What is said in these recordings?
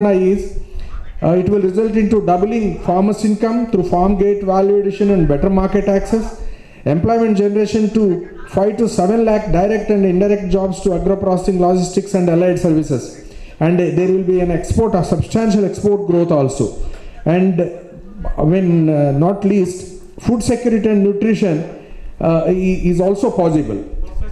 is it will result into doubling farmers' income through farm gate value addition and better market access, employment generation to 5 to 7 lakh direct and indirect jobs to agro-processing, logistics and allied services. And there will be an export, a substantial export growth also. And when not least, food security and nutrition is also possible.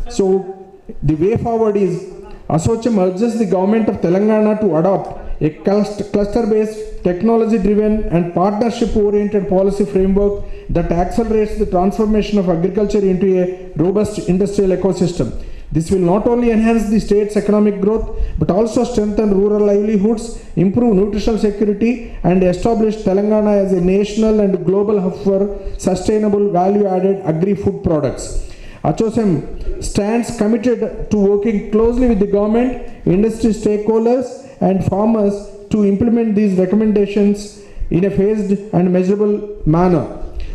So the way forward is ASSOCHAM urges the government of Telangana to adopt a cluster-based, technology-driven and partnership-oriented policy framework that accelerates the transformation of agriculture into a robust industrial ecosystem. This will not only enhance the state's economic growth, but also strengthen rural livelihoods, improve nutritional security, and establish Telangana as a national and global hub for sustainable value-added agri-food products. ASSOCHAM stands committed to working closely with the government, industry stakeholders, and farmers to implement these recommendations in a phased and measurable manner.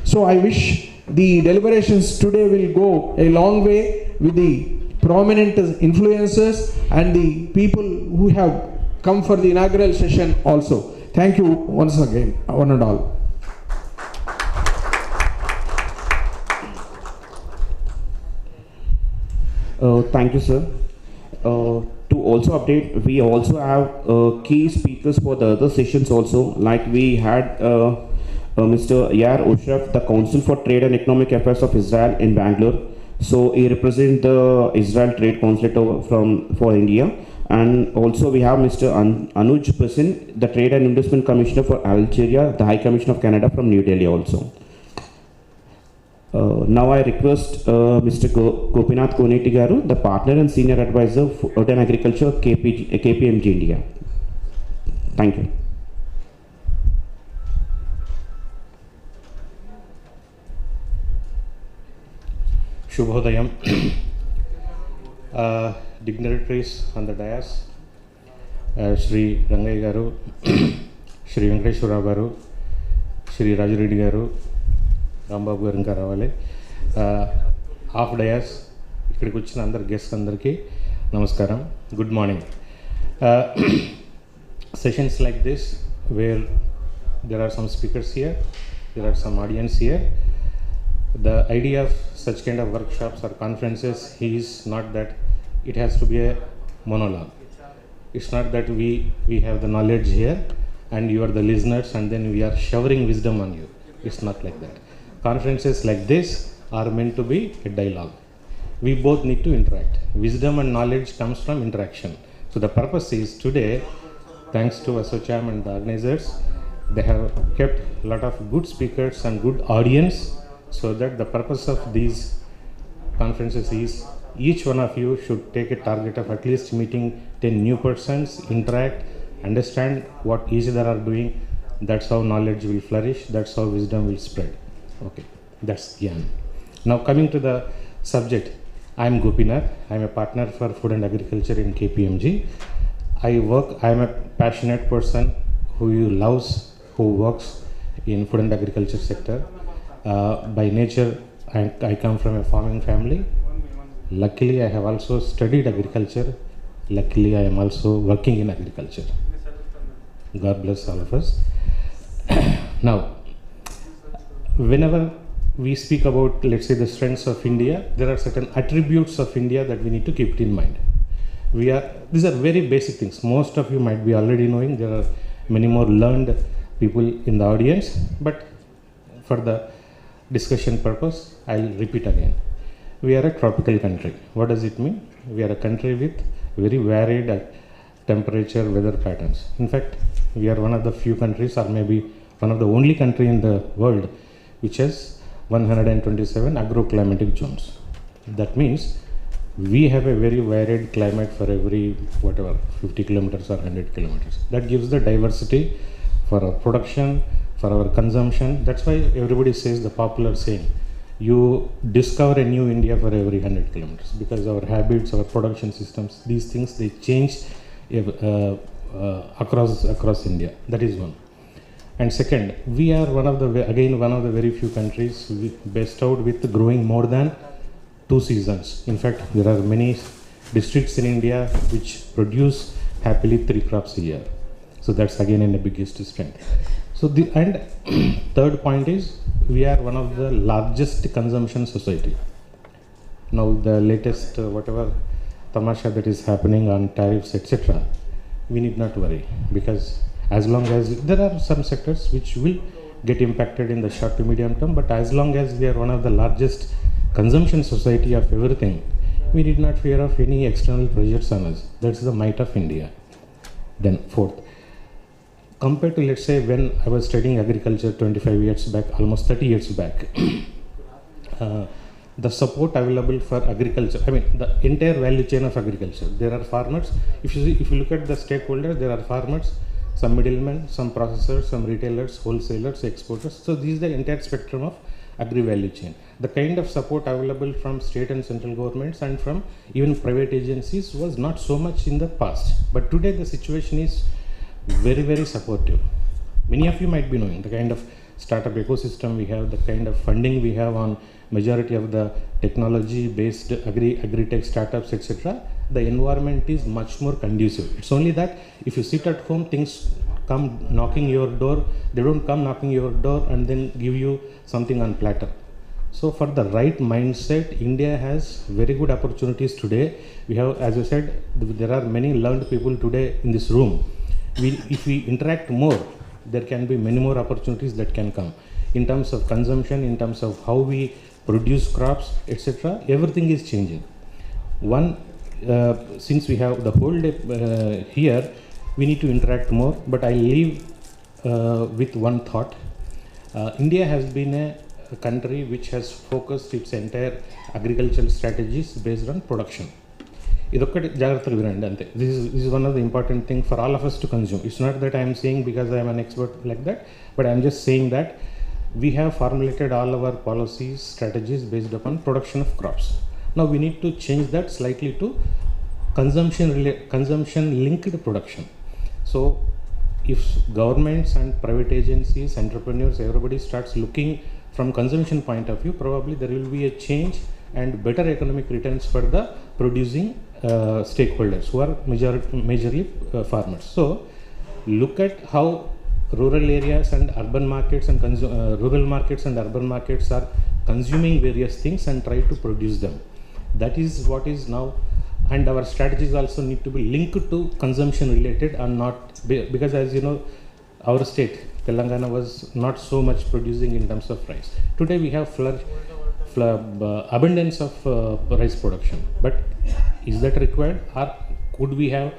So I wish the deliberations today will go a long way with the prominent influencers and the people who have come for the inaugural session also. Thank you once again, one and all. Thank you, sir. To also update, we also have key speakers for the other sessions also. Like we had Mr. Yair Oshraf, the Council for Trade and Economic Affairs of Israel in Bangalore. So he represents the Israel Trade Consulate for India. And also we have Mr. Anuj Prasin, the Trade and Investment Commissioner for Algeria, the High Commissioner of Canada from New Delhi also. Now I request Mr. Gopinath Koneti Garu, the Partner and Senior Advisor for Food and Agriculture, KPMG India. Thank you. Shubhodayam. Dignitaries on the dais, Shri Rangai Garu, Shri Venkateshwara Garu, Shri Raju Reddy Garu, Rambabu Garu ఇంకా రావాలి. Half dais ఇక్కడికి వచ్చిన అందరు guest అందరికీ నమస్కారం. Good morning. Sessions like this where there are some speakers here, there are some audience here. The idea of such kind of workshops or conferences is not that it has to be a monologue. It's not that we have the knowledge here and you are the listeners and then we are showering wisdom on you. It's not like that. Conferences like this are meant to be a dialogue. We both need to interact. Wisdom and knowledge comes from interaction. So the purpose is today, thanks to ASSOCHAM and the organizers, they have kept a lot of good speakers and good audience, so that the purpose of these conferences is each one of you should take a target of at least meeting 10 new persons, interact, understand what each other are doing. That's how knowledge will flourish, that's how wisdom will spread. Okay, that's Gyan. Now coming to the subject, I am Gopinath. I am a partner for food and agriculture in KPMG. I am a passionate person who works in food and agriculture sector. By nature, I come from a farming family. Luckily, I have also studied agriculture. Luckily, I am also working in agriculture. God bless all of us. Now, whenever we speak about, let's say, the strengths of India, there are certain attributes of India that we need to keep it in mind. These are very basic things. Most of you might be already knowing. There are many more learned people in the audience, but for the discussion purpose, I'll repeat again. We are a tropical country. What does it mean? We are a country with very varied temperature, weather patterns. In fact, we are one of the few countries, or maybe one of the only country in the world, which has 127 agroclimatic zones. That means we have a very varied climate for every 50 kilometers or 100 kilometers. That gives the diversity for our production, for our consumption. That's why everybody says the popular saying, you discover a new India for every 100 kilometers, because our habits, our production systems, these things, they change across India. That is one. And second, we are one of the very few countries bestowed with growing more than 2 seasons. In fact, there are many districts in India which produce happily 3 crops a year. So that's again in the biggest strength. So and third point is we are one of the largest consumption society. Now the latest whatever tamasha that is happening on tariffs, etc., we need not worry, because as long as there are some sectors which will get impacted in the short to medium term, but as long as we are one of the largest consumption society of everything, we need not fear of any external pressures on us. That's the might of India. Then fourth, compared to, let's say, when I was studying agriculture 25 years back, almost 30 years back, the support available for agriculture, I mean the entire value chain of agriculture, there are farmers. If you look at the stakeholders, there are farmers, some middlemen, some processors, some retailers, wholesalers, exporters. So this is the entire spectrum of agri value chain. The kind of support available from state and central governments and from even private agencies was not so much in the past, but today the situation is very, very supportive. Many of you might be knowing the kind of startup ecosystem we have, the kind of funding we have on majority of the technology based agri-tech startups, etc. The environment is much more conducive. It's only that if you sit at home, things come knocking your door. They don't come knocking your door and then give you something on platter. So for the right mindset, India has very good opportunities today. We have, as I said, there are many learned people today in this room. If we interact more, there can be many more opportunities that can come in terms of consumption, in terms of how we produce crops, etc. Everything is changing. Since we have the whole day here, we need to interact more, but I leave with one thought. India has been a country which has focused its entire agricultural strategies based on production. This is one of the important things for all of us to consume. It's not that I am saying because I am an expert like that, but I am just saying that we have formulated all our policies, strategies based upon production of crops. Now we need to change that slightly to consumption linked production. So if governments and private agencies, entrepreneurs, everybody starts looking from consumption point of view, probably there will be a change and better economic returns for the producing stakeholders who are majorly farmers. So look at how rural areas and urban markets and rural markets and urban markets are consuming various things and try to produce them. That is what is now, and our strategies also need to be linked to consumption related and not, because as you know, our state, Telangana, was not so much producing in terms of rice. Today we have abundance of rice production, but is that required, or could we have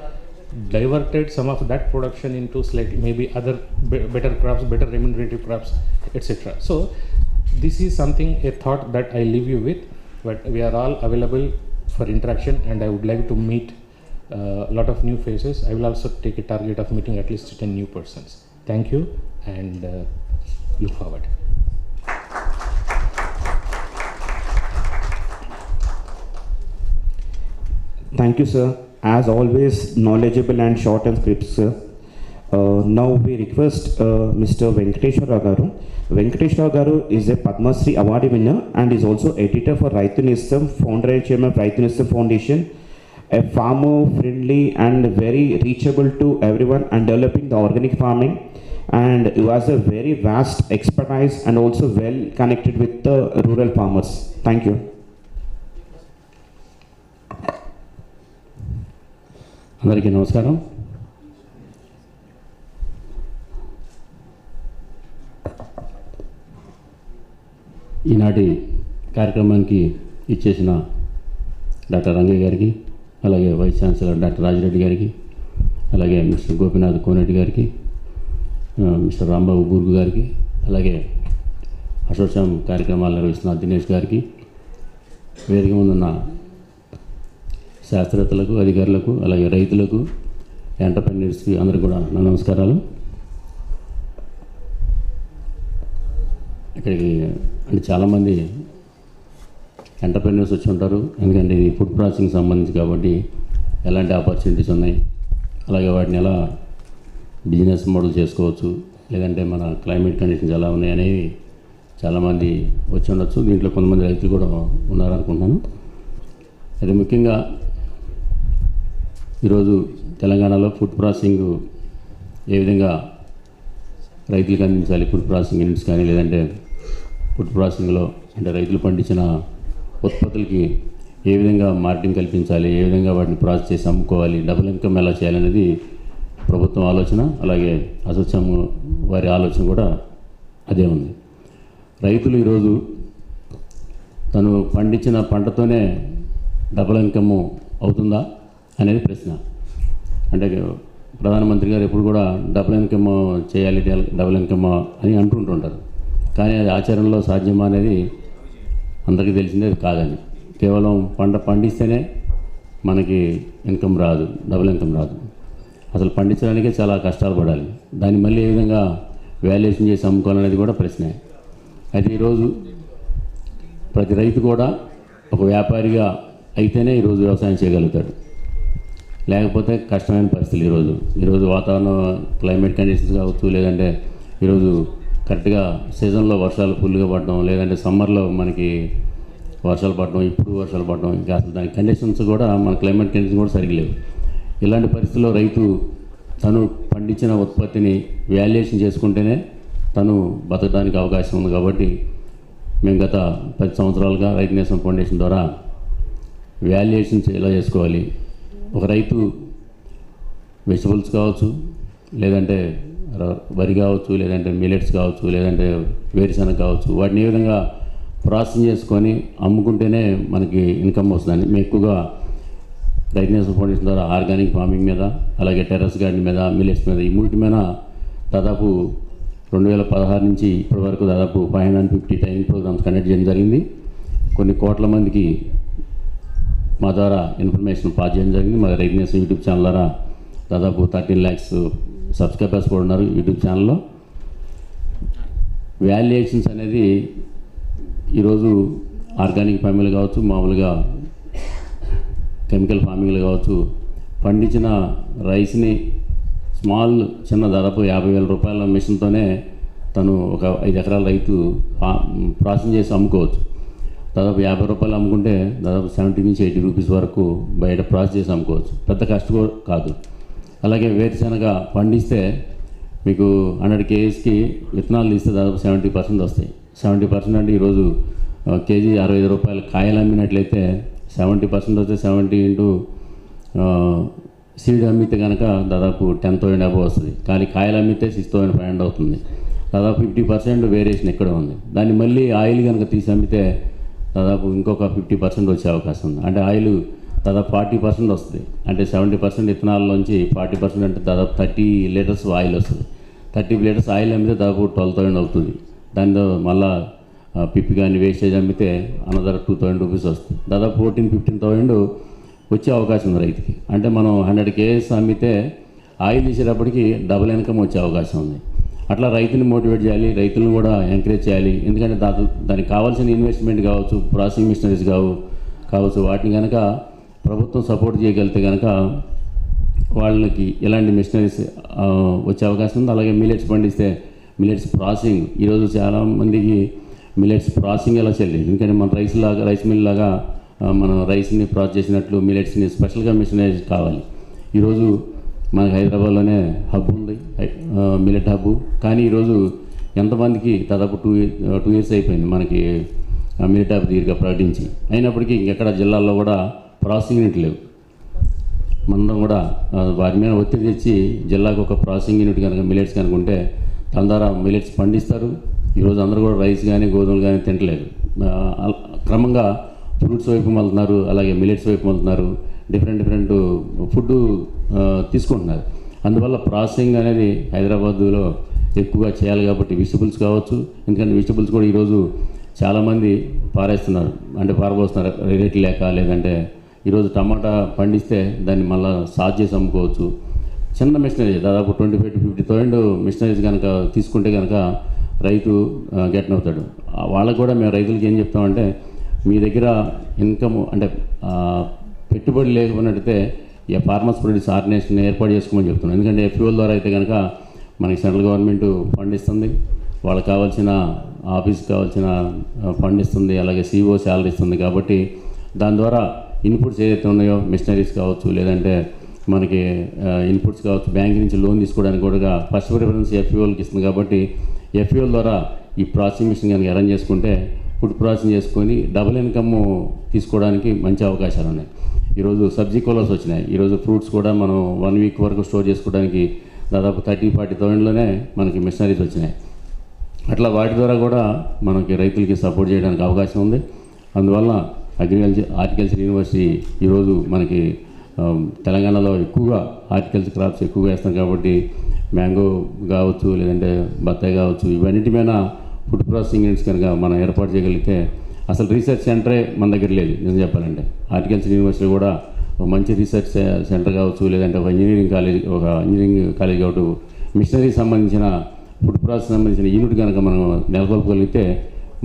diverted some of that production into slightly maybe other better crops, better remunerative crops, etc. So this is something, a thought that I leave you with, but we are all available for interaction, and I would like to meet a lot of new faces. I will also take a target of meeting at least 10 new persons. Thank you, and look forward. Thank you, sir. As always, knowledgeable and short and crisp, sir. Now we request Mr. Venkateshwara Garu. Venkateshwara Garu is a Padma Shri Award winner and is also editor for Raitu Nestam, founder and chairman of Raitu Nestam Foundation, a farmer friendly and very reachable to everyone and developing the organic farming, and who has a very vast expertise and also well connected with the rural farmers. Thank you. అందరికీ నమస్కారం. ఈనాటి కార్యక్రమానికి ఇచ్చేసిన doctor Rangayya గారికి, అలాగే vice chancellor doctor Rajireddy గారికి, అలాగే mister Gopinath కోనేటి గారికి, మిస్టర్ రాంబాబు బూర్గు గారికి, అలాగే అసోచాం కార్యక్రమాలు నిర్వహిస్తున్న దినేష్ గారికి, వేదిక ముందున్న శాస్త్రవేత్తలకు, అధికారులకు, అలాగే రైతులకు, ఎంటర్ప్రెన్యూర్స్కి అందరికీ కూడా నా నమస్కారాలు. ఇక్కడికి అంటే చాలామంది ఎంటర్ప్రెన్యూర్స్ వచ్చి ఉంటారు, ఎందుకంటే ఇది ఫుడ్ ప్రాసెసింగ్ సంబంధించి కాబట్టి ఎలాంటి ఆపర్చునిటీస్ ఉన్నాయి, అలాగే వాటిని ఎలా బిజినెస్ మోడల్ చేసుకోవచ్చు, లేదంటే మన క్లైమేట్ కండిషన్స్ ఎలా ఉన్నాయి అనేవి చాలామంది వచ్చి ఉండొచ్చు. దీంట్లో కొంతమంది రైతులు కూడా ఉన్నారనుకుంటున్నాను. అది ముఖ్యంగా ఈరోజు తెలంగాణలో ఫుడ్ ప్రాసెసింగ్ ఏ విధంగా రైతులకు అందించాలి, ఫుడ్ ప్రాసెసింగ్ యూనిట్స్ కానీ, లేదంటే ఫుడ్ ప్రాసెసింగ్లో అంటే రైతులు పండించిన ఉత్పత్తులకి ఏ విధంగా మార్కెటింగ్ కల్పించాలి, ఏ విధంగా వాటిని ప్రాసెస్ చేసి అమ్ముకోవాలి, డబుల్ ఇన్కమ్ ఎలా చేయాలనేది ప్రభుత్వం ఆలోచన, అలాగే అసోచామ్ వారి ఆలోచన కూడా అదే ఉంది. రైతులు ఈరోజు తను పండించిన పంటతోనే డబుల్ ఇన్కమ్ అవుతుందా అనేది ప్రశ్న. అంటే ప్రధానమంత్రి గారు ఎప్పుడు కూడా డబుల్ ఇన్కమ్ చేయాలి, డబుల్ ఇన్కమ్ అని అంటుంటుంటారు. కానీ అది ఆచరణలో సాధ్యమా అనేది అందరికీ తెలిసిందే కాదని. కేవలం పండిస్తేనే మనకి ఇన్కమ్ రాదు, డబుల్ ఇన్కమ్ రాదు. అసలు పండించడానికే చాలా కష్టాలు పడాలి. దాన్ని మళ్ళీ ఏ విధంగా వాల్యుయేషన్ చేసి అమ్ముకోవాలనేది కూడా ప్రశ్నే. అయితే ఈరోజు ప్రతి రైతు కూడా ఒక వ్యాపారిగా అయితేనే ఈరోజు వ్యవసాయం చేయగలుగుతాడు, లేకపోతే కష్టమైన పరిస్థితులు. ఈరోజు వాతావరణం క్లైమేట్ కండిషన్స్ కావచ్చు, లేదంటే ఈరోజు కరెక్ట్గా సీజన్లో వర్షాలు ఫుల్గా పడడం, లేదంటే సమ్మర్లో మనకి వర్షాలు పడడం, ఇప్పుడు వర్షాలు పడడం, ఇంకా అసలు దాని కండిషన్స్ కూడా మన క్లైమేట్ కండిషన్స్ కూడా సరిగ్గా లేవు. ఇలాంటి పరిస్థితుల్లో రైతు తను పండించిన ఉత్పత్తిని వాల్యుయేషన్ చేసుకుంటేనే తను బతకడానికి అవకాశం ఉంది. కాబట్టి మేము గత 10 సంవత్సరాలుగా రైతు నేస్తం ఫౌండేషన్ ద్వారా వాల్యుయేషన్ ఎలా చేసుకోవాలి, ఒక రైతు వెజిటబుల్స్ కావచ్చు, లేదంటే వరి కావచ్చు, లేదంటే మిల్లెట్స్ కావచ్చు, లేదంటే వేరుశనగ కావచ్చు, వాటిని ఏ విధంగా ప్రాసెసింగ్ చేసుకొని అమ్ముకుంటేనే మనకి ఇన్కమ్ వస్తుందని మేము ఎక్కువగా రైతు నేస్తం ఫౌండేషన్ ద్వారా ఆర్గానిక్ ఫార్మింగ్ మీద, అలాగే టెర్రస్ గార్డెన్ మీద, మిల్లెట్స్ మీద, ఈ మూటి మీద దాదాపు 2016 నుంచి ఇప్పటి వరకు దాదాపు 550 ట్రైనింగ్ ప్రోగ్రామ్స్ కండక్ట్ చేయడం జరిగింది. కొన్ని కోట్ల మందికి మా ద్వారా ఇన్ఫర్మేషన్ పాస్ చేయడం జరిగింది. మా రైతు నేస్తం యూట్యూబ్ ఛానల్ ద్వారా దాదాపు 13 lakhs సబ్స్క్రైబర్స్ కూడా ఉన్నారు యూట్యూబ్ ఛానల్లో. వాల్యుయేషన్స్ అనేది ఈరోజు ఆర్గానిక్ ఫార్మింగ్లు కావచ్చు, మామూలుగా కెమికల్ ఫార్మింగ్లు కావచ్చు, పండించిన రైస్ని చిన్న దాదాపు 50,000 రూపాయల మిషన్తోనే తను ఒక 5 ఎకరాల రైతు ప్రాసెసింగ్ చేసి అమ్ముకోవచ్చు. దాదాపు 50 రూపాయలు అమ్ముకుంటే దాదాపు 70 నుంచి 80 రూపీస్ వరకు బయట ప్రాసెస్ చేసి అమ్ముకోవచ్చు. పెద్ద కష్టం కాదు. అలాగే వేరుశనగ పండిస్తే మీకు 100 kgsకి విత్తనాలు తీస్తే దాదాపు 70% వస్తాయి. 70% అంటే ఈరోజు కేజీ 65 రూపాయలు కాయలు అమ్మినట్లయితే 70% వస్తే 70 ఇంటూ సీడ్ అమ్మితే కనుక దాదాపు 10,000 అబవ్ వస్తుంది. కానీ కాయలు అమ్మితే 6,500 అవుతుంది. దాదాపు 50% వేరియేషన్ ఎక్కడ ఉంది. దాన్ని మళ్ళీ ఆయిల్ కనుక తీసి అమ్మితే దాదాపు ఇంకొక 50% వచ్చే అవకాశం ఉంది. అంటే ఆయిల్ దాదాపు 40% వస్తుంది. అంటే 70% విత్తనాల్లోంచి 40% అంటే దాదాపు 30 లీటర్స్ ఆయిల్ వస్తుంది. 30 లీటర్స్ ఆయిల్ అమ్మితే దాదాపు 12,000 అవుతుంది. దానిలో మళ్ళీ పిప్పి కానీ వేస్టేజ్ అమ్మితే అనదర్ 2,000 రూపీస్ వస్తుంది. దాదాపు 14,000-15,000 వచ్చే అవకాశం ఉంది రైతుకి. అంటే మనం 100 kgs అమ్మితే ఆయిల్ తీసేటప్పటికి డబుల్ ఇన్కమ్ వచ్చే అవకాశం ఉంది. అట్లా రైతుని మోటివేట్ చేయాలి, రైతులను కూడా ఎంకరేజ్ చేయాలి. ఎందుకంటే దానికి కావాల్సిన ఇన్వెస్ట్మెంట్ కావచ్చు, ప్రాసెసింగ్ మిషనరీస్ కావచ్చు, వాటిని కనుక ప్రభుత్వం సపోర్ట్ చేయగలిగితే కనుక వాళ్ళకి ఎలాంటి మిషనరీస్ వచ్చే అవకాశం ఉంది. అలాగే మిల్లెట్స్ పండిస్తే మిల్లెట్స్ ప్రాసెసింగ్ ఈరోజు చాలామందికి మిల్లెట్స్ ప్రాసెసింగ్ ఎలా చేయలేదు. ఎందుకంటే మన రైస్ మిల్ లాగా మనం రైస్ని ప్రాసెస్ చేసినట్లు మిల్లెట్స్ని స్పెషల్గా మిషనరీస్ కావాలి. ఈరోజు మనకి హైదరాబాద్లోనే హబ్ ఉంది, మిల్లెట్ హబ్. కానీ ఈరోజు ఎంతమందికి దాదాపు 2 years అయిపోయింది మనకి మిల్లెట్ హబ్ దీర్ఘ ప్రకటించి. అయినప్పటికీ ఇంకెక్కడ జిల్లాల్లో కూడా ప్రాసెసింగ్ యూనిట్ లేవు. మనం కూడా వారి మీద ఒత్తిడి తెచ్చి జిల్లాకు ఒక ప్రాసెసింగ్ యూనిట్ కనుక మిల్లెట్స్ కనుక ఉంటే దాని ద్వారా మిల్లెట్స్ పండిస్తారు. ఈరోజు అందరూ కూడా రైస్ కానీ గోధుమలు కానీ తింటలేదు. క్రమంగా ఫ్రూట్స్ వైపు వెళ్తున్నారు, అలాగే మిల్లెట్స్ వైపు వెళ్తున్నారు, డిఫరెంట్ ఫుడ్ తీసుకుంటున్నారు. అందువల్ల ప్రాసెసింగ్ అనేది హైదరాబాద్లో ఎక్కువగా చేయాలి. కాబట్టి వెజిటబుల్స్ కావచ్చు, ఎందుకంటే వెజిటబుల్స్ కూడా ఈరోజు చాలామంది పారేస్తున్నారు, అంటే పారబోస్తున్నారు రేట్ లేక. లేదంటే ఈరోజు టమాటా పండిస్తే దాన్ని మళ్ళీ సాగు చేసి అమ్ముకోవచ్చు. చిన్న మిషనరీ దాదాపు 25,000-50,000 మిషనరీస్ కనుక తీసుకుంటే కనుక రైతు గెట్ అవుతాడు. వాళ్ళకు కూడా మేము రైతులకి ఏం చెప్తామంటే, మీ దగ్గర ఇన్కమ్ అంటే పెట్టుబడి లేకపోయినట్టయితే ఈ ఫార్మర్స్ ప్రొడ్యూస్ ఆర్గనైజేషన్ ఏర్పాటు చేసుకోమని చెప్తున్నాం. ఎందుకంటే FPOల ద్వారా అయితే కనుక మనకి సెంట్రల్ గవర్నమెంట్ ఫండ్ ఇస్తుంది, వాళ్ళకి కావాల్సిన ఆఫీస్కి కావాల్సిన ఫండ్ ఇస్తుంది, అలాగే CEO శాలరీ ఇస్తుంది. కాబట్టి దాని ద్వారా ఇన్పుట్స్ ఏదైతే ఉన్నాయో మిషనరీస్ కావచ్చు, లేదంటే మనకి ఇన్పుట్స్ కావచ్చు, బ్యాంక్ నుంచి లోన్ తీసుకోవడానికి కూడా ఫస్ట్ ప్రిఫరెన్స్ ఎఫ్యూఎల్కి ఇస్తుంది. కాబట్టి ఎఫ్యూఎల్ ద్వారా ఈ ప్రాసెసింగ్ మిషన్ కనుక అరేంజ్ చేసుకుంటే ఫుడ్ ప్రాసెసింగ్ చేసుకొని డబుల్ ఇన్కమ్ తీసుకోవడానికి మంచి అవకాశాలు ఉన్నాయి. ఈరోజు సబ్జీ కూలర్స్ వచ్చినాయి. ఈరోజు ఫ్రూట్స్ కూడా మనం 1 వీక్ వరకు స్టోర్ చేసుకోవడానికి దాదాపు 30-40,000లోనే మనకి మిషనరీస్ వచ్చినాయి. అట్లా వాటి ద్వారా కూడా మనకి రైతులకి సపోర్ట్ చేయడానికి అవకాశం ఉంది. అందువల్ల హార్టికల్చర్ యూనివర్సిటీ ఈరోజు మనకి తెలంగాణలో ఎక్కువగా హార్టికల్చర్ క్రాప్స్ ఎక్కువగా వేస్తాం. కాబట్టి మ్యాంగో కావచ్చు, లేదంటే బత్తాయి కావచ్చు, ఇవన్నిటి మీద ఫుడ్ ప్రాసెసింగ్ యూనిట్స్ కనుక మనం ఏర్పాటు చేయగలిగితే, అసలు రీసెర్చ్ సెంటరే మన దగ్గర లేదు నేను చెప్పాలంటే. హార్టికల్చర్ యూనివర్సిటీ కూడా ఒక మంచి రీసెర్చ్ సెంటర్ కావచ్చు, లేదంటే ఒక ఇంజనీరింగ్ కాలేజ్ కావచ్చు, మిషనరీకి సంబంధించిన ఫుడ్ ప్రాసెస్ సంబంధించిన యూనిట్ కనుక మనం నెలకొల్పగలిగితే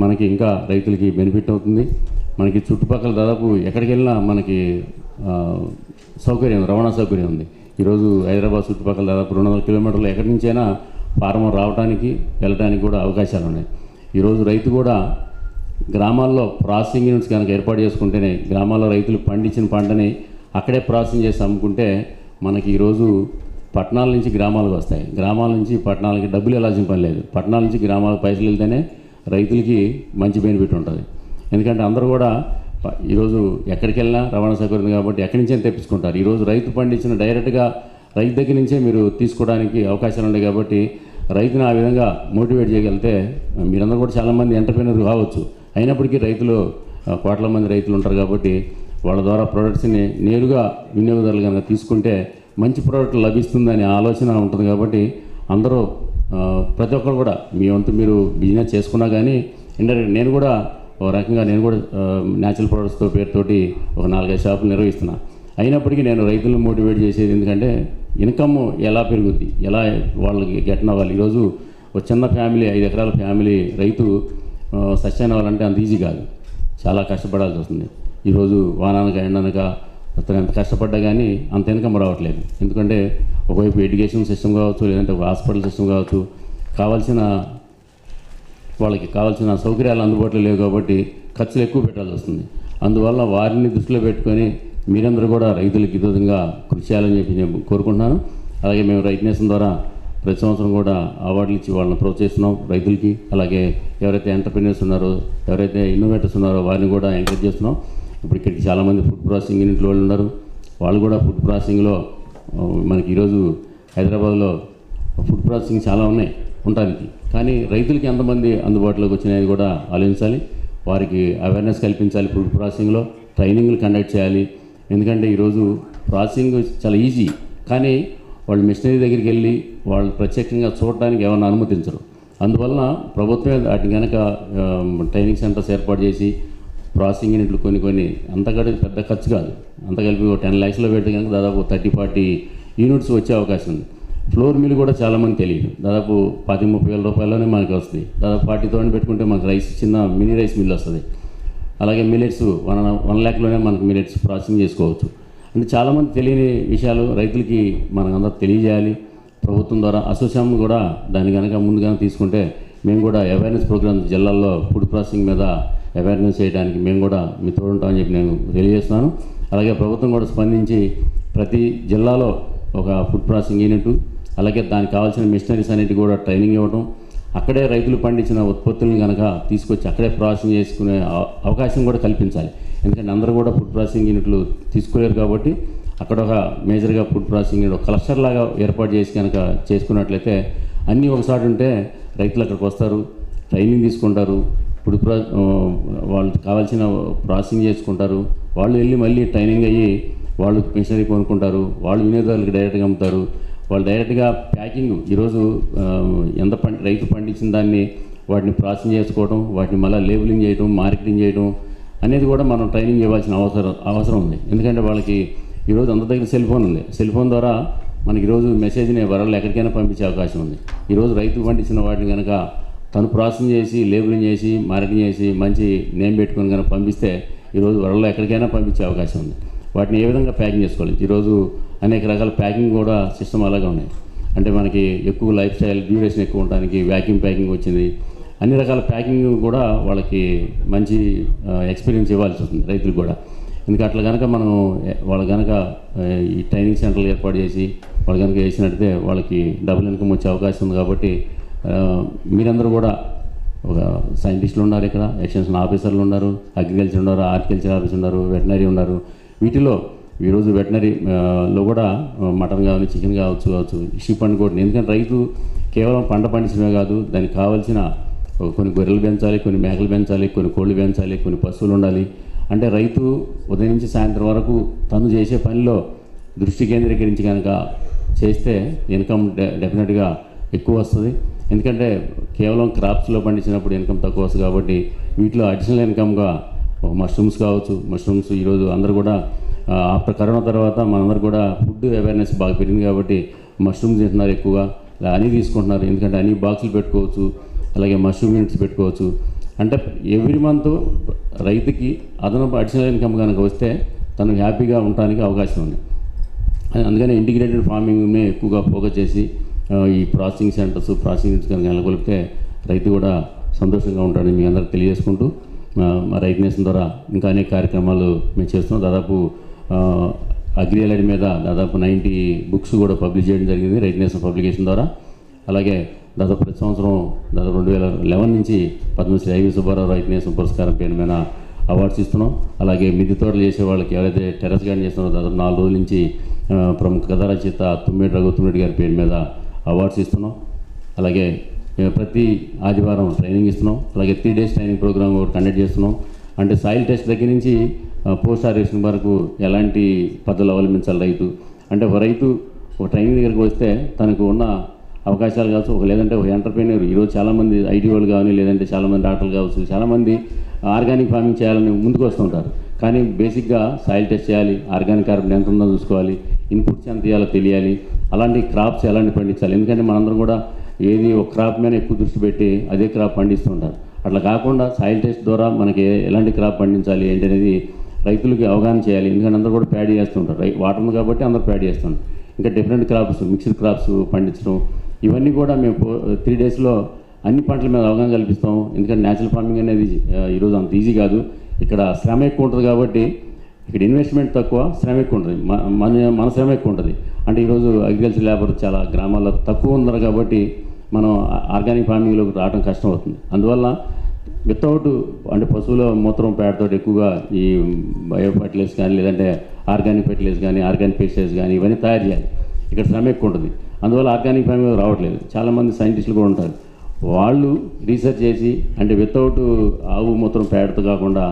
మనకి ఇంకా రైతులకి బెనిఫిట్ అవుతుంది. మనకి చుట్టుపక్కల దాదాపు ఎక్కడికి వెళ్ళినా మనకి సౌకర్యం, రవాణా సౌకర్యం ఉంది. ఈరోజు హైదరాబాద్ చుట్టుపక్కల దాదాపు 200 కిలోమీటర్లు ఎక్కడి నుంచైనా ఫార్మర్ రావడానికి వెళ్ళడానికి కూడా అవకాశాలు ఉన్నాయి. ఈరోజు రైతు కూడా గ్రామాల్లో ప్రాసెసింగ్ యూనిట్స్ కనుక ఏర్పాటు చేసుకుంటేనే, గ్రామాల్లో రైతులు పండించిన పంటని అక్కడే ప్రాసెసింగ్ చేసి అమ్ముకుంటే మనకి ఈరోజు పట్టణాల నుంచి గ్రామాలకు వస్తాయి, గ్రామాల నుంచి పట్టణాలకి డబ్బులు వెళ్ళాల్సిన పని లేదు. పట్టణాల నుంచి గ్రామాలకు పైసలు వెళ్తేనే రైతులకి మంచి బెనిఫిట్ ఉంటుంది. ఎందుకంటే అందరూ కూడా ఈరోజు ఎక్కడికి వెళ్ళినా రవాణా సౌకర్యం ఉంది కాబట్టి ఎక్కడి నుంచే తెప్పించుకుంటారు. ఈరోజు రైతు పండించిన డైరెక్ట్గా రైతు దగ్గర నుంచే మీరు తీసుకోవడానికి అవకాశాలు ఉన్నాయి. కాబట్టి రైతుని ఆ విధంగా మోటివేట్ చేయగలిగితే, మీరందరూ కూడా చాలామంది ఎంటర్ప్రెన్యూర్ కావచ్చు, అయినప్పటికీ రైతులు కోట్ల మంది రైతులు ఉంటారు. కాబట్టి వాళ్ళ ద్వారా ప్రొడక్ట్స్ని నేరుగా వినియోగదారులు కనుక తీసుకుంటే మంచి ప్రోడక్ట్ లభిస్తుందనే ఆలోచన ఉంటుంది. కాబట్టి అందరూ ప్రతి ఒక్కరు కూడా మీ వంతు మీరు బిజినెస్ చేసుకున్నా కానీ ఇండైరెక్ట్ నేను కూడా ఒక రకంగా నేను కూడా న్యాచురల్ ప్రొడక్ట్స్తో పేరుతోటి ఒక 4-5 షాపులు నిర్వహిస్తున్నా. అయినప్పటికీ నేను రైతులను మోటివేట్ చేసేది ఎందుకంటే ఇన్కమ్ ఎలా పెరుగుద్ది, ఎలా వాళ్ళకి గెట్న అవ్వాలి. ఈరోజు ఒక చిన్న ఫ్యామిలీ, 5 ఎకరాల ఫ్యామిలీ రైతు సస్టైన్ అవ్వాలంటే అంత ఈజీ కాదు, చాలా కష్టపడాల్సి వస్తుంది. ఈరోజు వానానక ఎండనక అతను ఎంత కష్టపడ్డా కానీ అంత ఇన్కమ్ రావట్లేదు. ఎందుకంటే ఒకవైపు ఎడ్యుకేషన్ సిస్టమ్ కావచ్చు, లేదంటే ఒక హాస్పిటల్ సిస్టమ్ కావచ్చు, వాళ్ళకి కావాల్సిన సౌకర్యాలు అందుబాటులో లేవు. కాబట్టి ఖర్చులు ఎక్కువ పెట్టాల్సి వస్తుంది. అందువల్ల వారిని దృష్టిలో పెట్టుకొని మీరందరూ కూడా రైతులకు విధంగా కృషి చేయాలని చెప్పి నేను కోరుకుంటున్నాను. అలాగే మేము రైతు నేషన్ ద్వారా ప్రతి సంవత్సరం కూడా అవార్డులు ఇచ్చి వాళ్ళని ప్రోత్సహిస్తున్నాం రైతులకి. అలాగే ఎవరైతే ఎంటర్ప్రెన్యూర్స్ ఉన్నారో, ఎవరైతే ఇన్నోవేటర్స్ ఉన్నారో వారిని కూడా ఎంకరేజ్ చేస్తున్నాం. ఇప్పుడు ఇక్కడికి చాలామంది ఫుడ్ ప్రాసెసింగ్ యూనిట్ వాళ్ళు ఉన్నారు. వాళ్ళు కూడా ఫుడ్ ప్రాసెసింగ్లో మనకి ఈరోజు హైదరాబాద్లో ఫుడ్ ప్రాసెసింగ్ చాలా ఉన్నాయి ఉండడానికి. కానీ రైతులకి ఎంతమంది అందుబాటులోకి వచ్చినాయి కూడా ఆలోచించాలి. వారికి అవేర్నెస్ కల్పించాలి. ఫుడ్ ప్రాసెసింగ్లో ట్రైనింగ్లు కండక్ట్ చేయాలి. ఎందుకంటే ఈరోజు ప్రాసెసింగ్ చాలా ఈజీ, కానీ వాళ్ళు మిషనరీ దగ్గరికి వెళ్ళి వాళ్ళు ప్రత్యేకంగా చూడడానికి ఎవరిని అనుమతించరు. అందువలన ప్రభుత్వమే వాటిని కనుక ట్రైనింగ్ సెంటర్స్ ఏర్పాటు చేసి ప్రాసెసింగ్ యూనిట్లు కొన్ని అంతకంటే పెద్ద ఖర్చు కాదు, అంత కలిపి 10 lakhsలో పెడితే కనుక దాదాపు 30-40 యూనిట్స్ వచ్చే అవకాశం ఉంది. ఫ్లోర్ మిల్ కూడా చాలామంది తెలియదు, దాదాపు 10-30 వేల రూపాయల్లోనే మనకి వస్తుంది. దాదాపు 40,000 పెట్టుకుంటే మనకు రైస్ చిన్న మినీ రైస్ మిల్ వస్తుంది. అలాగే మిల్లెట్స్ 1 lakhలోనే మనకు మిల్లెట్స్ ప్రాసెసింగ్ చేసుకోవచ్చు. అంటే చాలామంది తెలియని విషయాలు రైతులకి మనం అందరూ తెలియజేయాలి. ప్రభుత్వం ద్వారా అసోచామ్ కూడా దాన్ని కనుక ముందుగా తీసుకుంటే మేము కూడా అవేర్నెస్ ప్రోగ్రామ్స్ జిల్లాల్లో ఫుడ్ ప్రాసెసింగ్ మీద అవేర్నెస్ చేయడానికి మేము కూడా మీ తోడుంటామని చెప్పి నేను తెలియజేస్తున్నాను. అలాగే ప్రభుత్వం కూడా స్పందించి ప్రతి జిల్లాలో ఒక ఫుడ్ ప్రాసెసింగ్ యూనిట్, అలాగే దానికి కావాల్సిన మిషనరీస్ అన్నిటి కూడా ట్రైనింగ్ ఇవ్వడం, అక్కడే రైతులు పండించిన ఉత్పత్తులను కనుక తీసుకొచ్చి అక్కడే ప్రాసెసింగ్ చేసుకునే అవకాశం కూడా కల్పించాలి. ఎందుకంటే అందరూ కూడా ఫుడ్ ప్రాసెసింగ్ యూనిట్లు తీసుకోలేరు. కాబట్టి అక్కడ ఒక మేజర్గా ఫుడ్ ప్రాసెసింగ్ యూనిట్ క్లస్టర్ లాగా ఏర్పాటు చేసి కనుక చేసుకున్నట్లయితే అన్నీ ఒకసారి ఉంటే రైతులు అక్కడికి వస్తారు, ట్రైనింగ్ తీసుకుంటారు, వాళ్ళకి కావాల్సిన ప్రాసెసింగ్ చేసుకుంటారు. వాళ్ళు వెళ్ళి మళ్ళీ ట్రైనింగ్ అయ్యి వాళ్ళు మిషనరీ కొనుక్కుంటారు, వాళ్ళు వినియోగదారులకు డైరెక్ట్గా అమ్ముతారు. వాళ్ళు డైరెక్ట్గా ప్యాకింగ్ ఈరోజు రైతు పండించిన దాన్ని వాటిని ప్రాసెసింగ్ చేసుకోవడం, వాటిని మళ్ళీ లేబులింగ్ చేయడం, మార్కెటింగ్ చేయడం అనేది కూడా మనం ట్రైనింగ్ ఇవ్వాల్సిన అవసరం ఉంది. ఎందుకంటే వాళ్ళకి ఈరోజు అంత దగ్గర సెల్ ఫోన్ ఉంది. సెల్ ఫోన్ ద్వారా మనకి ఈరోజు మెసేజ్ని వరల్డ్ ఎక్కడికైనా పంపించే అవకాశం ఉంది. ఈరోజు రైతు పండించిన వాటిని కనుక తను ప్రాసెసింగ్ చేసి లేబులింగ్ చేసి మార్కెటింగ్ చేసి మంచి నేమ్ పెట్టుకొని కనుక పంపిస్తే ఈరోజు వరల్డ్లో ఎక్కడికైనా పంపించే అవకాశం ఉంది. వాటిని ఏ విధంగా ప్యాకింగ్ చేసుకోవాలి, ఈరోజు అనేక రకాల ప్యాకింగ్ కూడా సిస్టమ్ అలాగే ఉన్నాయి. అంటే మనకి ఎక్కువ లైఫ్ స్టైల్ డ్యూరేషన్ ఎక్కువ ఉండడానికి వ్యాక్యూమ్ ప్యాకింగ్ వచ్చింది. అన్ని రకాల ప్యాకింగ్ కూడా వాళ్ళకి మంచి ఎక్స్పీరియన్స్ ఇవ్వాల్సి వస్తుంది రైతులు కూడా. ఎందుకంటే అట్లా కనుక మనం వాళ్ళు కనుక ఈ ట్రైనింగ్ సెంటర్లు ఏర్పాటు చేసి వాళ్ళు కనుక వేసినట్టే వాళ్ళకి డబుల్ ఇన్కమ్ వచ్చే అవకాశం ఉంది. కాబట్టి మీరందరూ కూడా ఒక సైంటిస్టులు ఉన్నారు, ఇక్కడ ఎక్స్టెన్షన్ ఆఫీసర్లు ఉన్నారు, అగ్రికల్చర్ ఉన్నారు, హార్టికల్చర్ ఆఫీసర్ ఉన్నారు, వెటనరీ ఉన్నారు. వీటిలో ఈరోజు వెటనరీలో కూడా మటన్ కావాలి, చికెన్ కావచ్చు, షీప్ అండ్ గోట్. ఎందుకంటే రైతు కేవలం పంట పండించడమే కాదు, దానికి కావాల్సిన కొన్ని గొర్రెలు పెంచాలి, కొన్ని మేకలు పెంచాలి, కొన్ని కోళ్ళు పెంచాలి, కొన్ని పశువులు ఉండాలి. అంటే రైతు ఉదయం నుంచి సాయంత్రం వరకు తను చేసే పనిలో దృష్టి కేంద్రీకరించి కనుక చేస్తే ఇన్కమ్ డెఫినెట్గా ఎక్కువ వస్తుంది. ఎందుకంటే కేవలం క్రాప్స్లో పండించినప్పుడు ఇన్కమ్ తక్కువ వస్తుంది. కాబట్టి వీటిలో అడిషనల్ ఇన్కమ్గా మష్రూమ్స్ కావచ్చు. మష్రూమ్స్ ఈరోజు అందరూ కూడా ఆఫ్టర్ కరోనా తర్వాత మనందరూ కూడా ఫుడ్ అవేర్నెస్ బాగా పెరిగింది కాబట్టి మష్రూమ్స్ తింటున్నారు ఎక్కువగా, హనీ తీసుకుంటున్నారు. ఎందుకంటే హనీ బాక్సులు పెట్టుకోవచ్చు, అలాగే మష్రూమ్ యూనిట్స్ పెట్టుకోవచ్చు. అంటే ఎవ్రీ మంత్ రైతుకి అదనపు అడిషనల్ ఇన్కమ్ కనుక వస్తే తను హ్యాపీగా ఉండడానికి అవకాశం ఉంది. అందుకని ఇంటిగ్రేటెడ్ ఫార్మింగ్ని ఎక్కువగా ఫోకస్ చేసి ఈ ప్రాసెసింగ్ సెంటర్స్, ప్రాసెసింగ్ యూనిట్స్ కనుక నెలకొల్పితే రైతు కూడా సంతోషంగా ఉంటాడని మీ అందరికి తెలియజేసుకుంటూ మా రైతు నేస్తం ద్వారా ఇంకా అనేక కార్యక్రమాలు మేము చేస్తున్నాం. దాదాపు అగ్రి మీద దాదాపు 90 బుక్స్ కూడా పబ్లిష్ చేయడం జరిగింది రైతు నేస్తం పబ్లికేషన్ ద్వారా. అలాగే దాదాపు ప్రతి సంవత్సరం దాదాపు 2011 నుంచి పద్మశ్రీ ఐవి సుబ్బారావు రైతు నేస్తం పురస్కారం పేరు మీద అవార్డ్స్ ఇస్తున్నాం. అలాగే మిద్దె తోటలు చేసే వాళ్ళకి ఎవరైతే టెర్రస్ గార్డెన్ చేస్తున్నారో దాదాపు 4 రోజుల నుంచి ప్రముఖ కథా రచయిత తుమ్మిడి రఘుతుమ్మిడి గారి పేరు మీద అవార్డ్స్ ఇస్తున్నాం. అలాగే ప్రతి ఆదివారం ట్రైనింగ్ ఇస్తున్నాం. అలాగే 3 days ట్రైనింగ్ ప్రోగ్రామ్ కండక్ట్ చేస్తున్నాం. అంటే సాయిల్ టెస్ట్ దగ్గర నుంచి పోస్ట్ హార్వెస్టింగ్ వరకు ఎలాంటి పద్ధతులు అవలంబించాలి రైతు. అంటే ఒక రైతు ఒక ట్రైనింగ్ దగ్గరికి వస్తే తనకు ఉన్న అవకాశాలు కావచ్చు, లేదంటే ఒక ఎంటర్ప్రెన్యూర్. ఈరోజు చాలామంది ఐటీ వాళ్ళు కానీ, లేదంటే చాలామంది డాక్టర్లు కావచ్చు, చాలామంది ఆర్గానిక్ ఫార్మింగ్ చేయాలని ముందుకు వస్తుంటారు. కానీ బేసిక్గా సాయిల్ టెస్ట్ చేయాలి, ఆర్గానిక్ కార్బన్ ఎంత ఉందో చూసుకోవాలి, ఇన్పుట్స్ ఎంత ఇవ్వాలో తెలియాలి, అలాంటి క్రాప్స్ ఎలాంటి పండించాలి. ఎందుకంటే మనందరం కూడా ఏది ఒక క్రాప్ మీద ఎక్కువ దృష్టి పెట్టి అదే క్రాప్ పండిస్తుంటారు. అట్లా కాకుండా సాయిల్ టెస్ట్ ద్వారా మనకి ఎలాంటి క్రాప్ పండించాలి ఏంటి అనేది రైతులకి అవగాహన చేయాలి. ఎందుకంటే అందరూ కూడా ప్యాడీ చేస్తుంటారు, వాటర్ ఉంది కాబట్టి అందరూ ప్యాడీ చేస్తుంటారు. ఇంకా డిఫరెంట్ క్రాప్స్, మిక్స్డ్ క్రాప్స్ పండించడం, ఇవన్నీ కూడా మేము 3 daysలో అన్ని పంటల మీద అవగాహన కల్పిస్తాం. ఎందుకంటే న్యాచురల్ ఫార్మింగ్ అనేది ఈరోజు అంత ఈజీ కాదు. ఇక్కడ శ్రమ ఎక్కువ ఉంటుంది కాబట్టి ఇక్కడ ఇన్వెస్ట్మెంట్ తక్కువ, శ్రమ ఎక్కువ ఉంటుంది, మన శ్రమ ఎక్కువ ఉంటుంది. అంటే ఈరోజు అగ్రికల్చర్ లేబర్ చాలా గ్రామాల్లో తక్కువ ఉన్నారు కాబట్టి మనం ఆర్గానిక్ ఫార్మింగ్లోకి రావడం కష్టం అవుతుంది. అందువల్ల వితౌట్ అంటే పశువుల మూత్రం పేడతో ఎక్కువగా ఈ బయో ఫర్టిలైజర్స్ కానీ, లేదంటే ఆర్గానిక్ ఫర్టిలైజర్స్ కానీ, ఆర్గానిక్ పెస్టిసైడ్స్ కానీ ఇవన్నీ తయారు చేయాలి. ఇక్కడ శ్రమ ఎక్కువ ఉంటుంది. అందువల్ల ఆర్గానిక్ ఫార్మింగ్ రావట్లేదు. చాలామంది సైంటిస్టులు కూడా ఉంటారు, వాళ్ళు రీసెర్చ్ చేసి అంటే వితౌట్ ఆవు మూత్రం పేడతో కాకుండా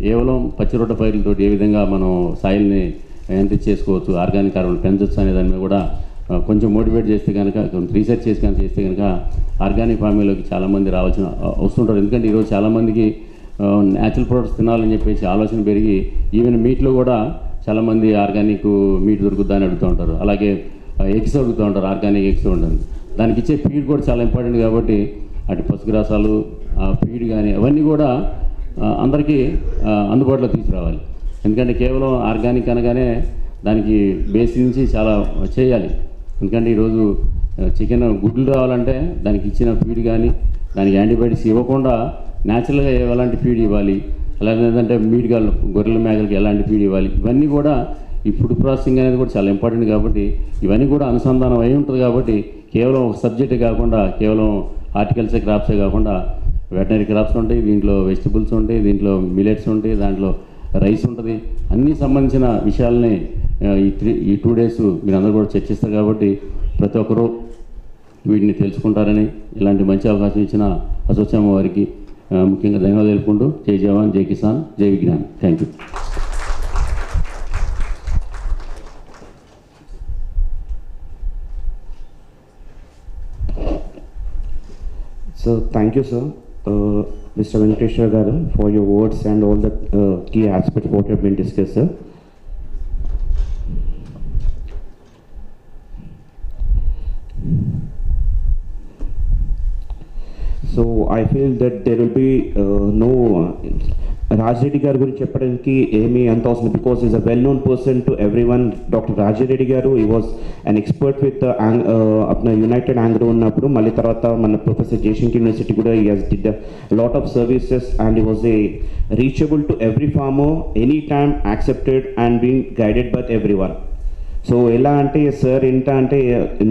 కేవలం పచ్చిరొట్ట పైర్లతో ఏ విధంగా మనం సాయిల్ని ఎంత చేసుకోవచ్చు, ఆర్గానిక్ కార్బన్ పెంచవచ్చు అనే దాని మీద కూడా కొంచెం మోటివేట్ చేస్తే కనుక, రీసెర్చ్ చేసి కనుక చేస్తే కనుక ఆర్గానిక్ ఫార్మింగ్లోకి చాలామంది వస్తుంటారు. ఎందుకంటే ఈరోజు చాలామందికి న్యాచురల్ ప్రొడక్ట్స్ తినాలని చెప్పేసి ఆలోచన పెరిగి ఈవెన్ మీట్లో కూడా చాలామంది ఆర్గానిక్ మీట్ దొరుకుద్దా అని అడుగుతూ ఉంటారు. అలాగే ఎగ్స్ అడుగుతూ ఉంటారు, ఆర్గానిక్ ఎగ్స్ ఉంటుంది. దానికి ఇచ్చే ఫీడ్ కూడా చాలా ఇంపార్టెంట్ కాబట్టి అటు పశుగ్రాసాలు, ఫీడ్ కానీ అవన్నీ కూడా అందరికీ అందుబాటులో తీసుకురావాలి. ఎందుకంటే కేవలం ఆర్గానిక్ అనగానే దానికి బేస్ నుంచి చాలా చేయాలి. ఎందుకంటే ఈరోజు చికెన్ గుడ్లు రావాలంటే దానికి ఇచ్చిన ఫీడ్ కానీ, దానికి యాంటీబయాటిక్స్ ఇవ్వకుండా న్యాచురల్గా ఎలాంటి ఫీడ్ ఇవ్వాలి, అలాగే మీట్గా గొర్రెల మేకలకి ఎలాంటి ఫీడ్ ఇవ్వాలి, ఇవన్నీ కూడా ఈ ఫుడ్ ప్రాసెసింగ్ అనేది కూడా చాలా ఇంపార్టెంట్. కాబట్టి ఇవన్నీ కూడా అనుసంధానం అయి ఉంటుంది. కాబట్టి కేవలం ఒక సబ్జెక్టే కాకుండా, కేవలం హార్టికల్చర్ క్రాప్సే కాకుండా వెటనరీ క్రాప్స్ ఉంటాయి, దీంట్లో వెజిటబుల్స్ ఉంటాయి, దీంట్లో మిలెట్స్ ఉంటాయి, దాంట్లో రైస్ ఉంటుంది. అన్నీ సంబంధించిన విషయాలని ఈ 2 days మీరందరూ కూడా చర్చిస్తారు. కాబట్టి ప్రతి ఒక్కరూ వీటిని తెలుసుకుంటారని, ఇలాంటి మంచి అవకాశం ఇచ్చిన అసోచామ్ వారికి ముఖ్యంగా ధన్యవాదాలు తెలుపుకుంటూ జై జవాన్, జై కిసాన్, జై విజ్ఞాన్. Thank you. So thank you, sir, Mr. Venkateshwar garu, for your words and all the key aspects what have been discussed, sir. So I feel that there will be no Rajireddy గారి గురించి చెప్పడానికి ఏమీ అంత అవసరం, because is a well known person to every one. Doctor Rajireddy గారు he was an expert with అప్న united ANGRAU ఉన్నప్పుడు, మళ్ళీ తర్వాత మన ప్రొఫెసర్ జయశంకర్ యూనివర్సిటీ కూడా he has did lot of services and he was a reachable to every farmer, any time accepted and being guided by every one. So ఎలా అంటే sir ఏంటంటే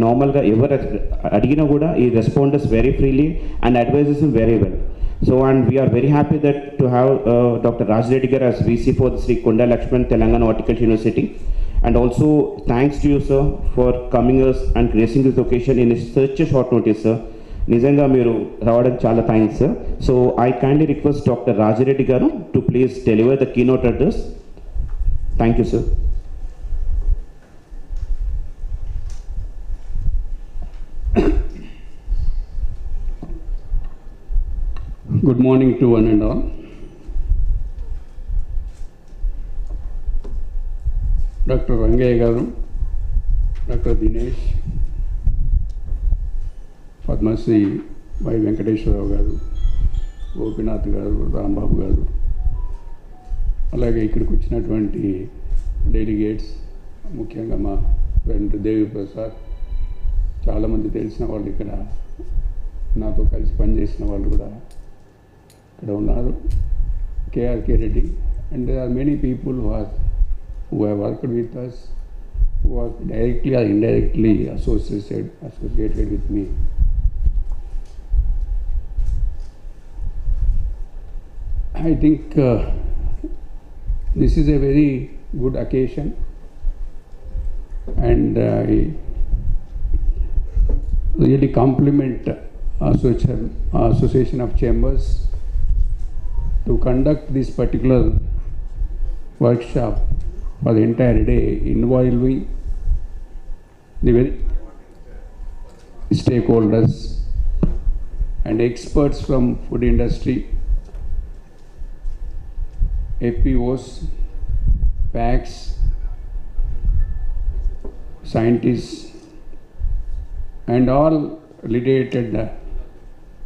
నార్మల్గా ఎవరు అడిగినా కూడా he responds very freely and advises very well. So, and we are very happy that to have Dr. Raj Reddy Garu as VC for the Sri Konda Lakshman Telangana Horticulture University. And also thanks to you, sir, for coming us and gracing this occasion in such a short notice, sir. Nizanga Miru Ravadam Chala, thanks, sir. So I kindly request Dr. Raj Reddy Garu to please deliver the keynote address. Thank you, sir. Good morning to one and all. Dr. Rangaya Garu, Dr. Dinesh, Padmasri Y. Venkateshwara Garu, Gopinath Garu, Rambabu Garu, అలాగే ఇక్కడికి వచ్చినటువంటి delegates, ముఖ్యంగా మా friend దేవి ప్రసాద్, చాలామంది తెలిసిన వాళ్ళు ఇక్కడ నాతో కలిసి పనిచేసిన వాళ్ళు కూడా ఇక్కడ ఉన్నారు, KRK Reddy, and there are many people who have worked with us, who are directly or indirectly associated with me. I think this is a very good occasion, and I really compliment Association of Chambers to conduct this particular workshop for the entire day, involving the very stakeholders and experts from food industry, FPOs, PACs, scientists, and all related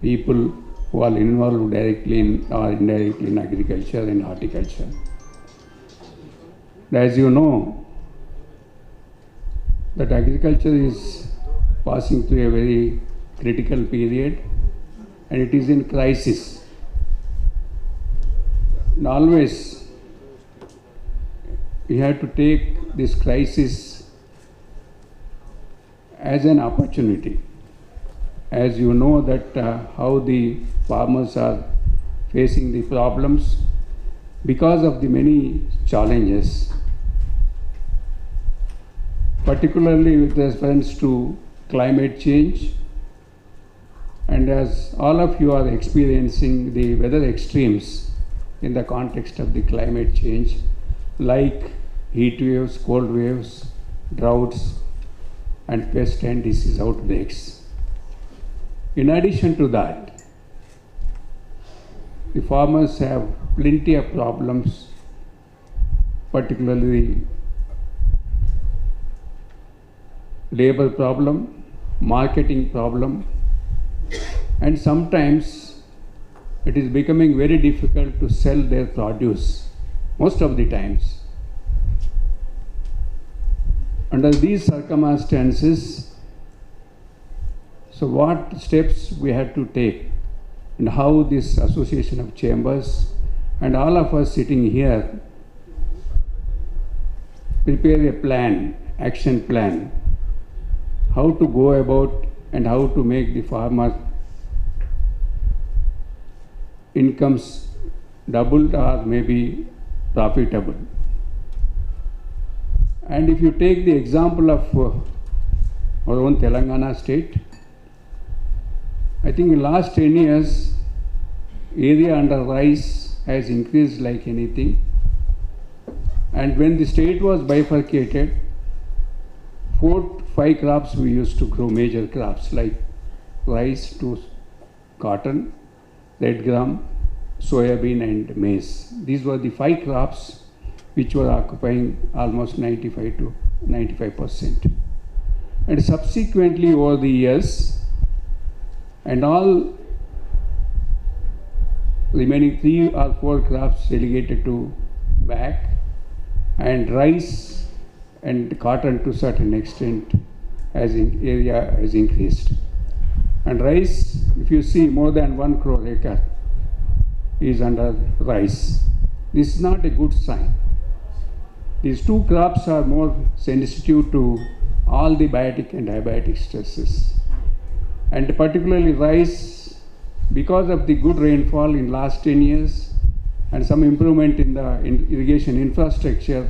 people who are involved directly or indirectly in agriculture and horticulture. As you know, that agriculture is passing through a very critical period, and it is in crisis. And always we have to take this crisis as an opportunity. As you know that how the farmers are facing the problems because of the many challenges, particularly with reference to climate change, and as all of you are experiencing the weather extremes in the context of the climate change, like heat waves, cold waves, droughts, and pest and disease outbreaks. In addition to that, the farmers have plenty of problems, particularly labor problem, marketing problem, and sometimes it is becoming very difficult to sell their produce most of the times. Under these circumstances, so what steps we had to take, and how this Association of Chambers and all of us sitting here prepare a plan, action plan, how to go about and how to make the farmer incomes doubled or maybe profitable. And if you take the example of our own Telangana state, I think in last 10 years, area under rice has increased like anything. And when the state was bifurcated, 4-5 crops we used to grow, major crops like rice to cotton, red gram, soybean and maize. These were the 5 crops which were occupying almost 95 to 95%. And subsequently over the years, and all remaining 3 or 4 crops relegated to back, and rice and cotton to certain extent as in area has increased. And rice, if you see, more than 1 crore acre is under rice. This is not a good sign. These 2 crops are more sensitive to all the biotic and abiotic stresses. And particularly rice, because of the good rainfall in last 10 years and some improvement in the irrigation infrastructure,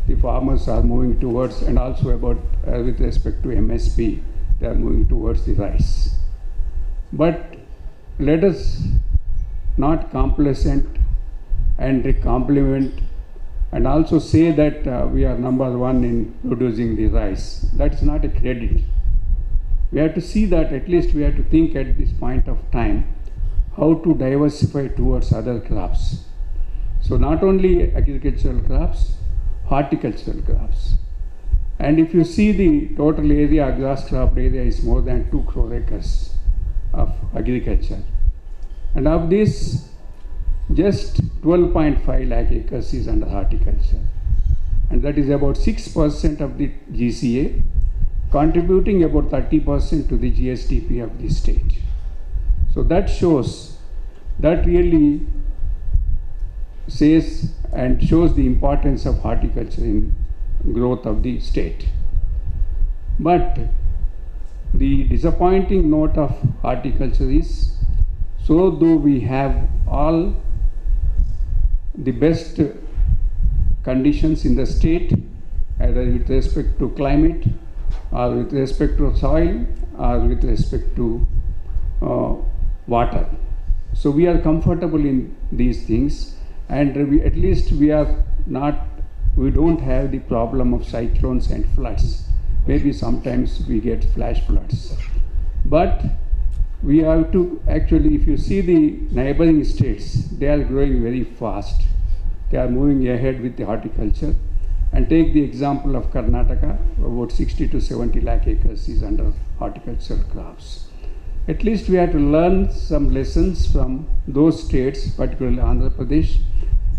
the farmers are moving towards, and also about with respect to MSP, they are moving towards the rice. But let us not complacent and compliment and also say that we are number 1 in producing the rice. That is not a credit. We have to see that at least we have to think at this point of time how to diversify towards other crops. So not only agricultural crops, horticultural crops. And if you see the total area, grass crop area is more than 2 crore acres of agriculture. And of this, just 12.5 lakh acres is under horticulture. And that is about 6% of the GCA, contributing about 30% to the GSDP of the state. So that shows, that really says and shows the importance of horticulture in growth of the state. But the disappointing note of horticulture is, so though we have all the best conditions in the state, either with respect to climate or with respect to soil or with respect to water. So we are comfortable in these things, and at least we don't have the problem of cyclones and floods. Maybe sometimes we get flash floods. But we have to actually, if you see the neighboring states, they are growing very fast. They are moving ahead with the horticulture. And take the example of Karnataka, about 60 to 70 lakh acres is under horticultural crops. At least we have to learn some lessons from those states, particularly Andhra Pradesh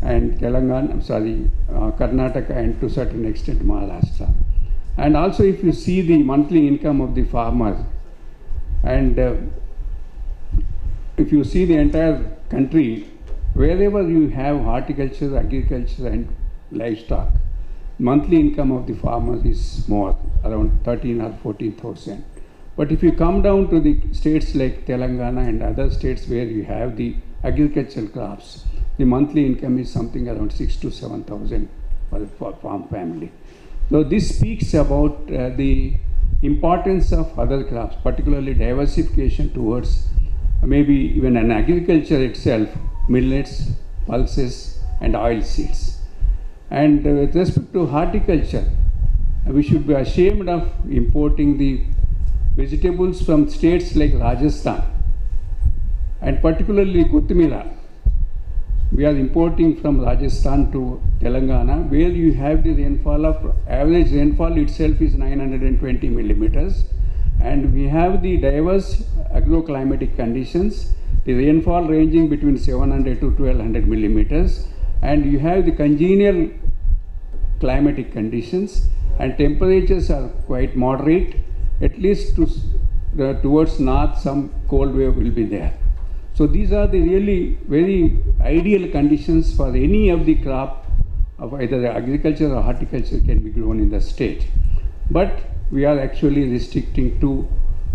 and Telangana, Karnataka, and to a certain extent Maharashtra. And also if you see the monthly income of the farmer, and if you see the entire country, wherever you have horticulture, agriculture and livestock, monthly income of the farmer is more, around 13 or 14,000. But if you come down to the states like Telangana and other states where you have the agricultural crops, the monthly income is something around 6 to 7,000 for farm family. So this speaks about the importance of other crops, particularly diversification towards maybe even an agriculture itself, millets, pulses and oil seeds. And with respect to horticulture, we should be ashamed of importing the vegetables from states like Rajasthan and particularly Kothmira. We are importing from Rajasthan to Telangana, where you have the rainfall of, average rainfall itself is 920 millimeters, and we have the diverse agroclimatic conditions, the rainfall ranging between 700 to 1200 millimeters, and you have the congenial climatic conditions, and temperatures are quite moderate, at least towards north some cold wave will be there. So these are the really very ideal conditions for any of the crop of either agriculture or horticulture can be grown in the state. But we are actually restricting to,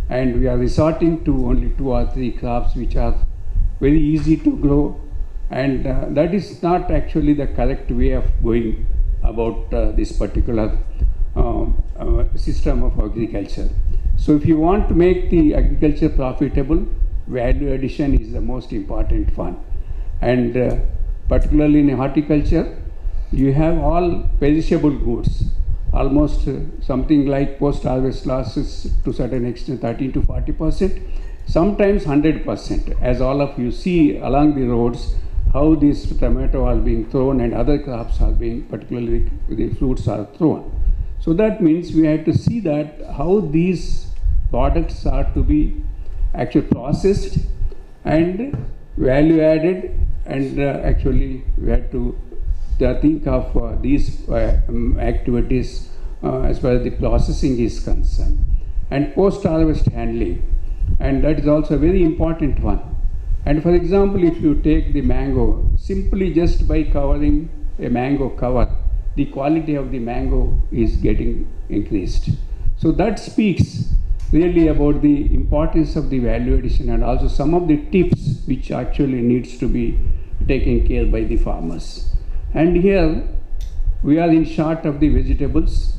and we are resorting to only 2 or 3 crops which are very easy to grow, and that is not actually the correct way of going about this particular system of agriculture. So if you want to make the agriculture profitable, value addition is the most important one. And particularly in horticulture, you have all perishable goods, almost something like post-harvest losses to certain extent 13 to 40%, sometimes 100%, as all of you see along the roads, how these tomato are being thrown and other crops are being, particularly the fruits are thrown. So that means we have to see that how these products are to be actually processed and value added and actually we had to think of these activities as far as the processing is concerned, and post-harvest handling, and that is also a very important one. And for example, if you take the mango, simply just by covering a mango cover, the quality of the mango is getting increased. So that speaks really about the importance of the value addition, and also some of the tips which actually needs to be taken care by the farmers. And here we are in short of the vegetables,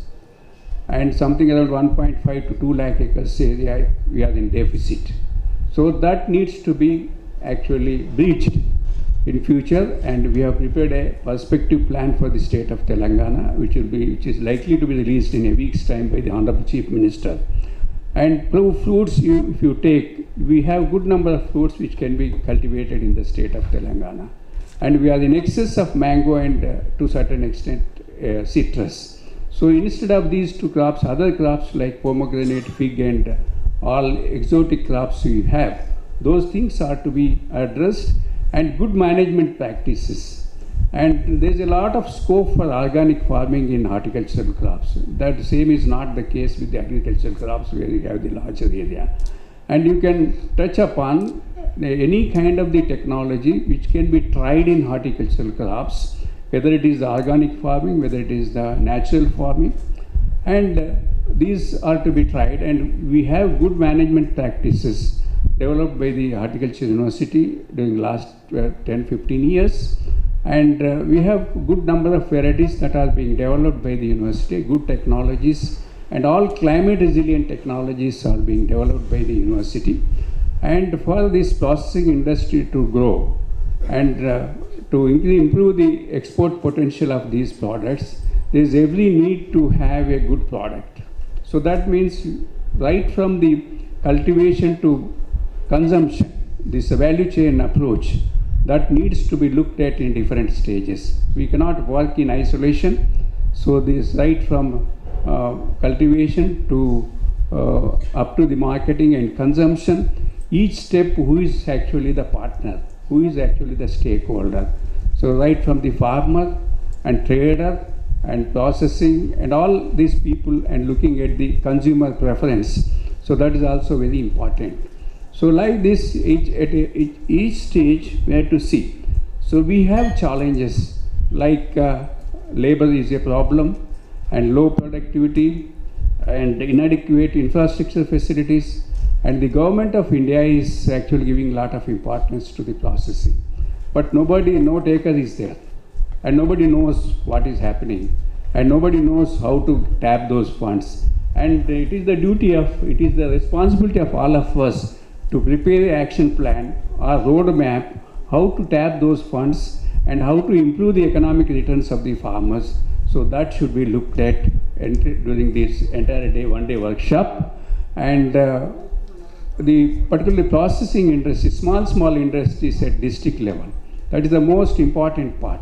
and something around 1.5 to 2 lakh acres area we are in deficit. So that needs to be actually breached in future, and we have prepared a perspective plan for the state of Telangana, which is likely to be released in a week's time by the Honorable Chief Minister. And fruits, if you take, we have good number of fruits which can be cultivated in the state of Telangana, and we are in excess of mango and to certain extent citrus. So instead of these two crops, other crops like pomegranate, fig, and all exotic crops we have, those things are to be addressed, and good management practices. And there is a lot of scope for organic farming in horticultural crops. That same is not the case with the agricultural crops, where you have the larger area. And you can touch upon any kind of the technology which can be tried in horticultural crops, whether it is the organic farming, whether it is the natural farming, and these are to be tried. And we have good management practices developed by the Horticulture University during last 10-15 years, and we have good number of varieties that are being developed by the university, good technologies, and all climate resilient technologies are being developed by the university. And for this processing industry to grow and to improve the export potential of these products, there is every need to have a good product. So that means right from the cultivation to consumption, this value chain approach that needs to be looked at in different stages. We cannot work in isolation. So this right from cultivation to up to the marketing and consumption, each step who is actually the partner, who is actually the stakeholder. So right from the farmer and trader and processing and all these people, and looking at the consumer preference. So that is also very important. So like this, at each stage we have to see. So we have challenges like labor is a problem, and low productivity, and inadequate infrastructure facilities, and the government of India is actually giving a lot of importance to the processing. But no taker is there, and nobody knows what is happening, and nobody knows how to tap those funds. And it is the responsibility of all of us to prepare an action plan or roadmap, how to tap those funds and how to improve the economic returns of the farmers. So that should be looked at during this entire one-day workshop. And the particularly processing industry, small industries at district level, that is the most important part.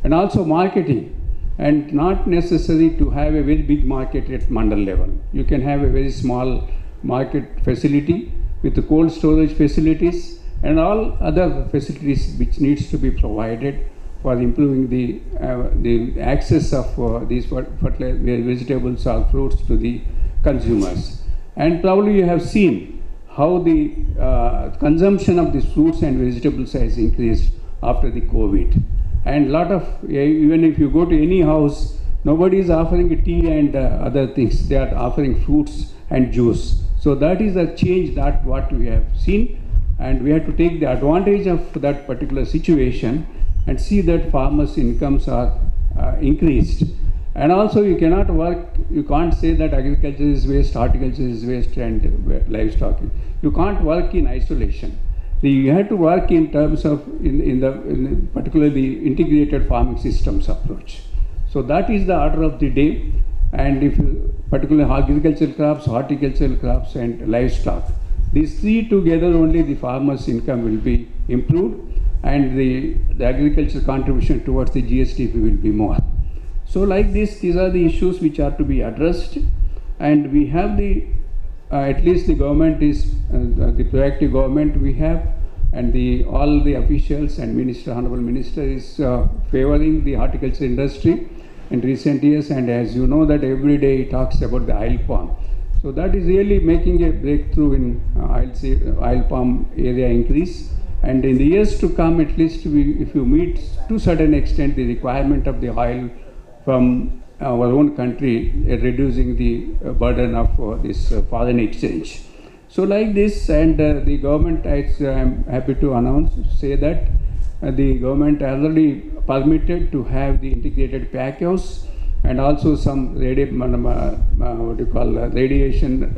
And also marketing, and not necessary to have a very big market at mandal level. You can have a very small market facility with the cold storage facilities and all other facilities which needs to be provided for improving the access of these vegetables or fruits to the consumers. And probably you have seen how the consumption of these fruits and vegetables has increased after the COVID. And lot of, even if you go to any house, nobody is offering tea and other things. They are offering fruits and juice. So that is a change that what we have seen, and we have to take the advantage of that particular situation and see that farmers' incomes are increased. And also you can't say that agriculture is waste, horticulture is waste, and livestock. You can't work in isolation. You have to work in terms of, in particularly the integrated farming systems approach. So that is the order of the day. And if you, particularly agricultural crops, horticultural crops, and livestock, these three together only the farmer's income will be improved, and the agriculture contribution towards the GSTP will be more. So like this, these are the issues which are to be addressed, and we have the, at least the government is, the proactive government, we have and all the officials and Honorable Minister is favoring the horticulture industry in recent years, and as you know that every day he talks about the oil palm. So that is really making a breakthrough in oil palm area increase. And in the years to come, at least if you meet to a certain extent the requirement of the oil from our own country, reducing the burden of this foreign exchange. So like this, and the government, I'm happy to say that the government already permitted to have the integrated pack house and also some radiation,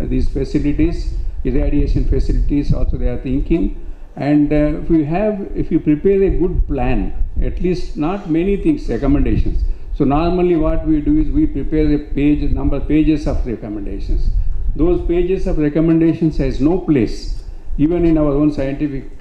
these facilities, irradiation facilities also they are thinking. And if you prepare a good plan, at least not many things, recommendations. So normally what we do is we prepare a number of pages of recommendations. Those pages of recommendations has no place. Even in our own scientific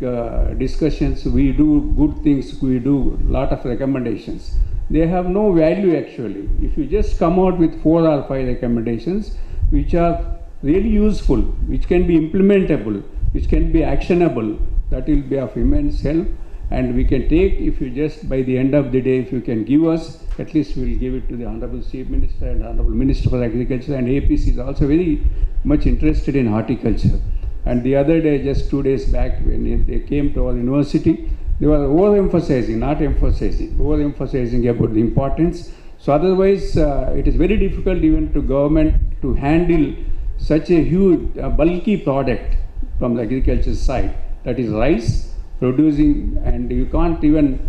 discussions, we do good things, we do lot of recommendations. They have no value actually. If you just come out with 4 or 5 recommendations, which are really useful, which can be implementable, which can be actionable, that will be of immense help. And we can take, if you just by the end of the day, if you can give us, at least we will give it to the Honorable Chief Minister and Honorable Minister for Agriculture, and APC is also very much interested in horticulture. And the other day, just 2 days back, when they came to our university, they were overemphasizing, not emphasizing, overemphasizing about the importance. So otherwise, it is very difficult even to government to handle such a huge, bulky product from the agriculture side, that is rice, producing, and you can't even,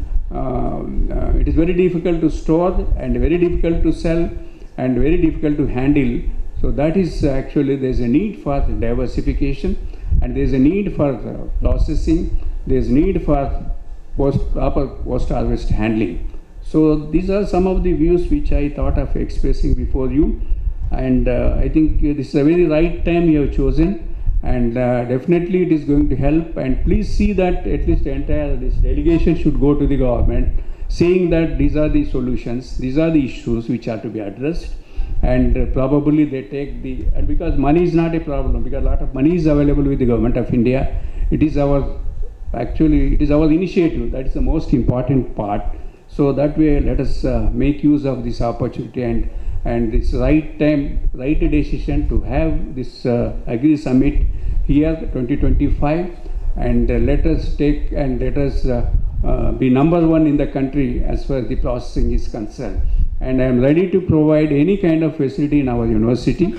it is very difficult to store and very difficult to sell and very difficult to handle. So that is actually, there is a need for diversification, and there is a need for processing, there is need for proper post-harvest handling. So these are some of the views which I thought of expressing before you, and I think this is a very right time you have chosen, and definitely it is going to help. And please see that at least this delegation should go to the government saying that these are the solutions, these are the issues which are to be addressed. And probably they take and because money is not a problem, because a lot of money is available with the government of India. It is our initiative, that is the most important part. So that way let us make use of this opportunity, and this right time, right decision to have this Agri Summit here 2025, and let us take and let us be #1 in the country as far as the processing is concerned. And I am ready to provide any kind of facility in our university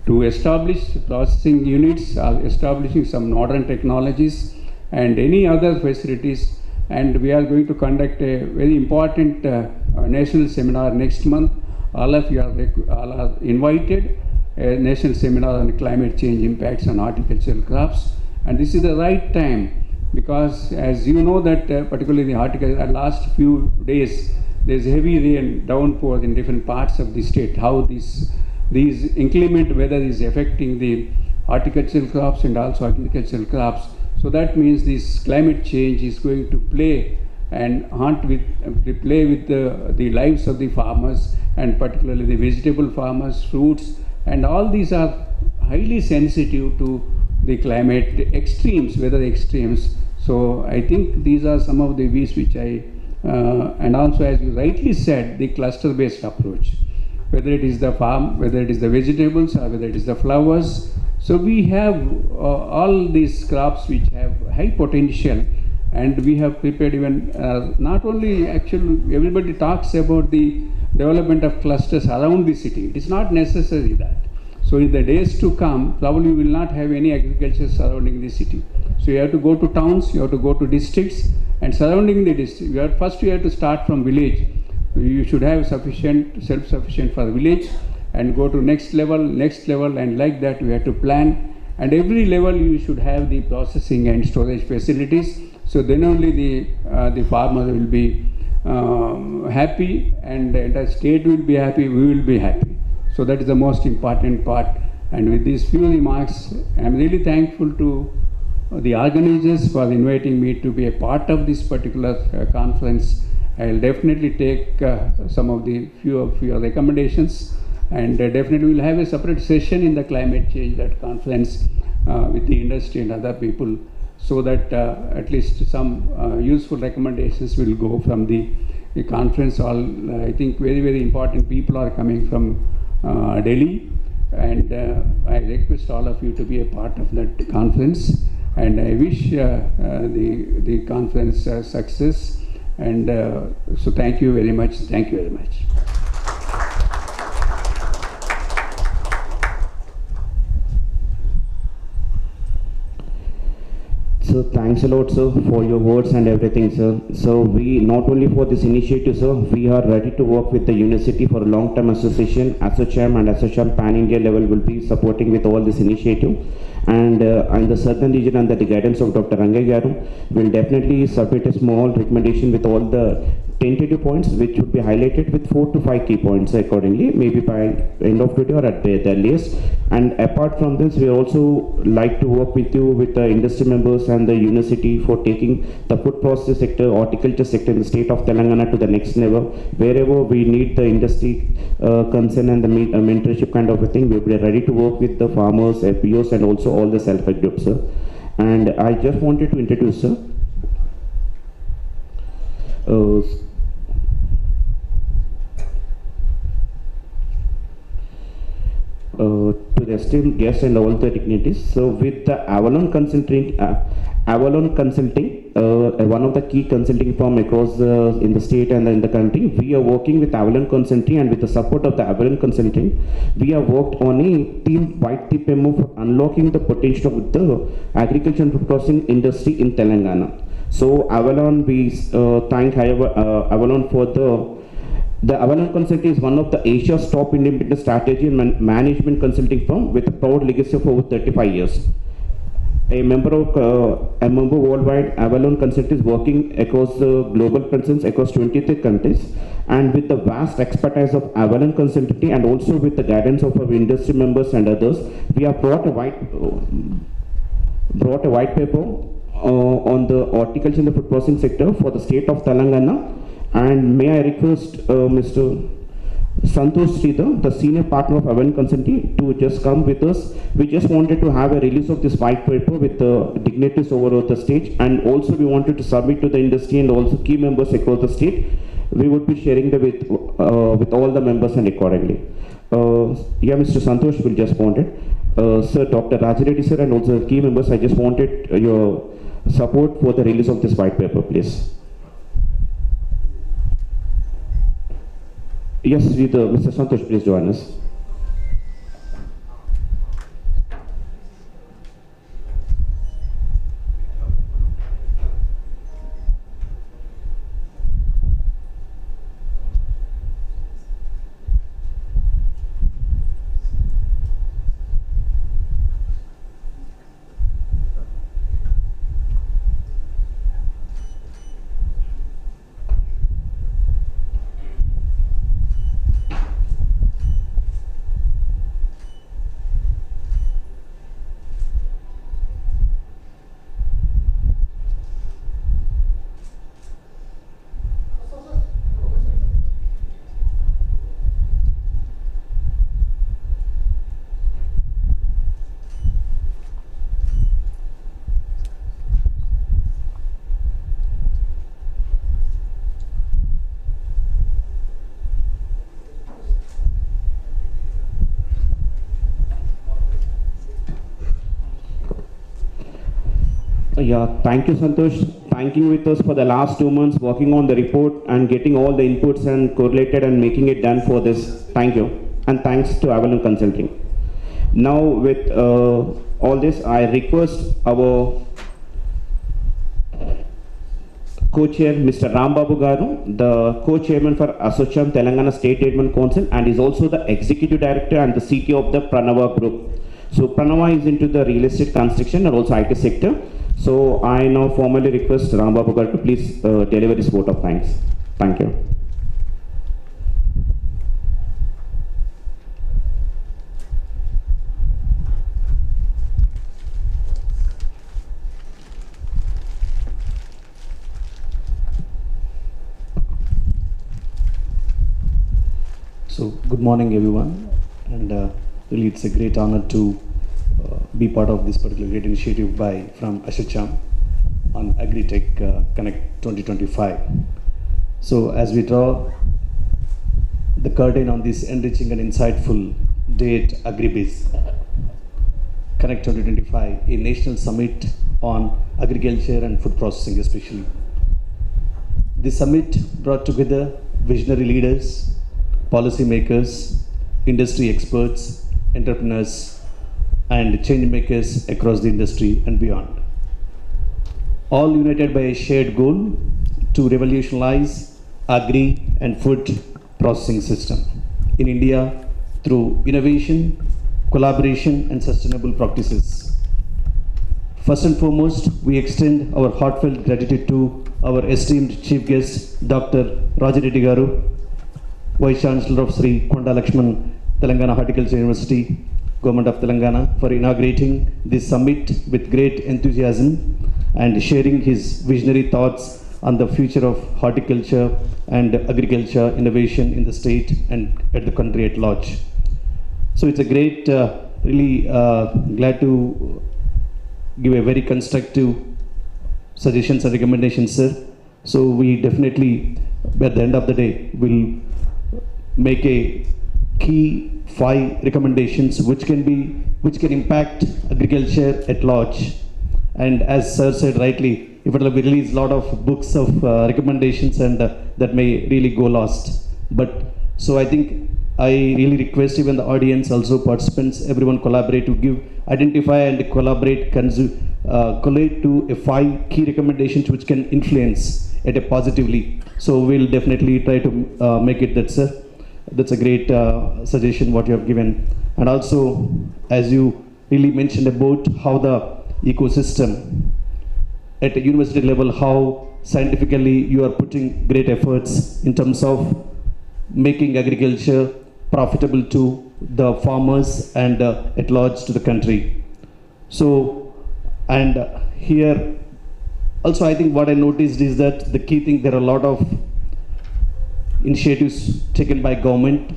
to establish processing units, establishing some modern technologies and any other facilities. And we are going to conduct a very important national seminar next month. All of you are invited, a national seminar on climate change impacts on horticultural crops. And this is the right time, because as you know that particularly in the horticulture, last few days, there's heavy rain downpour in different parts of the state, how these inclement weather is affecting the horticultural crops and also agricultural crops. So that means this climate change is going to play with the lives of the farmers, and particularly the vegetable farmers, fruits, and all these are highly sensitive to the climate extremes, weather extremes. So I think these are some of the views which and also, as you rightly said, the cluster-based approach, whether it is the farm, whether it is the vegetables, or whether it is the flowers. So we have all these crops which have high potential, and we have prepared even not only actually everybody talks about the development of clusters around the city. It is not necessary that. So in the days to come, probably we will not have any agriculture surrounding the city. So you have to go to towns, you have to go to districts, and surrounding the district, first you have to start from village. You should have self-sufficient for village, and go to next level, and like that we have to plan. And every level you should have the processing and storage facilities. So then only the farmer will be happy, and the entire state will be happy, we will be happy. So that is the most important part. And with these few remarks, I am really thankful to the organizers for inviting me to be a part of this particular conference. I will definitely take some of the few of your recommendations, and definitely we will have a separate session in the climate change, that conference with the industry and other people, so that at least some useful recommendations will go from the conference. All I think very, very important people are coming from Delhi, and I request all of you to be a part of that conference, and I wish the conference success, and so thank you very much. Thank you very much. So thanks a lot, sir, for your words and everything, sir. So we, not only for this initiative, sir, we are ready to work with the university for a long-term association. ASSOCHAM and ASSOCHAM pan-India level will be supporting with all this initiative. And the southern region, under the guidance of Dr. Ranga Garu, will definitely submit a small recommendation with all the tentative points, which would be highlighted with 4 to 5 key points accordingly, maybe by end of today or at the earliest. And apart from this, we also like to work with you, with the industry members and the university, for taking the food process sector, horticulture sector in the state of Telangana to the next level. Wherever we need the industry concern and the mentorship kind of a thing, we'll be ready to work with the farmers, FPOs, and also all the self-help groups, sir. And I just wanted to introduce, sir, to the esteemed guests and all the dignitaries. So with the Avalon Consulting, one of the key consulting firm across in the state and in the country, we are working with Avalon Consulting, and with the support of the Avalon Consulting, we have worked on a team-wide TPMO for unlocking the potential of the agriculture and food processing industry in Telangana. So Avalon, we thank Avalon for the Avalon Consulting is one of the Asia's top independent strategy and management consulting firm with a proud legacy of over 35 years. A member worldwide, Avalon Consulting is working across the global presence across 23 countries, and with the vast expertise of Avalon Consulting and also with the guidance of our industry members and others, we have brought a white paper on the horticulture and the food processing sector for the state of Telangana. And may I request Mr. Santosh Sridhar, the senior partner of Avalon Consulting, to just come with us. We just wanted to have a release of this white paper with the dignitaries over the stage, and also we wanted to submit to the industry and also key members across the state. We would be sharing them with all the members and accordingly. Yeah, Mr. Santosh will just want it. Sir, Dr. Rajareddy sir, and also key members, I just wanted your support for the release of this white paper, please. Yes, Mr. Santosh, please join us. Yeah, thank you, Santosh. Thanking with us for the last 2 months, working on the report and getting all the inputs and correlated and making it done for this. Thank you. And thanks to Avalon Consulting. Now with all this, I request our co-chair, Mr. Rambabu Garu, the co-chairman for ASSOCHAM Telangana State Development Council, and is also the executive director and the CTO of the Pranava Group. So Pranava is into the real estate construction and also IT sector. So I now formally request Rambabu Garu to please deliver this vote of thanks. Thank you. So good morning everyone, and really it's a great honor to be part of this particular great initiative from ASSOCHAM. on AgriTech Connect 2025. So as we draw the curtain on this enriching and insightful day at AgriBiz Connect 2025, a national summit on agriculture and food processing especially. The summit brought together visionary leaders, policymakers, industry experts, entrepreneurs, and change makers across the industry and beyond. All united by a shared goal to revolutionize agri and food processing system in India through innovation, collaboration, and sustainable practices. First and foremost, we extend our heartfelt gratitude to our esteemed chief guest, Dr. Raja Reddy Garu, Vice Chancellor of Sri Konda Lakshman, Telangana Horticulture University, Government of Telangana, for inaugurating this summit with great enthusiasm and sharing his visionary thoughts on the future of horticulture and agriculture innovation in the state and at the country at large. So it's a great, really glad to give a very constructive suggestions and recommendations, sir. So we definitely, at the end of the day, will make a key 5 recommendations which can impact agriculture at large. And as sir said rightly, if it will be released a lot of books of recommendations, and that may really go lost. But so I think I really request even the audience, also participants, everyone collaborate to identify and collaborate, collate to a 5 key recommendations which can influence it positively. So we'll definitely try to make it that, sir. That's a great suggestion what you have given. And also, as you really mentioned about how the ecosystem at a university level, how scientifically you are putting great efforts in terms of making agriculture profitable to the farmers and at large to the country. So, and here also I think what I noticed is that the key thing, there are a lot of initiatives taken by government,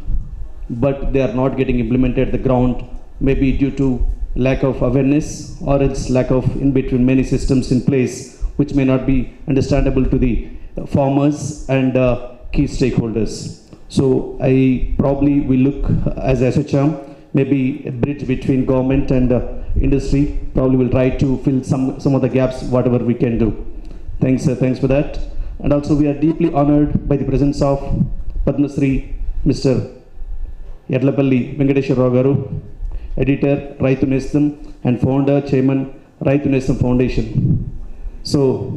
but they are not getting implemented at the ground, maybe due to lack of awareness or its lack of in between many systems in place which may not be understandable to the farmers and key stakeholders. So I probably will look as ASSOCHAM, maybe a bridge between government and industry. Probably will try to fill some of the gaps, whatever we can do. Thanks, thanks for that. And also we are deeply honored by the presence of Padma Shri Mr. Yadlapalli Venkateshwara Rao Garu, editor, Raitu Nestam, and founder, chairman, Raitu Nestam Foundation. So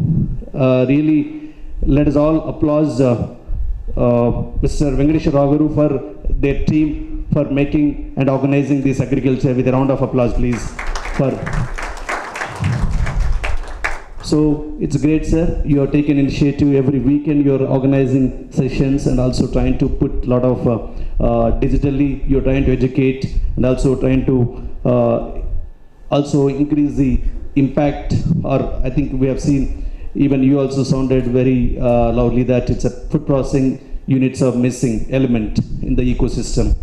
really, let us all applause Mr. Venkateshwara Rao Garu for their team for making and organizing this agriculture. With a round of applause, please. So it's great, sir. You are taking initiative every weekend. You are organizing sessions and also trying to put a lot of digitally. You are trying to educate and also trying to also increase the impact. Or I think we have seen, even you also sounded very loudly that it's a food processing units are missing element in the ecosystem.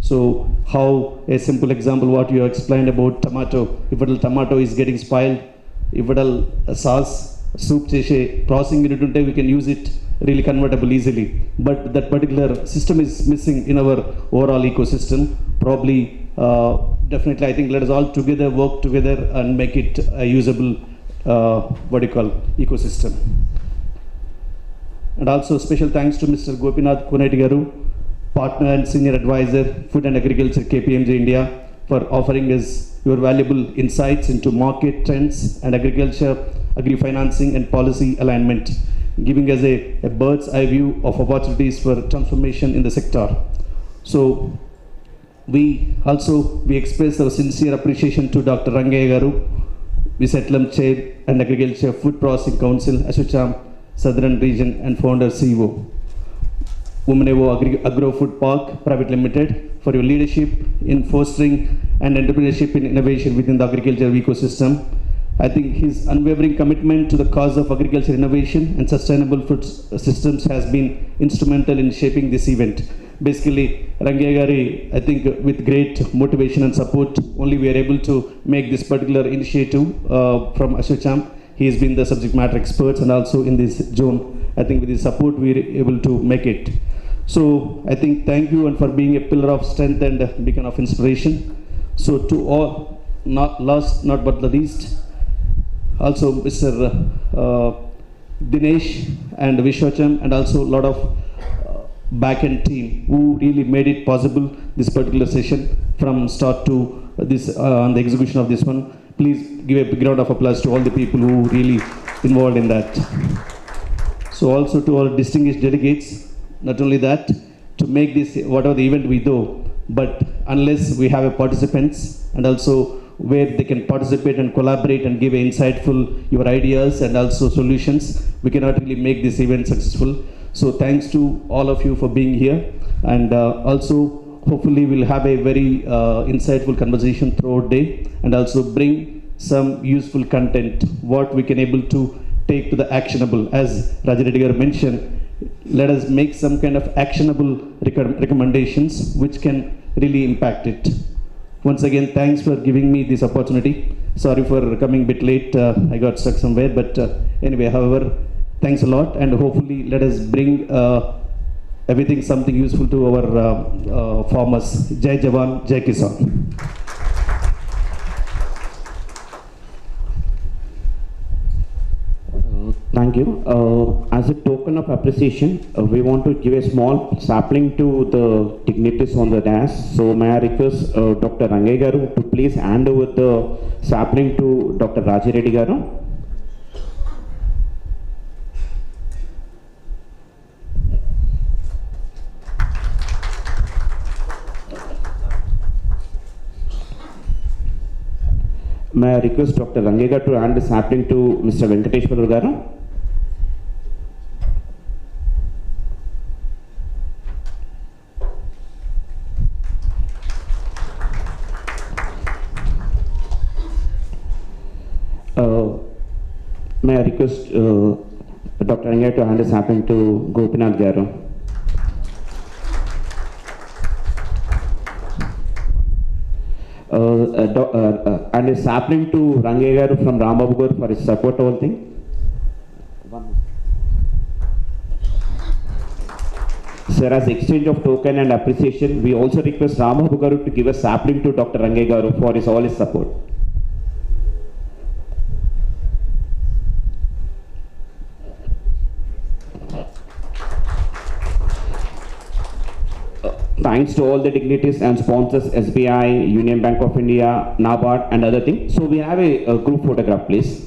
So how a simple example what you have explained about tomato, if a tomato is getting spoiled, if a sauce, soup cheshe, processing unit unte, we can use it really convertible easily. But that particular system is missing in our overall ecosystem. Probably, definitely, I think let us all together work together and make it a usable, ecosystem. And also special thanks to Mr. Gopinath Kuneti Garu, partner and senior advisor, Food and Agriculture, KPMG India, for offering us your valuable insights into market trends and agriculture, agri-financing and policy alignment, giving us a bird's eye view of opportunities for transformation in the sector. So we express our sincere appreciation to Dr. Rangaya Garu, Visetlam Chair and Agriculture Food Processing Council, ASSOCHAM, Southern Region and founder CEO. Womenevo Agro-Food Park Private Limited, for your leadership in fostering and entrepreneurship in innovation within the agriculture ecosystem. I think his unwavering commitment to the cause of agriculture innovation and sustainable food systems has been instrumental in shaping this event. Basically, Rangegari, I think with great motivation and support, only we are able to make this particular initiative from ASSOCHAM. he has been the subject matter experts, and also in this zone, I think with his support, we are able to make it. So I think thank you and for being a pillar of strength and a beacon of inspiration. So to all, not last, not but the least, also Mr. Dinesh and ASSOCHAM, and also a lot of back-end team who really made it possible, this particular session from start to this on the execution of this one. Please give a big round of applause to all the people who really involved in that. So also to all distinguished delegates, not only that, to make this whatever the event we do, but unless we have a participants and also where they can participate and collaborate and give insightful your ideas and also solutions, we cannot really make this event successful. So thanks to all of you for being here, and also hopefully we'll have a very insightful conversation throughout day, and also bring some useful content what we can able to take to the actionable. As Raja Reddy garu mentioned, let us make some kind of actionable recommendations which can really impact it. Once again, thanks for giving me this opportunity. Sorry for coming a bit late, I got stuck somewhere, but anyway, however, thanks a lot, and hopefully let us bring everything something useful to our farmers. Jai Jawan, Jai Kisan. Thank you. As a token of appreciation, we want to give a small sapling to the dignitaries on the dais. So may I request Dr. Range garu to please hand over the sapling to Dr. Raja Reddy garu. May I request Dr. Range garu to hand the sapling to Mr. Venkateshwara garu. May I request Dr. Range to hand the sapling to Gopinath garu. And a sapling to Range garu from Rambabu garu for his support whole thing. Sir, as exchange of token and appreciation, we also request Rambabu garu to give a sapling to Dr. Range garu for all his support. Thanks to all the dignitaries and sponsors, SBI, Union Bank of India, NABARD and other things. So we have a group photograph, please.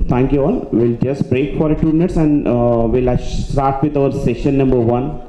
Thank you all. We'll just break for 2 minutes and we'll start with our session number 1.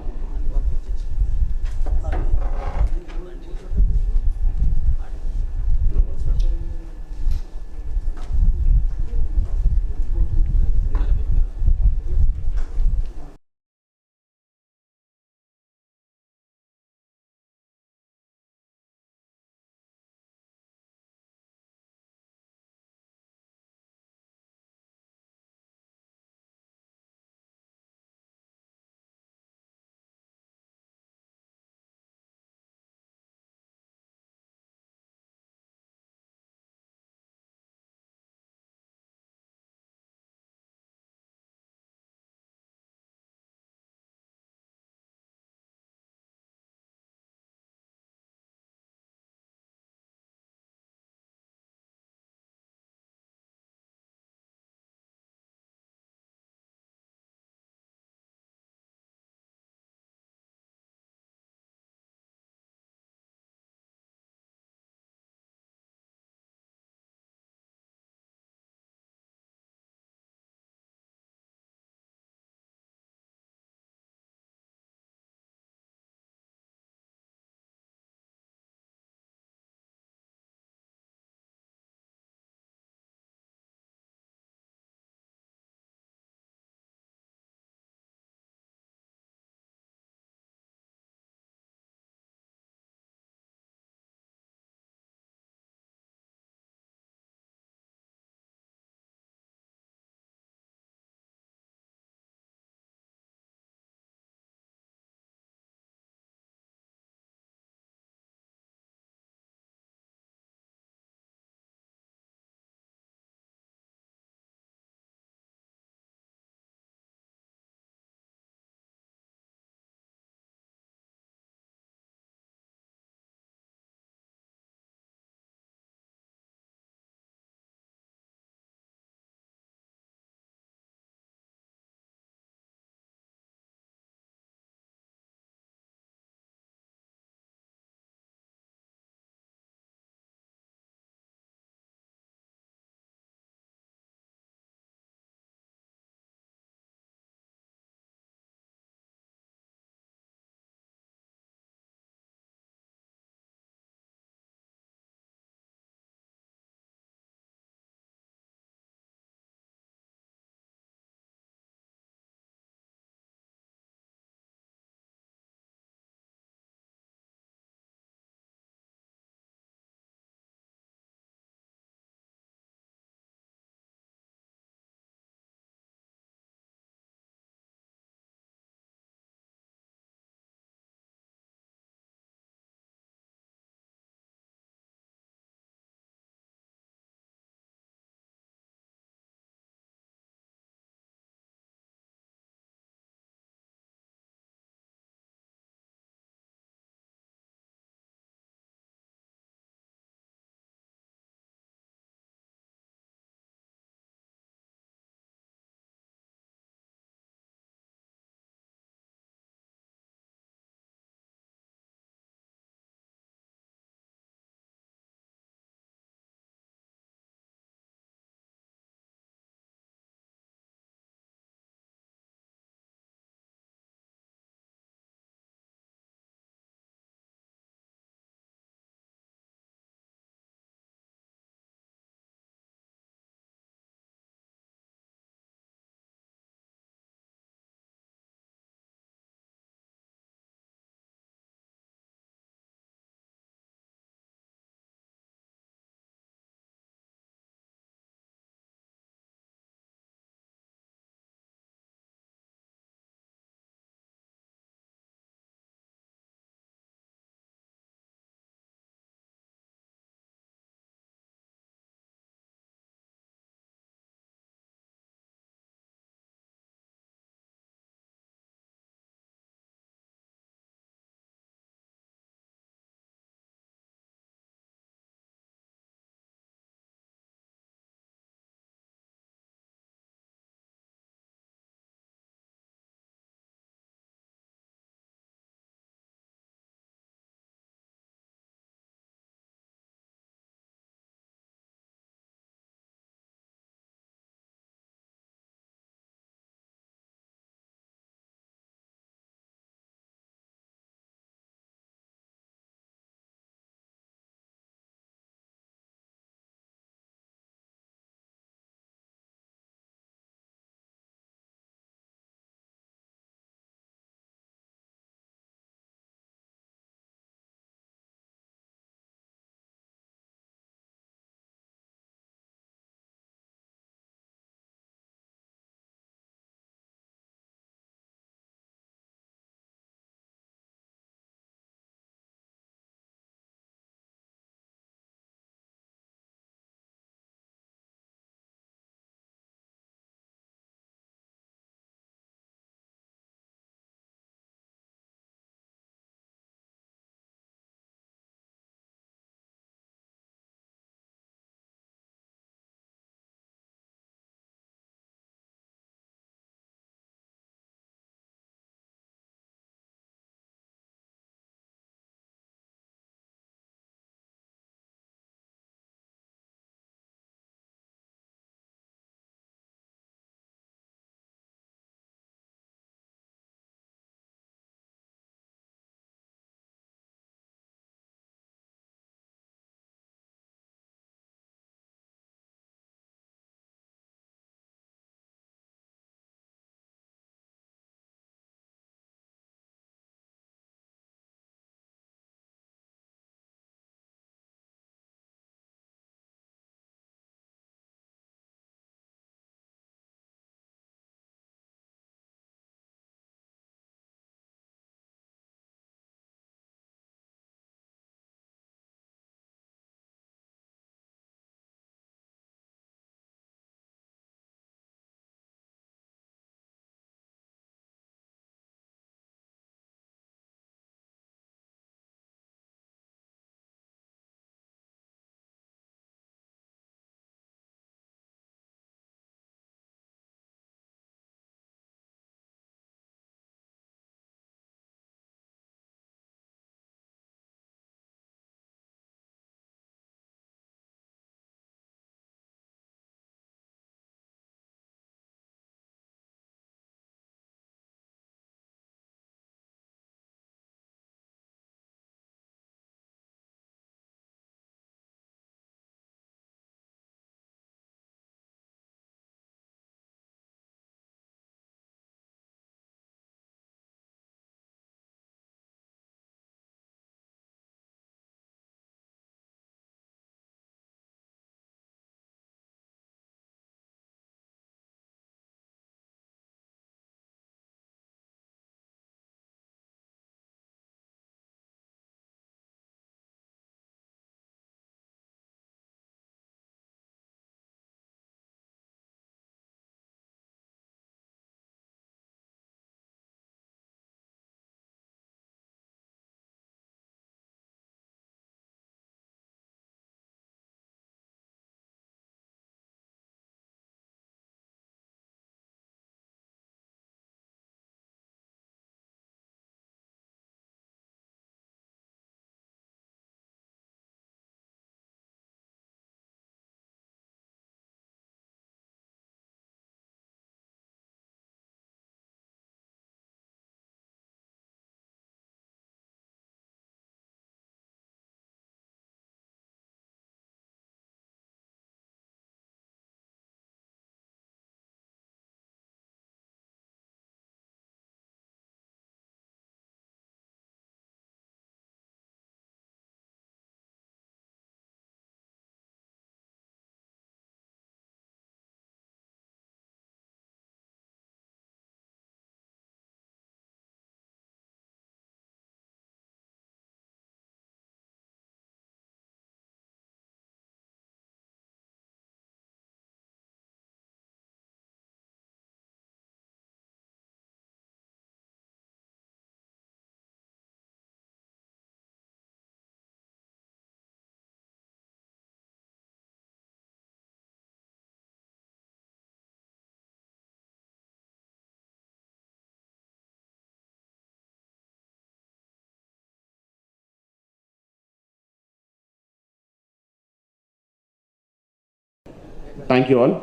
Thank you all.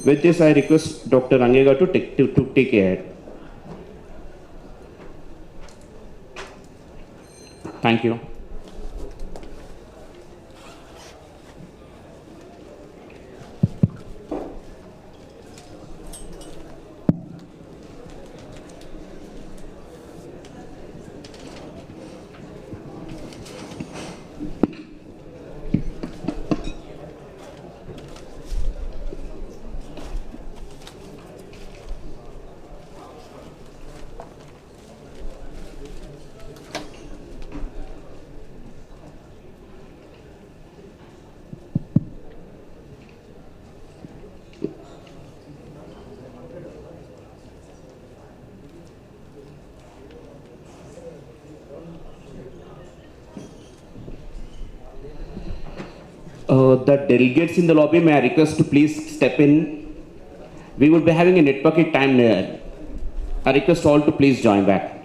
With this, I request Dr. Angega to take ahead. Thank you. The delegates in the lobby, may I request to please step in. We will be having a networking time there. I request all to please join back.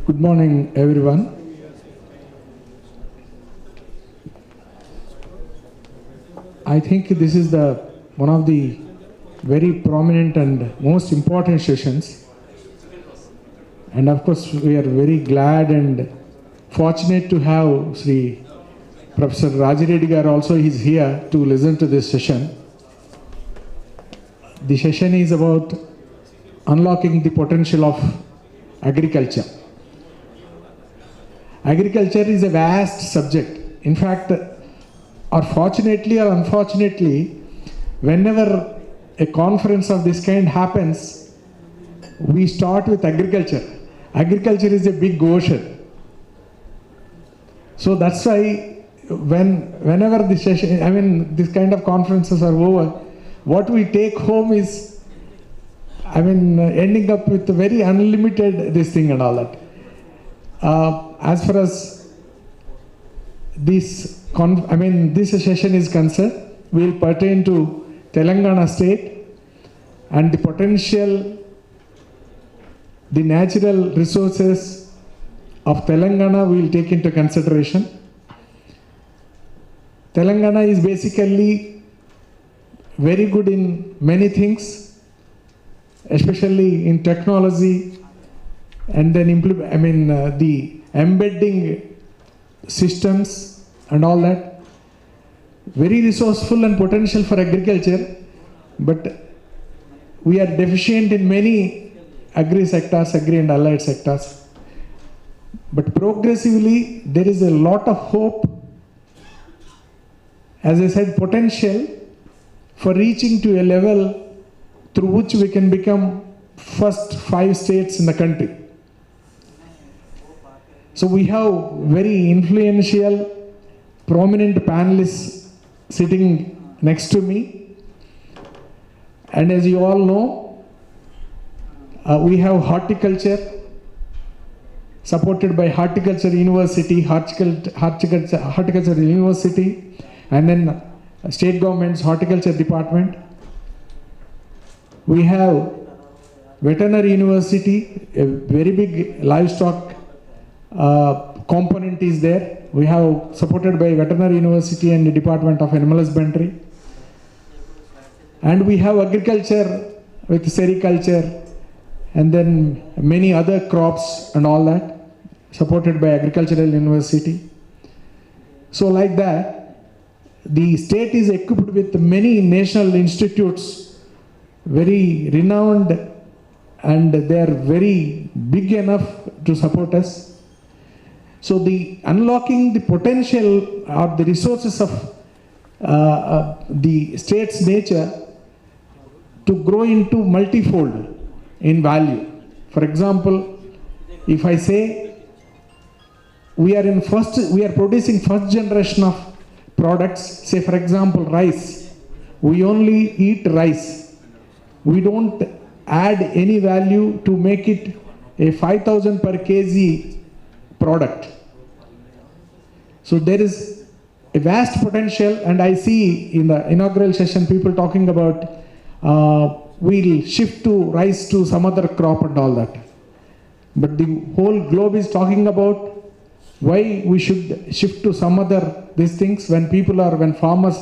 Good morning, everyone. I think this is one of the very prominent and most important sessions. And of course, we are very glad and fortunate to have Sri Professor Rajireddy Garu also is here to listen to this session. The session is about unlocking the potential of agriculture. Agriculture is a vast subject. In fact, or fortunately or unfortunately, whenever a conference of this kind happens, we start with agriculture. Agriculture is a big ocean. So that's why whenever this session, this kind of conferences are over, what we take home is, ending up with a very unlimited this thing and all that. As far as this session is concerned, will pertain to Telangana state and the potential, the natural resources of Telangana we will take into consideration. Telangana is basically very good in many things, especially in technology, and then the embedding systems and all that. Very resourceful and potential for agriculture, but we are deficient in many agri sectors, agri and allied sectors. But progressively, there is a lot of hope, as I said, potential for reaching to a level through which we can become first 5 states in the country. So we have very influential, prominent panelists sitting next to me. And as you all know, we have horticulture, supported by Horticulture University, Horticulture University, and then state government's horticulture department. We have Veterinary University, a very big livestock component is there. We have supported by Veterinary University and the Department of Animal Husbandry. And we have agriculture with sericulture and then many other crops and all that. supported by Agricultural University. So like that, the state is equipped with many national institutes, very renowned, and they are very big enough to support us. So the unlocking the potential or the resources of the state's nature to grow into multifold in value. For example, if I say we are producing first generation of products, say for example rice, we only eat rice. We don't add any value to make it a 5,000 per kg product. So there is a vast potential, and I see in the inaugural session people talking about we'll shift to rice to some other crop and all that. But the whole globe is talking about why we should shift to some other these things when farmers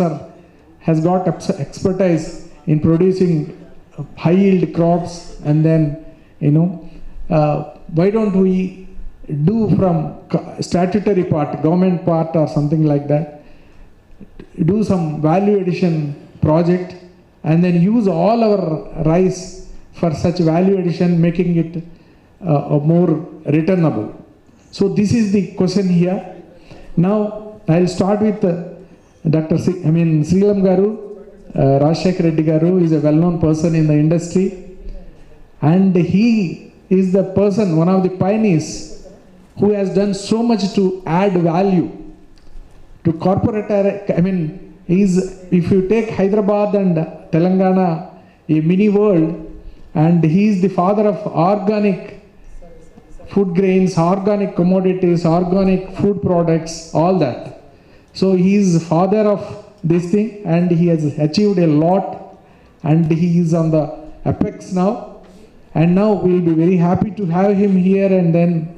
has got expertise in producing high yield crops, and then why don't we do from statutory part, government part or something like that, do some value addition project and then use all our rice for such value addition, making it more returnable. So this is the question here. Now I'll start with Srilam Garu, Rajshekar Reddy Garu is a well-known person in the industry, and he is the person, one of the pioneers who has done so much to add value to corporate. If you take Hyderabad and Telangana, a mini world, and he is the father of organic food grains, organic commodities, organic food products, all that. So he is father of this thing, and he has achieved a lot, and he is on the apex now. And now we will be very happy to have him here and then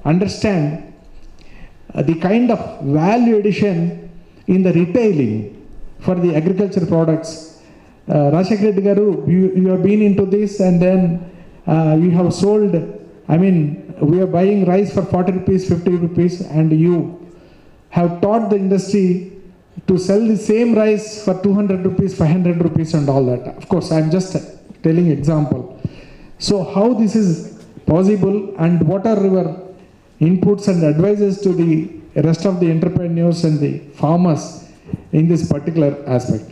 understand the kind of value addition in the retailing for the agriculture products. Rajshekar Reddy Garu, you have been into this, and then you have sold, we are buying rice for 40 rupees, 50 rupees, and you have taught the industry to sell the same rice for 200 rupees, 500 rupees and all that. Of course, I am just telling example. So how this is possible, and what are your inputs and advices to the rest of the entrepreneurs and the farmers in this particular aspect?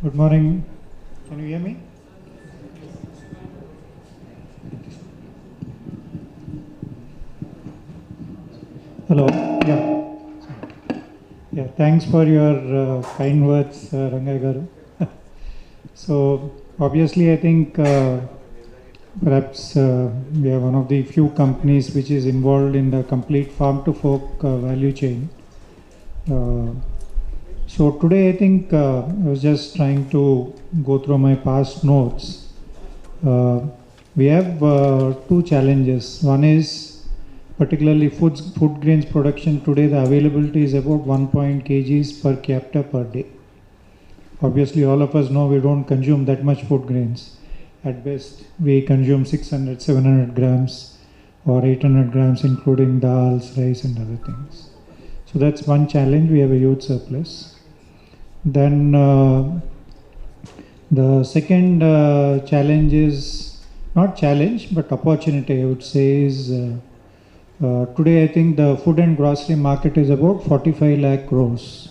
Good morning. Can you hear me? Hello. Yeah. Thanks for your kind words, Rangai Garu. So obviously, I think perhaps we are one of the few companies which is involved in the complete farm-to-fork value chain. So today, I think I was just trying to go through my past notes. We have two challenges. One is particularly food grains production. Today the availability is about 1 kgs per capita per day. Obviously all of us know we don't consume that much food grains. At best we consume 600, 700 grams or 800 grams including dals, rice and other things. So that's one challenge, we have a huge surplus. Then the second challenge is, not challenge but opportunity I would say is today I think the food and grocery market is about 45 lakh crores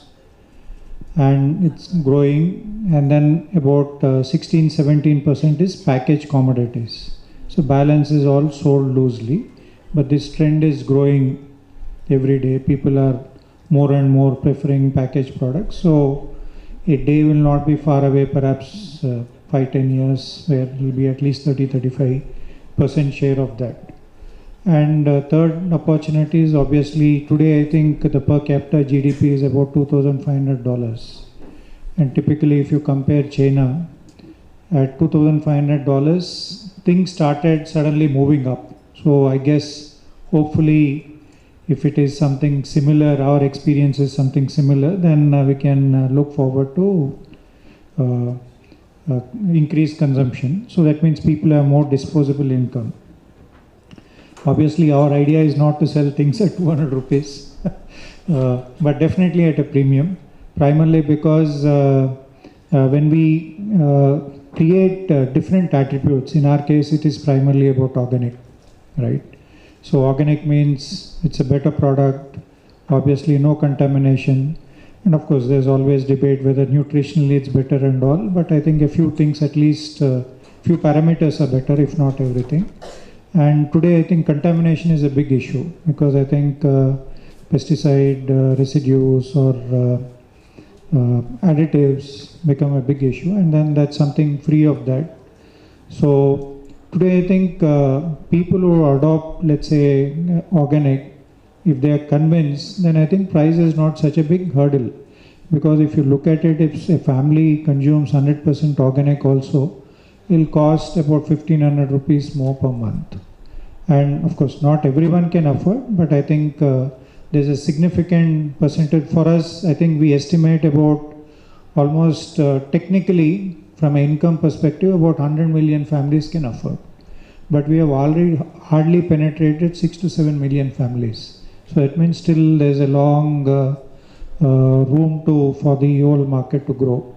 and it's growing, and then about 16-17% is packaged commodities. So balance is all sold loosely, but this trend is growing every day. People are more and more preferring packaged products. So a day will not be far away, perhaps 5-10 years, where it will be at least 30-35% share of that. And third opportunity is obviously today I think the per capita GDP is about $2,500, and typically if you compare China at $2,500, things started suddenly moving up. So I guess hopefully if it is something similar, our experience is something similar, then we can look forward to increased consumption. So that means people have more disposable income. Obviously, our idea is not to sell things at 200 rupees, but definitely at a premium, primarily because when we create different attributes, in our case it is primarily about organic, right? So organic means it's a better product, obviously no contamination, and of course there's always debate whether nutritionally it's better and all, but I think a few things, at least few parameters are better, if not everything. And today I think contamination is a big issue, because I think pesticide residues or additives become a big issue, and then that's something free of that. So today I think people who adopt, let's say, organic, if they are convinced, then I think price is not such a big hurdle, because if you look at it, if a family consumes 100% organic also, it will cost about 1500 rupees more per month. And of course not everyone can afford, but I think there's a significant percentage for us. I think we estimate about almost technically from an income perspective about 100 million families can afford, but we have already hardly penetrated 6 to 7 million families. So it means still there's a long room for the whole market to grow.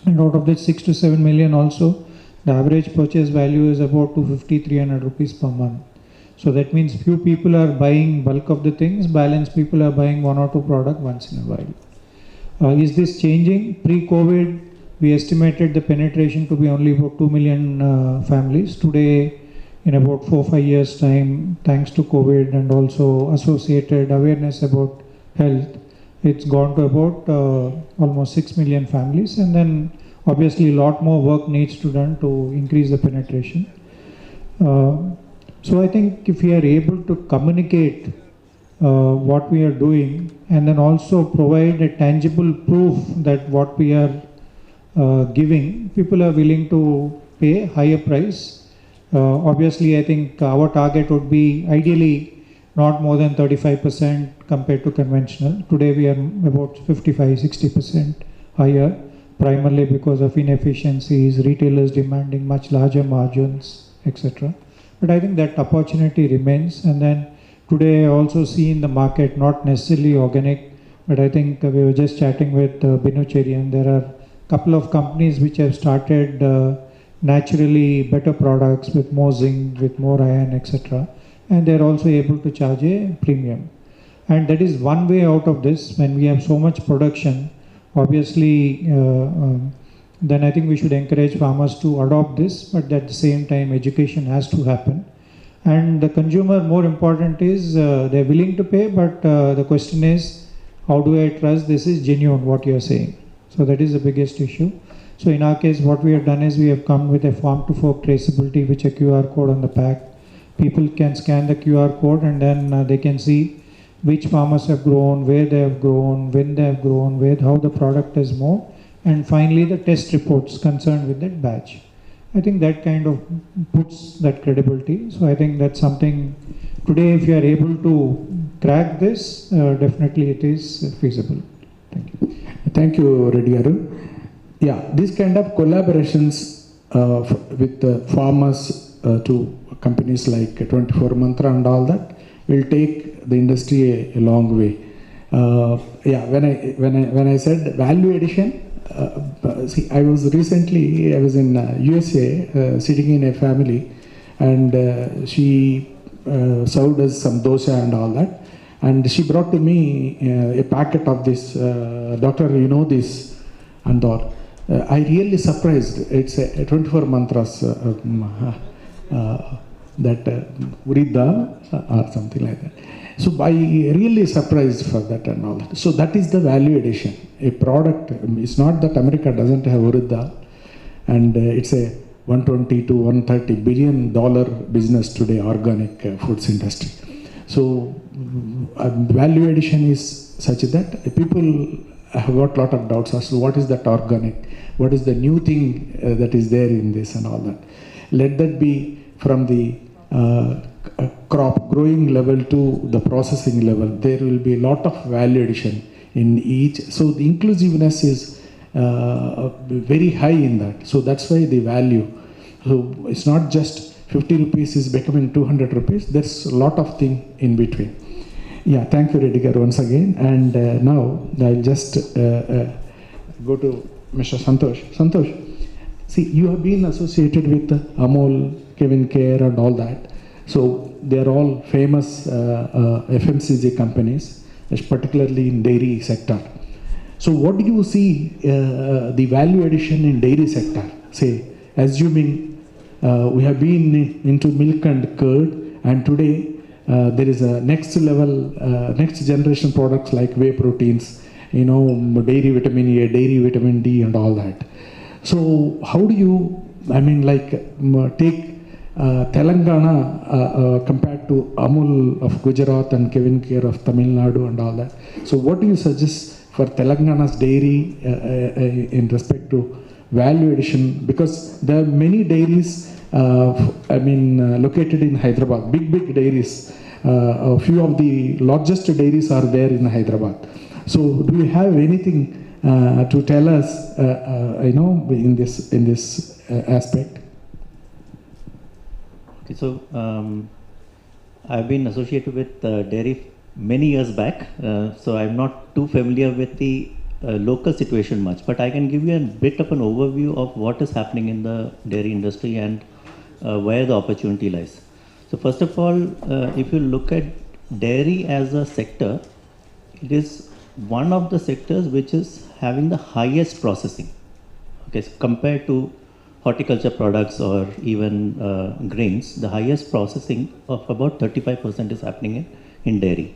And out of this 6 to 7 million also, the average purchase value is about 250-300 rupees per month. So that means few people are buying bulk of the things, balance people are buying one or two products once in a while. Is this changing? Pre-COVID, we estimated the penetration to be only about 2 million families. Today, in about 4-5 years time, thanks to COVID and also associated awareness about health, it's gone to about almost 6 million families, and then obviously a lot more work needs to be done to increase the penetration. So I think if we are able to communicate what we are doing, and then also provide a tangible proof that what we are giving, people are willing to pay higher price. Obviously I think our target would be ideally not more than 35% compared to conventional. Today we are about 55-60% higher, primarily because of inefficiencies, retailers demanding much larger margins, etc. But I think that opportunity remains. And then today I also see in the market, not necessarily organic, but I think we were just chatting with Binu Cherian, there are a couple of companies which have started naturally better products with more zinc, with more iron, etc. And they're also able to charge a premium. And that is one way out of this. When we have so much production, obviously then I think we should encourage farmers to adopt this, but at the same time education has to happen. And the consumer, more important is they're willing to pay, but the question is, how do I trust this is genuine what you're saying? So that is the biggest issue. So in our case, what we have done is we have come with a farm to fork traceability, which a QR code on the pack. People can scan the QR code, and then they can see which farmers have grown, where they have grown, when they have grown, how the product is moved, and finally the test reports concerned with that batch. I think that kind of puts that credibility. So I think that's something today, if you are able to crack this, definitely it is feasible. Thank you. Thank you, Reddy Aru. Yeah, these kind of collaborations with farmers to companies like 24 Mantra and all that will take the industry a long way. Yeah, when I said value addition, see, I was in USA sitting in a family, and she served us some dosa and all that, and she brought to me a packet of this, doctor, you know this and all. I really surprised. It's a 24 mantras that Urida or something like that. So I really surprised for that and all that. So that is the value addition. A product, it's not that America doesn't have Urida, and it's a $120 to $130 billion business today, organic foods industry. So value addition is such that people have got a lot of doubts as to what is that organic, what is the new thing that is there in this and all that. Let that be from the crop growing level to the processing level. There will be a lot of value addition in each. So the inclusiveness is very high in that. So that's why the value. So it's not just 50 rupees is becoming 200 rupees. There's a lot of thing in between. Yeah, thank you, Rediger, once again. And now I'll just go to Mr. Santosh. Santosh, see, you have been associated with Amul, Kevin Care, and all that. So they are all famous FMCG companies, particularly in dairy sector. So what do you see the value addition in dairy sector? Say, assuming we have been into milk and curd, and today there is a next level, next generation products like whey proteins, you know, dairy vitamin A, dairy vitamin D, and all that. So how do you, I mean, like take Telangana compared to Amul of Gujarat and Kevin Care of Tamil Nadu and all that? So what do you suggest for Telangana's dairy in respect to value addition? Because there are many dairies, located in Hyderabad, big dairies. A few of the largest dairies are there in Hyderabad. So do you have anything to tell us, in this aspect? Okay, so I've been associated with dairy many years back, so I'm not too familiar with the local situation much, but I can give you a bit of an overview of what is happening in the dairy industry and where the opportunity lies. So first of all, if you look at dairy as a sector, it is one of the sectors which is having the highest processing, okay, so compared to horticulture products or even grains. The highest processing of about 35% is happening in dairy.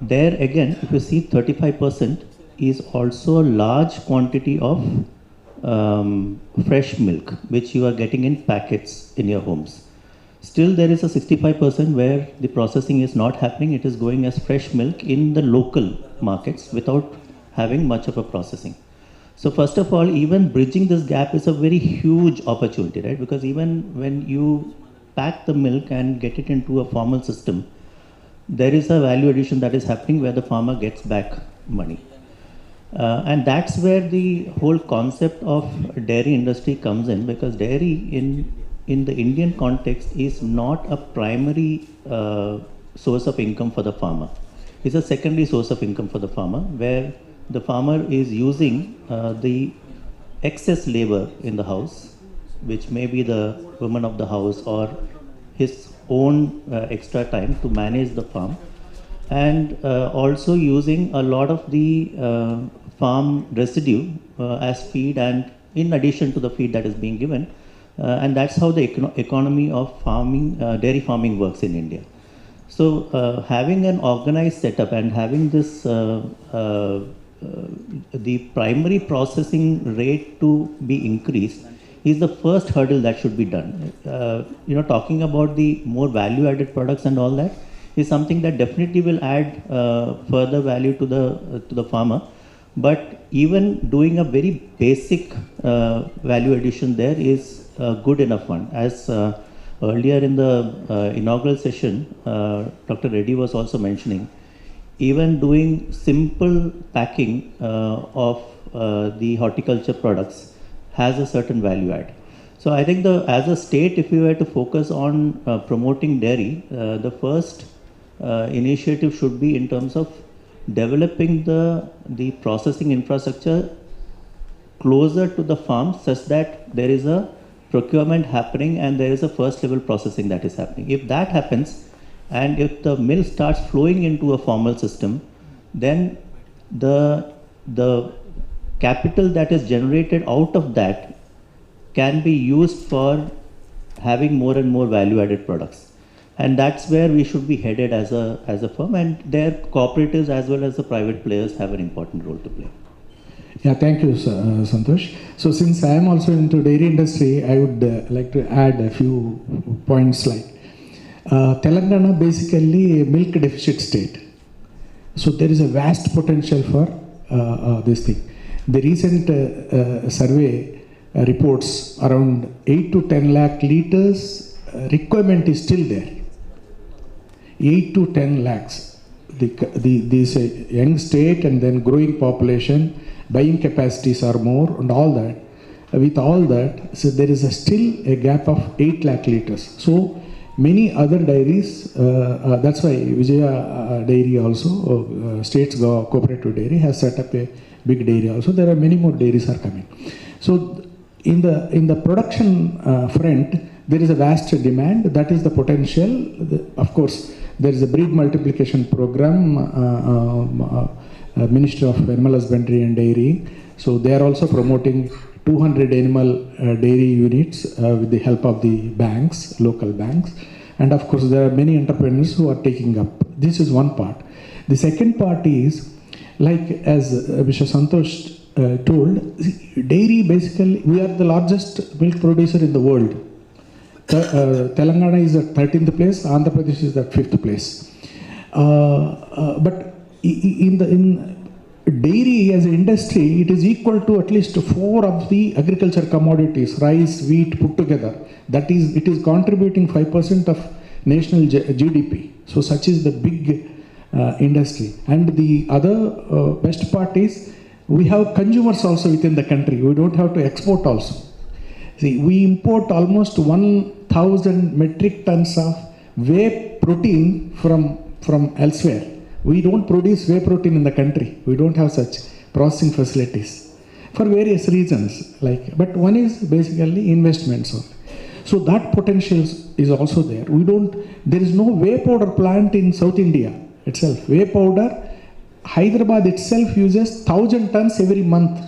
There again, if you see, 35% is also a large quantity of fresh milk, which you are getting in packets in your homes. Still, there is a 65% where the processing is not happening. It is going as fresh milk in the local markets without having much of a processing. So first of all, even bridging this gap is a very huge opportunity, right? Because even when you pack the milk and get it into a formal system, there is a value addition that is happening where the farmer gets back money. And that's where the whole concept of dairy industry comes in, because dairy in the Indian context is not a primary source of income for the farmer. It's a secondary source of income for the farmer, where the farmer is using the excess labor in the house, which may be the woman of the house or his own extra time to manage the farm, and also using a lot of the farm residue as feed, and in addition to the feed that is being given, and that's how the economy of farming, dairy farming works in India. So having an organized setup and having this the primary processing rate to be increased is the first hurdle that should be done. Talking about the more value-added products and all that is something that definitely will add further value to the farmer. But even doing a very basic value addition there is a good enough one. As earlier in the inaugural session, Dr. Reddy was also mentioning, even doing simple packing of the horticulture products has a certain value add. So I think as a state, if we were to focus on promoting dairy, the first initiative should be in terms of developing the processing infrastructure closer to the farm, such that there is a procurement happening and there is a first level processing that is happening. If that happens, and if the milk starts flowing into a formal system, then the capital that is generated out of that can be used for having more and more value-added products. And that's where we should be headed as a firm, and their cooperatives as well as the private players have an important role to play. Yeah, thank you, Santosh. So since I am also into dairy industry, I would like to add a few points like Telangana basically a milk deficit state. So there is a vast potential for this thing. The recent survey reports around 8 to 10 lakh liters requirement is still there. 8 to 10 lakhs. this young state and then growing population, buying capacities are more and all that. With all that, so there is still a gap of 8 lakh liters. So many other dairies, that's why Vijaya Dairy also, State's Cooperative Dairy has set up a big dairy also. There are many more dairies are coming. So in the production front, there is a vast demand. That is the potential. Of course, there is a breed multiplication program, Ministry of Animal Husbandry and Dairy. So they are also promoting 200 animal dairy units with the help of the banks, local banks. And of course, there are many entrepreneurs who are taking up. This is one part. The second part is, like as Mr. Santosh told, dairy basically, we are the largest milk producer in the world. Telangana is at 13th place, Andhra Pradesh is at 5th place. But in dairy as an industry, it is equal to at least 4 of the agriculture commodities, rice, wheat put together. That is, it is contributing 5% of national GDP. So such is the big industry. And the other best part is, we have consumers also within the country. We don't have to export also. See, we import almost 1,000 metric tons of whey protein from elsewhere. We don't produce whey protein in the country. We don't have such processing facilities for various reasons. But one is basically investments. So that potential is also there. There is no whey powder plant in South India itself. Whey powder, Hyderabad itself uses 1,000 tons every month.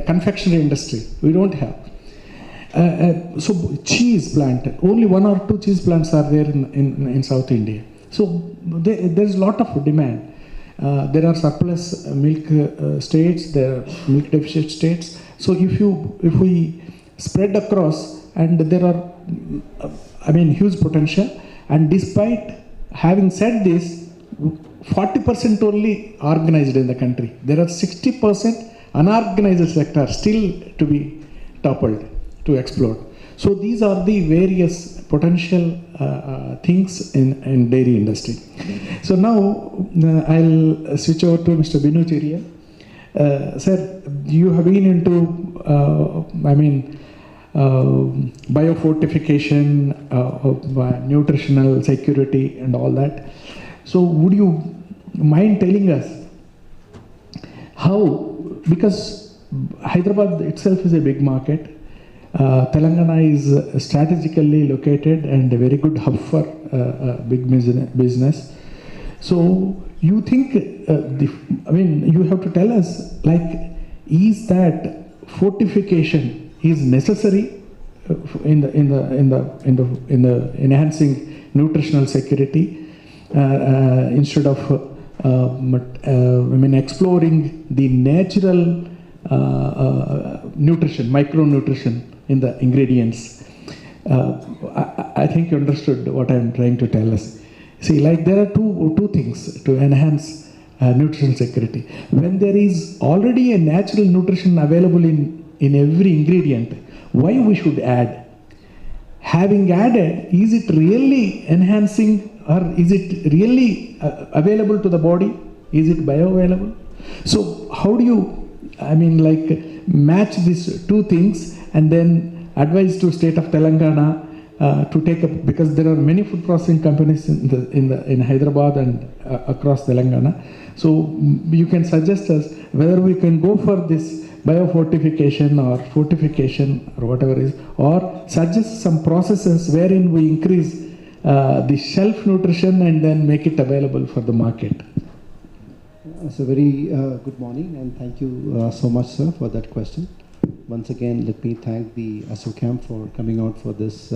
Confectionery industry, we don't have. So cheese plant, only 1 or 2 cheese plants are there in South India. So there is a lot of demand. There are surplus milk states, there are milk deficit states. So if we spread across, and there are, huge potential. And despite having said this, 40% only organized in the country. There are 60% unorganized sector still to be toppled, to explode. So these are the various potential things in dairy industry. So now I'll switch over to Mr. Binu Cheriya. Sir, you have been into, biofortification, nutritional security and all that. So would you mind telling us how, because Hyderabad itself is a big market, Telangana is strategically located and a very good hub for big business. So you think, you have to tell us, is that fortification is necessary in the enhancing nutritional security instead of exploring the natural nutrition, micronutrition in the ingredients. I think you understood what I'm trying to tell us. See, there are two things to enhance nutrition security. When there is already a natural nutrition available in every ingredient, why we should add? Having added, is it really enhancing, or is it really available to the body? Is it bioavailable? So how do you, match these two things and then advise to state of Telangana to take up, because there are many food processing companies in Hyderabad and across Telangana. So you can suggest us whether we can go for this biofortification or fortification or whatever it is, or suggest some processes wherein we increase the shelf nutrition and then make it available for the market. So very good morning, and thank you so much, sir, for that question. Once again, let me thank the ASSOCHAM for coming out for this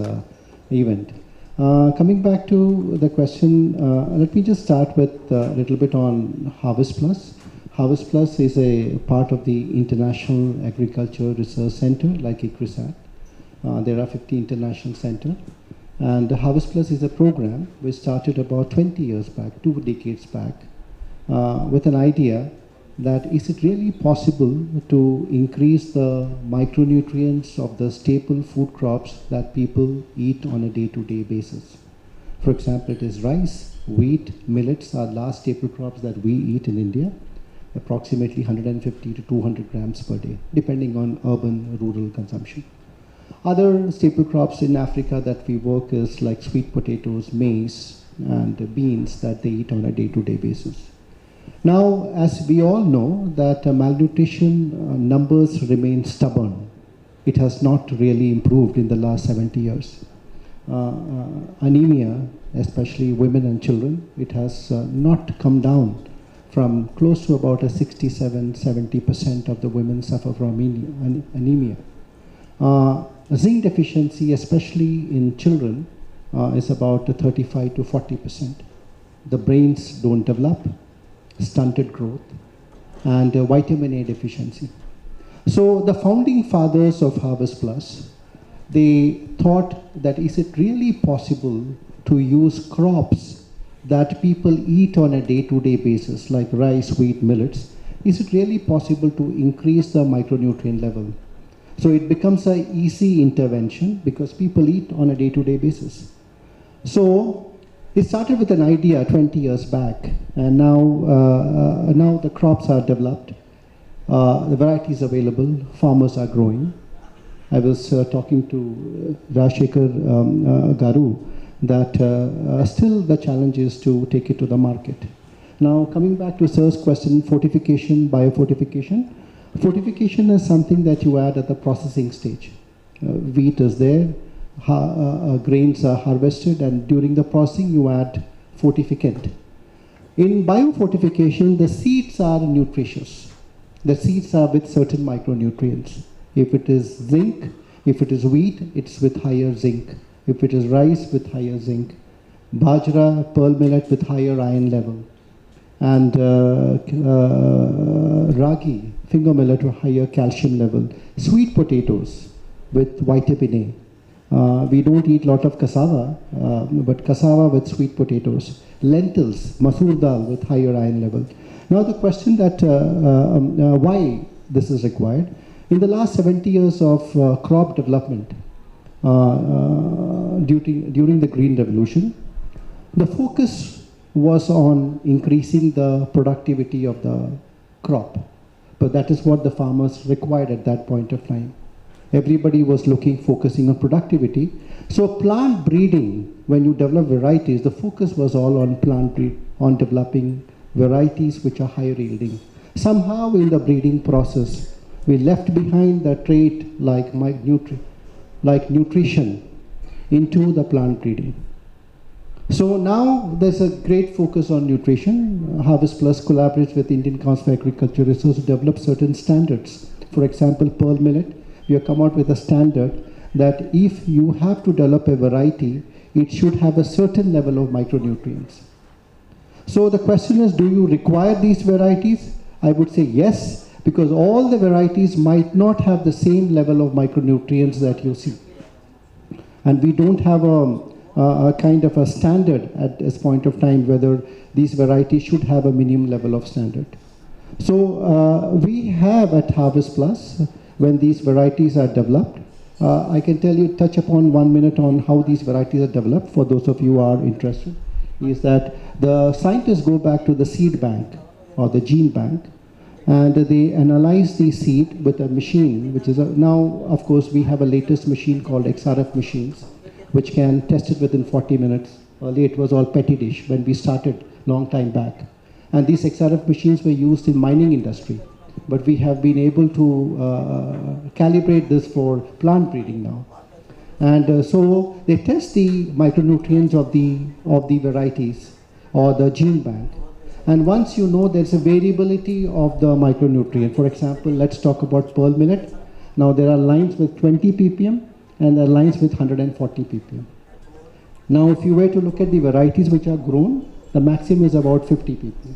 event. Coming back to the question, let me just start with a little bit on Harvest Plus. Harvest Plus is a part of the International Agriculture Research Center, like ICRISAT. There are 50 international centers. And Harvest Plus is a program which started about 20 years back, 2 decades back, with an idea that is it really possible to increase the micronutrients of the staple food crops that people eat on a day-to-day basis. For example, it is rice, wheat, millets are large staple crops that we eat in India, approximately 150 to 200 grams per day, depending on urban, rural consumption. Other staple crops in Africa that we work is like sweet potatoes, maize, and beans that they eat on a day-to-day basis. Now, as we all know, that malnutrition numbers remain stubborn. It has not really improved in the last 70 years. Anemia, especially women and children, it has not come down from close to about 67–70% of the women suffer from anemia. Zinc deficiency, especially in children, is about 35 to 40%. The brains don't develop, stunted growth, and vitamin A deficiency. So the founding fathers of Harvest Plus, they thought that is it really possible to use crops that people eat on a day-to-day basis, like rice, wheat, millets, is it really possible to increase the micronutrient level? So it becomes an easy intervention because people eat on a day-to-day basis. So it started with an idea 20 years back, and now the crops are developed, the varieties available, farmers are growing. I was talking to Rajshekhar Garu that still the challenge is to take it to the market. Now coming back to Sir's question, fortification, biofortification. Fortification is something that you add at the processing stage. Wheat is there, grains are harvested, and during the processing you add fortificant. In biofortification, the seeds are nutritious. The seeds are with certain micronutrients. If it is zinc, if it is wheat, it's with higher zinc. If it is rice, with higher zinc. Bajra, pearl millet with higher iron level. And ragi, finger millet with higher calcium level. Sweet potatoes with vitamin A. We don't eat a lot of cassava, but cassava with sweet potatoes. Lentils, masoor dal with higher iron level. Now the question that why this is required. In the last 70 years of crop development, during the Green Revolution, the focus was on increasing the productivity of the crop. But that is what the farmers required at that point of time. Everybody was focusing on productivity. So plant breeding, when you develop varieties, the focus was all on on developing varieties which are higher yielding. Somehow in the breeding process, we left behind the trait like nutrition into the plant breeding. So now there's a great focus on nutrition. Harvest Plus collaborates with Indian Council of Agriculture Research to develop certain standards. For example, pearl millet, we have come out with a standard that if you have to develop a variety, it should have a certain level of micronutrients. So the question is, do you require these varieties? I would say yes, because all the varieties might not have the same level of micronutrients that you see. And we don't have a kind of a standard at this point of time whether these varieties should have a minimum level of standard. So we have at Harvest Plus, when these varieties are developed, I can touch upon 1 minute on how these varieties are developed for those of you who are interested, is that the scientists go back to the seed bank or the gene bank, and they analyze the seed with a machine, which is now, of course, we have a latest machine called XRF machines, which can test it within 40 minutes. Earlier it was all petri dish when we started long time back. And these XRF machines were used in mining industry. But we have been able to calibrate this for plant breeding now. And so they test the micronutrients of the varieties or the gene bank. And once you know there's a variability of the micronutrient. For example, let's talk about pearl millet. Now there are lines with 20 ppm and there are lines with 140 ppm. Now if you were to look at the varieties which are grown, the maximum is about 50 ppm.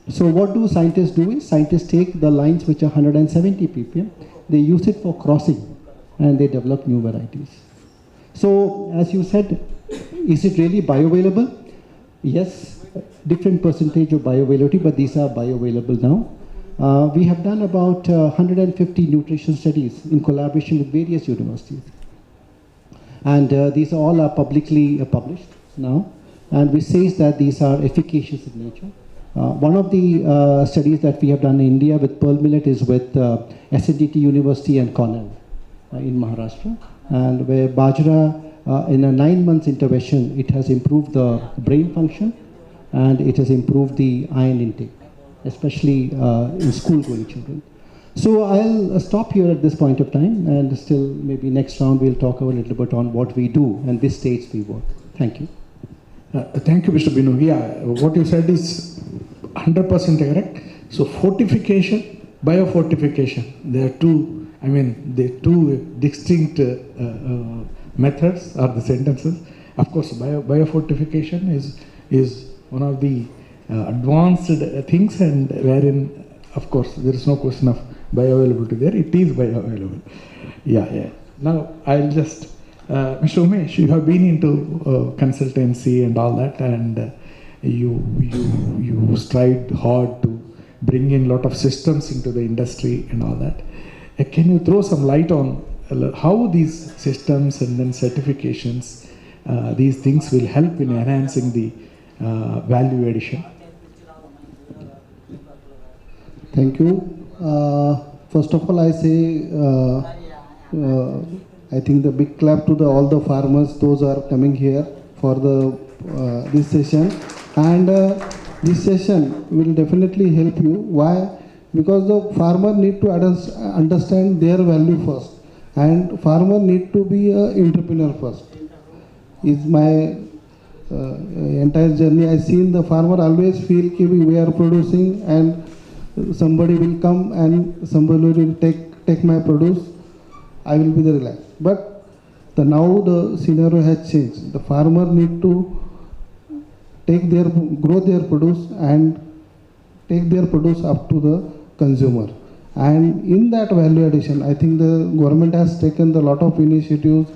So what do scientists do is, scientists take the lines which are 170 ppm, they use it for crossing and they develop new varieties. So as you said, is it really bioavailable? Yes, different percentage of bioavailability, but these are bioavailable now. We have done about 150 nutrition studies in collaboration with various universities. And these all are publicly published now, and which says that these are efficacious in nature. One of the studies that we have done in India with pearl millet is with SNDT University and Cornell in Maharashtra, and where bajra, in a 9 months intervention, it has improved the brain function and it has improved the iron intake, especially in school-going children. So I'll stop here at this point of time, and still maybe next round we'll talk a little bit on what we do and which states we work. Thank you. Thank you, Mr. Binu. Yeah, what you said is 100% correct. So fortification, biofortification, they are two, the two distinct methods or the sentences. Of course, biofortification is one of the advanced things, and wherein, of course, there is no question of bioavailability there. It is bioavailable. Yeah. Now, I'll just, Mr. Umesh, you have been into consultancy and all that, and you strived hard to bring in a lot of systems into the industry and all that. Can you throw some light on how these systems and then certifications, these things will help in enhancing the value addition? Thank you. First of all, I say, I think the big clap to all the farmers, those are coming here for this session. And this session will definitely help you. Why? Because the farmer need to understand their value first. And farmer need to be an entrepreneur first. Is my entire journey. I seen the farmer always feel that we are producing and somebody will come and somebody will take my produce. I will be the relaxed. But now the scenario has changed. The farmer need to grow their produce and take their produce up to the consumer. And in that value addition, I think the government has taken a lot of initiatives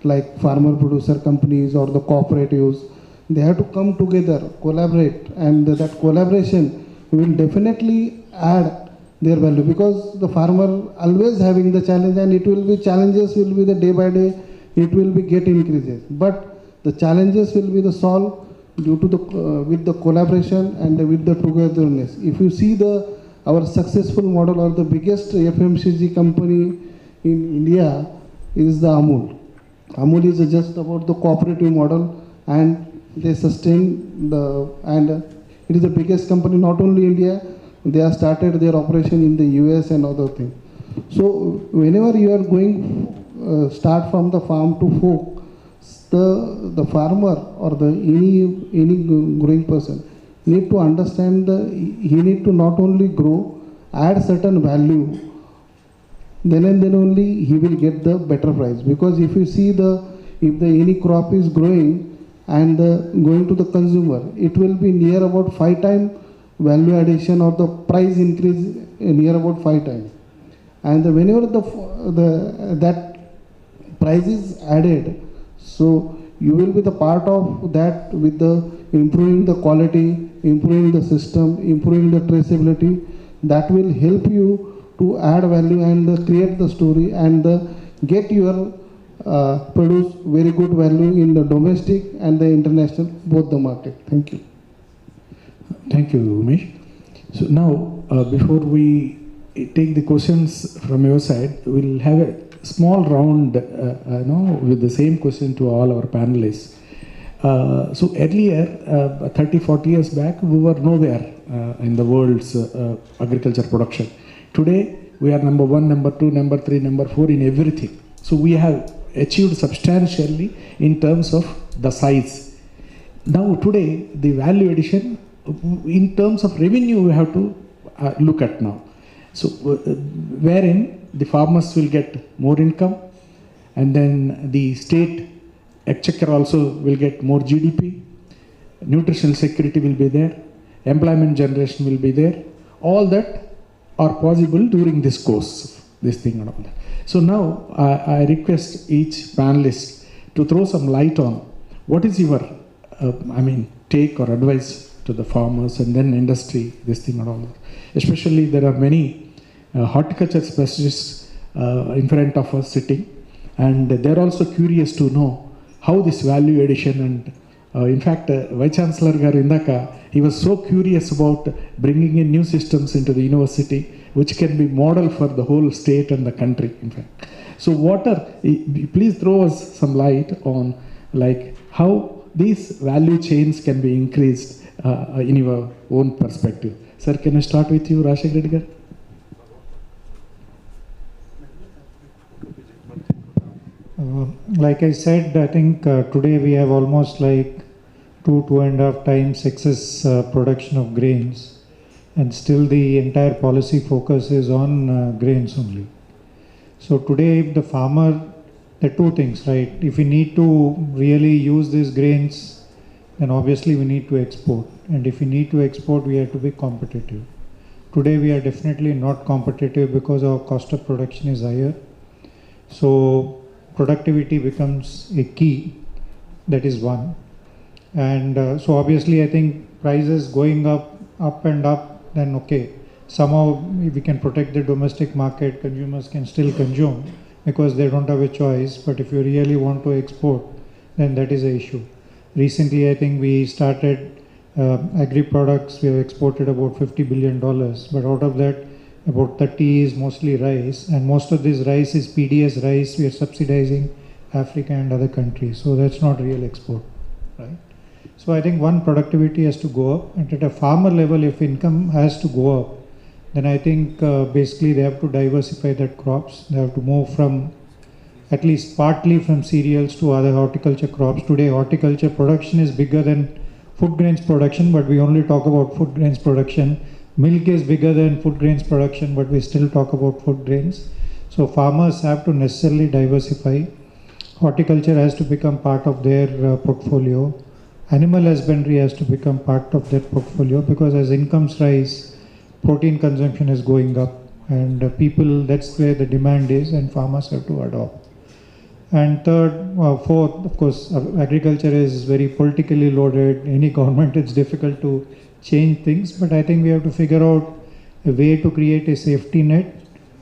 like farmer producer companies or the cooperatives. They have to come together, collaborate, and that collaboration will definitely add their value, because the farmer always having the challenge, and it will be challenges will be the day by day, it will be get increases. But the challenges will be the solve due to the with the collaboration and with the togetherness. If you see our successful model, or the biggest FMCG company in India is the Amul. Amul is just about the cooperative model, and they sustain and it is the biggest company not only in India. They have started their operation in the US and other things. So whenever you are going start from the farm to fork, the farmer or any growing person need to understand he need to not only grow, add certain value, then and then only he will get the better price. Because if you see if any crop is growing and going to the consumer, it will be near about 5 times value addition, or the price increase near about 5 times. And whenever that price is added, so you will be the part of that with the improving the quality, improving the system, improving the traceability. That will help you to add value and create the story and get your produce very good value in the domestic and the international, both the market. Thank you. Thank you, Umesh. So now, before we take the questions from your side, we'll have a small round with the same question to all our panelists. So earlier, 30-40 years back, we were nowhere in the world's agriculture production. Today, we are number 1, number 2, number 3, number 4 in everything. So we have achieved substantially in terms of the size. Now today, the value addition, in terms of revenue, we have to look at now. So wherein the farmers will get more income, and then the state exchequer also will get more GDP, nutritional security will be there, employment generation will be there. All that are possible during this course, this thing and all that. So now I request each panelist to throw some light on what is your take or advice to the farmers and then industry, this thing and all that. Especially there are many horticulture specialists in front of us sitting. and they're also curious to know how this value addition and in fact, Vice Chancellor Garu Indaka, he was so curious about bringing in new systems into the university, which can be model for the whole state and the country, in fact. So please throw us some light on like how these value chains can be increased in your own perspective. Sir, can I start with you, Rashek Redgar? Like I said, I think today we have almost like 2.5 times excess production of grains, and still the entire policy focus is on grains only. So today, if the farmer, there are two things, right? If we need to really use these grains, then obviously we need to export. And if we need to export, we have to be competitive. Today, we are definitely not competitive because our cost of production is higher. So productivity becomes a key. That is one. And so obviously I think prices going up and up, then okay, somehow if we can protect the domestic market, consumers can still consume because they don't have a choice. But if you really want to export, then that is an issue. Recently I think we started agri-products, we have exported about $50 billion, but out of that about 30 is mostly rice, and most of this rice is PDS rice. We are subsidizing Africa and other countries, so that's not real export, right? So I think one, productivity has to go up, and at a farmer level, if income has to go up, then I think basically they have to diversify their crops. They have to move from, at least partly from cereals to other horticulture crops. Today horticulture production is bigger than food grains production, but we only talk about food grains production. Milk is bigger than food grains production, but we still talk about food grains. So farmers have to necessarily diversify. Horticulture has to become part of their portfolio. Animal husbandry has to become part of their portfolio, because as incomes rise, protein consumption is going up, and people, that's where the demand is, and farmers have to adopt. And third, fourth, of course, agriculture is very politically loaded. Any government, it's difficult to change things, but I think we have to figure out a way to create a safety net.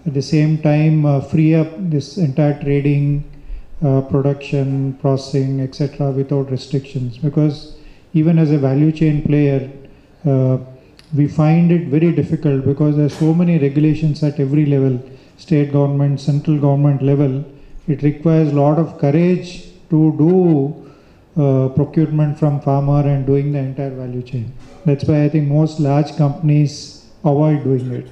At the same time, free up this entire trading, production, processing, etc. without restrictions. Because even as a value chain player, we find it very difficult because there are so many regulations at every level, state government, central government level. It requires a lot of courage to do procurement from farmer and doing the entire value chain. That's why I think most large companies avoid doing it.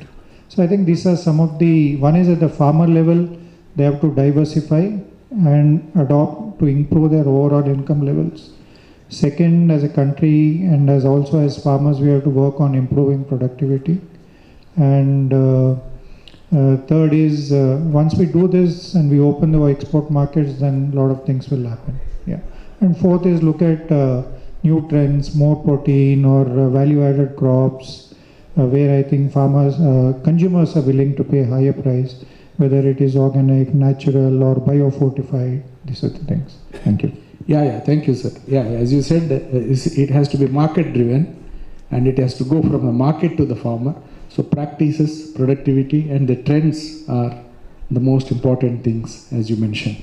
So I think these are some of the, one is at the farmer level, they have to diversify and adopt to improve their overall income levels. Second, as a country and as also as farmers, we have to work on improving productivity. And third is, once we do this and we open the export markets, then a lot of things will happen. Yeah. And fourth is look at new trends, more protein or value-added crops, where I think farmers, consumers are willing to pay a higher price, whether it is organic, natural or biofortified, these are the things. Thank you. Yeah, thank you, sir. Yeah, as you said, it has to be market-driven, and it has to go from the market to the farmer. So practices, productivity, and the trends are the most important things, as you mentioned.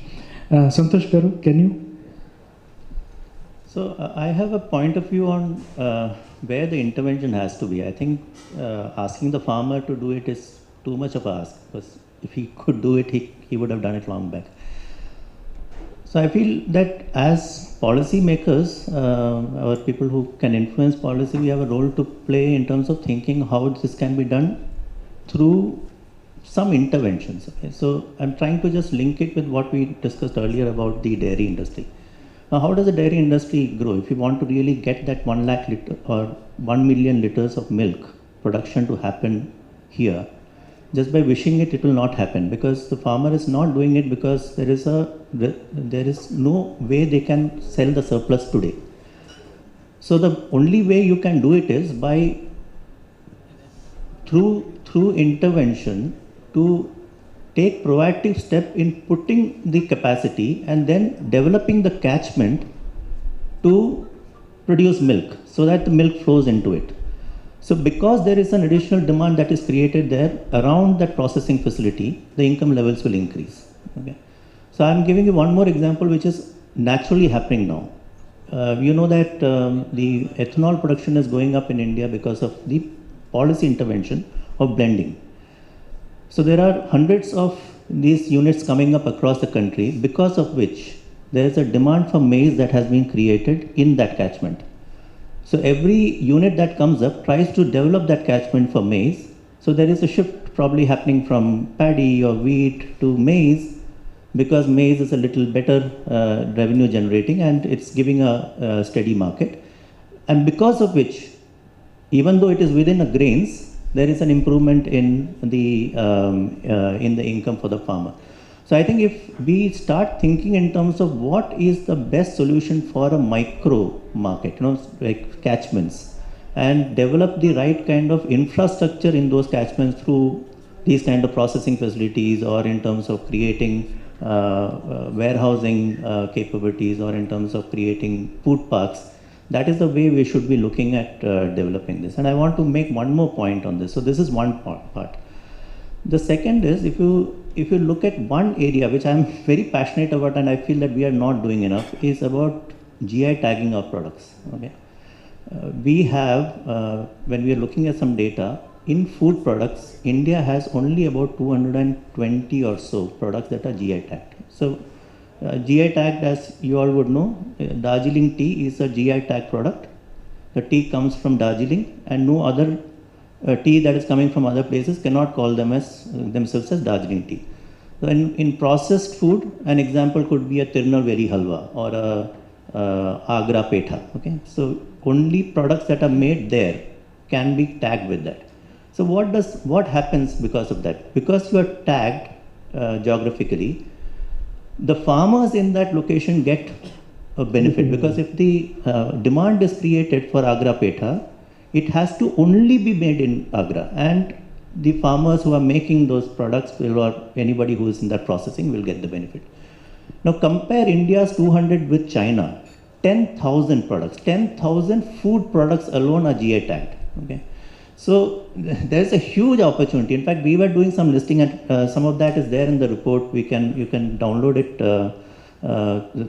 Santosh Garu, can you? So I have a point of view on where the intervention has to be. I think asking the farmer to do it is too much of a ask, because if he could do it, he would have done it long back. So I feel that as policy makers, or people who can influence policy, we have a role to play in terms of thinking how this can be done through some interventions. Okay? So I'm trying to just link it with what we discussed earlier about the dairy industry. Now, how does the dairy industry grow? If you want to really get that 1 lakh liter or 1 million liters of milk production to happen here, just by wishing it, it will not happen, because the farmer is not doing it because there is no way they can sell the surplus today. So the only way you can do it is by through intervention to take proactive step in putting the capacity and then developing the catchment to produce milk so that the milk flows into it. So because there is an additional demand that is created there around that processing facility, the income levels will increase. Okay? So I'm giving you one more example which is naturally happening now. You know that the ethanol production is going up in India because of the policy intervention of blending. So there are hundreds of these units coming up across the country, because of which there is a demand for maize that has been created in that catchment. So every unit that comes up tries to develop that catchment for maize. So there is a shift probably happening from paddy or wheat to maize, because maize is a little better revenue generating and it's giving a steady market. And because of which, even though it is within a grains, there is an improvement in the income for the farmer. So I think if we start thinking in terms of what is the best solution for a micro market, like catchments, and develop the right kind of infrastructure in those catchments through these kind of processing facilities, or in terms of creating warehousing capabilities, or in terms of creating food parks, that is the way we should be looking at developing this. And I want to make one more point on this. So this is one part. The second is, if you look at one area which I am very passionate about and I feel that we are not doing enough, is about GI tagging of products. Okay, we have when we are looking at some data in food products, India has only about 220 or so products that are GI tagged. So GI tagged, as you all would know, Darjeeling tea is a GI tag product. The tea comes from Darjeeling, and no other tea that is coming from other places cannot call themselves as Darjeeling tea. So in processed food, an example could be a Tirunelveli halwa or a Agra petha. Okay, so only products that are made there can be tagged with that. So what happens because of that? Because you are tagged geographically, the farmers in that location get a benefit, because if the demand is created for Agra petha, it has to only be made in Agra, and the farmers who are making those products will, or anybody who is in that processing, will get the benefit. Now compare India's 200 with China. 10,000 products, 10,000 food products alone are GI tagged. Okay, so there is a huge opportunity. In fact, we were doing some listing, and some of that is there in the report. You can download it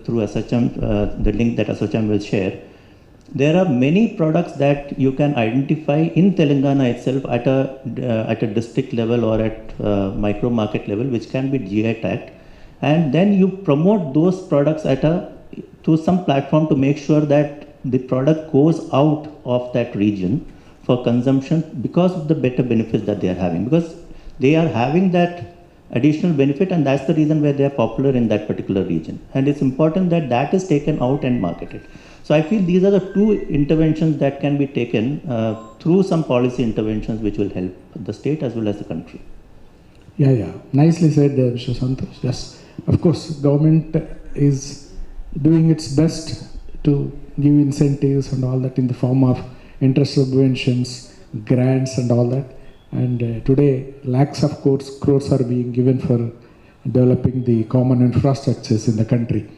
through ASSOCHAM, the link that ASSOCHAM will share. There are many products that you can identify in Telangana itself at a district level or at micro market level, which can be GI tagged, and then you promote those products through some platform to make sure that the product goes out of that region for consumption, because of the better benefits that they are having, because they are having that additional benefit, and that's the reason why they are popular in that particular region. And it's important that that is taken out and marketed. So I feel these are the two interventions that can be taken through some policy interventions, which will help the state as well as the country. Yeah. Nicely said, Mr. Santosh. Yes, of course, government is doing its best to give incentives and all that in the form of interest subventions, grants and all that. And today, lakhs of crores are being given for developing the common infrastructures in the country.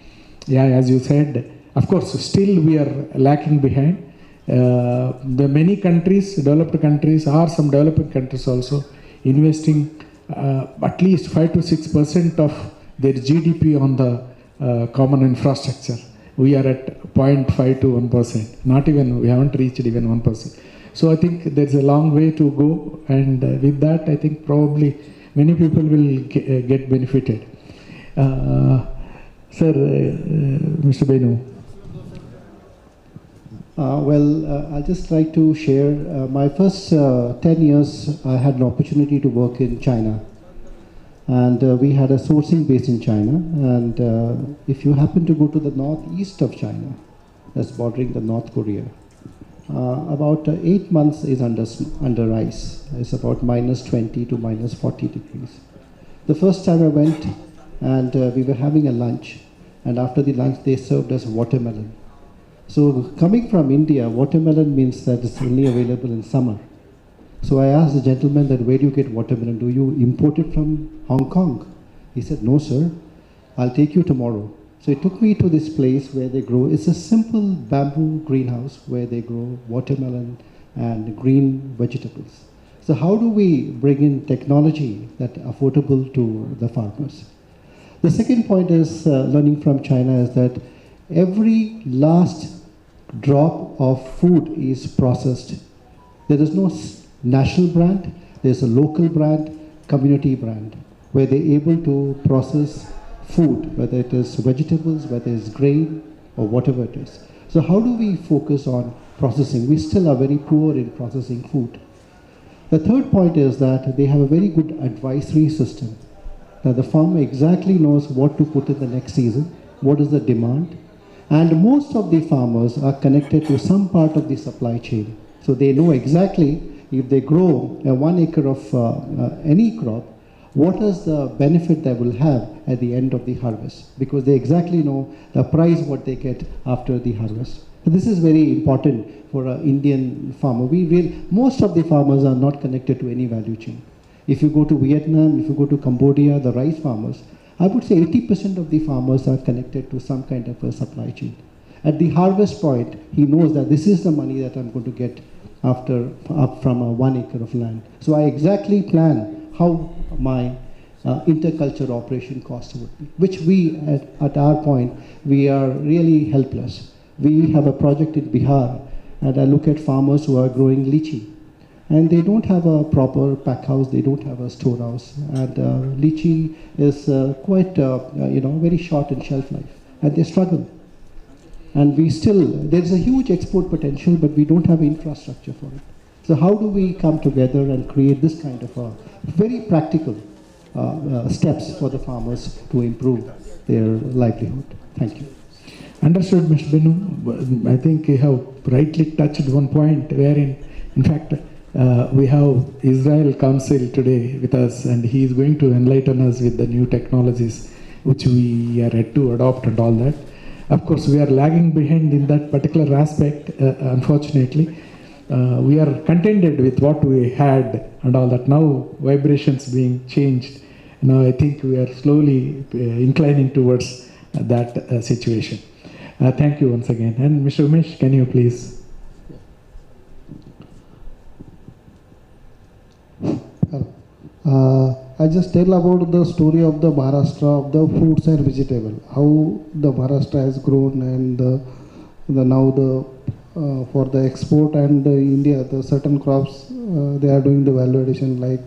Yeah, as you said, of course, still we are lacking behind. The many countries, developed countries, or some developing countries also, investing at least 5 to 6% of their GDP on the common infrastructure. We are at 0.5 to 1%. Not even, we haven't reached even 1%. So I think there's a long way to go, and with that, I think probably many people will get benefited. Sir, Mr. Benu. I'd just like to share my first 10 years. I had an opportunity to work in China, and we had a sourcing base in China. And if you happen to go to the northeast of China, that's bordering the North Korea, about 8 months is under ice. It's about -20 to -40 degrees. The first time I went, and we were having a lunch, and after the lunch they served us watermelon. So coming from India, watermelon means that it's only available in summer. So I asked the gentleman that, where do you get watermelon? Do you import it from Hong Kong? He said, no sir, I'll take you tomorrow. So he took me to this place where they grow. It's a simple bamboo greenhouse where they grow watermelon and green vegetables. So how do we bring in technology that affordable to the farmers? The second point is learning from China is that every last drop of food is processed. There is no national brand, there is a local brand, community brand, where they're able to process food, whether it is vegetables, whether it's grain, or whatever it is. So how do we focus on processing? We still are very poor in processing food. The third point is that they have a very good advisory system. That the farmer exactly knows what to put in the next season, what is the demand, and most of the farmers are connected to some part of the supply chain. So they know exactly if they grow 1 acre of any crop, what is the benefit they will have at the end of the harvest, because they exactly know the price what they get after the harvest. So this is very important for an Indian farmer. Most of the farmers are not connected to any value chain. If you go to Vietnam, if you go to Cambodia, the rice farmers, I would say 80% of the farmers are connected to some kind of a supply chain. At the harvest point, he knows that this is the money that I'm going to get up from 1 acre of land. So I exactly plan how my interculture operation cost would be, which we, at our point, we are really helpless. We have a project in Bihar, and I look at farmers who are growing lychee, and they don't have a proper pack house, they don't have a storehouse, and lychee is quite, very short in shelf life, and they struggle. And there's a huge export potential, but we don't have infrastructure for it. So how do we come together and create this kind of very practical steps for the farmers to improve their livelihood? Thank you. Understood, Mr. Binu. I think you have rightly touched one point wherein, in fact, we have Israel Council today with us, and he is going to enlighten us with the new technologies which we are yet to adopt and all that. Of course, we are lagging behind in that particular aspect, unfortunately. We are contented with what we had and all that. Now, vibrations being changed. Now, I think we are slowly inclining towards that situation. Thank you once again. And Mr. Umesh, can you please? I just tell about the story of the Maharashtra of the fruits and vegetable, how the Maharashtra has grown, and for the export and India, the certain crops they are doing the value addition like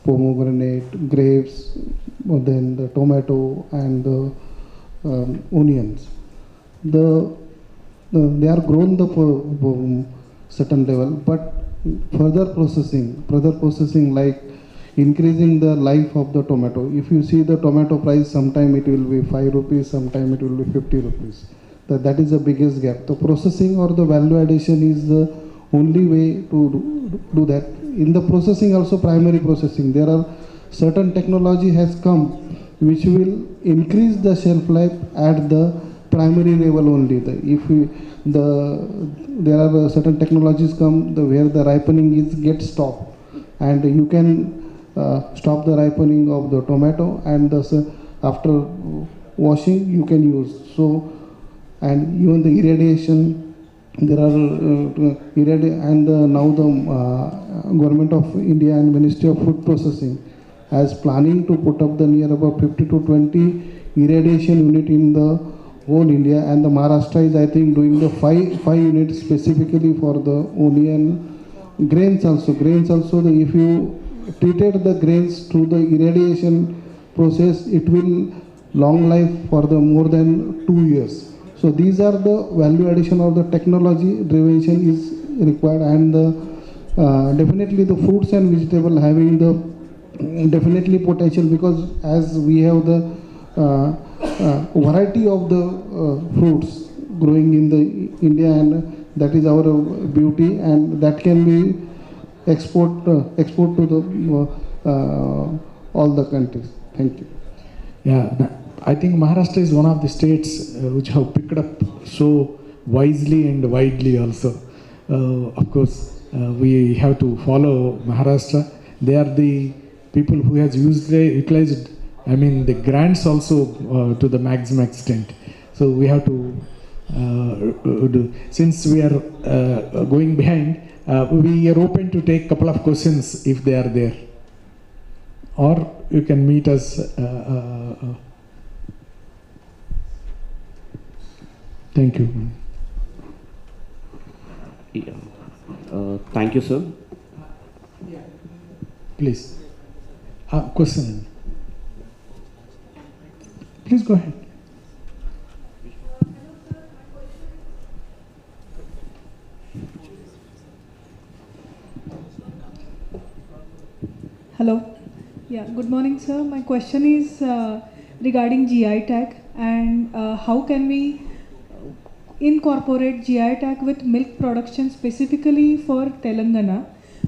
pomegranate, grapes, then the tomato and the onions. They are grown the certain level, but further processing like increasing the life of the tomato. If you see the tomato price, sometime it will be 5 rupees, sometime it will be 50 rupees. That is the biggest gap. The processing or the value addition is the only way to do that. In the processing also, primary processing, there are certain technology has come which will increase the shelf life at the primary level only. There are certain technologies come where the ripening gets stopped, and you can stop the ripening of the tomato, and after washing you can use. So, and even the irradiation, there are now the Government of India and Ministry of Food Processing has planning to put up the near about 50 to 20 irradiation unit in the whole India, and the Maharashtra is, I think, doing the 5 units specifically for the onion, grains also. If you treated the grains through the irradiation process, it will long life for the more than 2 years. So these are the value addition of the technology intervention is required, and definitely the fruits and vegetable having the definitely potential, because as we have the variety of the fruits growing in the India, and that is our beauty, and that can be export to the all the countries. Thank you. Yeah, I think Maharashtra is one of the states which have picked up so wisely and widely also. Of course, we have to follow Maharashtra. They are the people who has utilized, the grants also to the maximum extent. So we have to do. Since we are going behind, we are open to take a couple of questions if they are there. Or you can meet us Thank you. Yeah. Thank you, sir. Please. Question. Please go ahead. Hello. Yeah, good morning, sir. My question is regarding GI tag and how can we incorporate GI tag with milk production specifically for Telangana,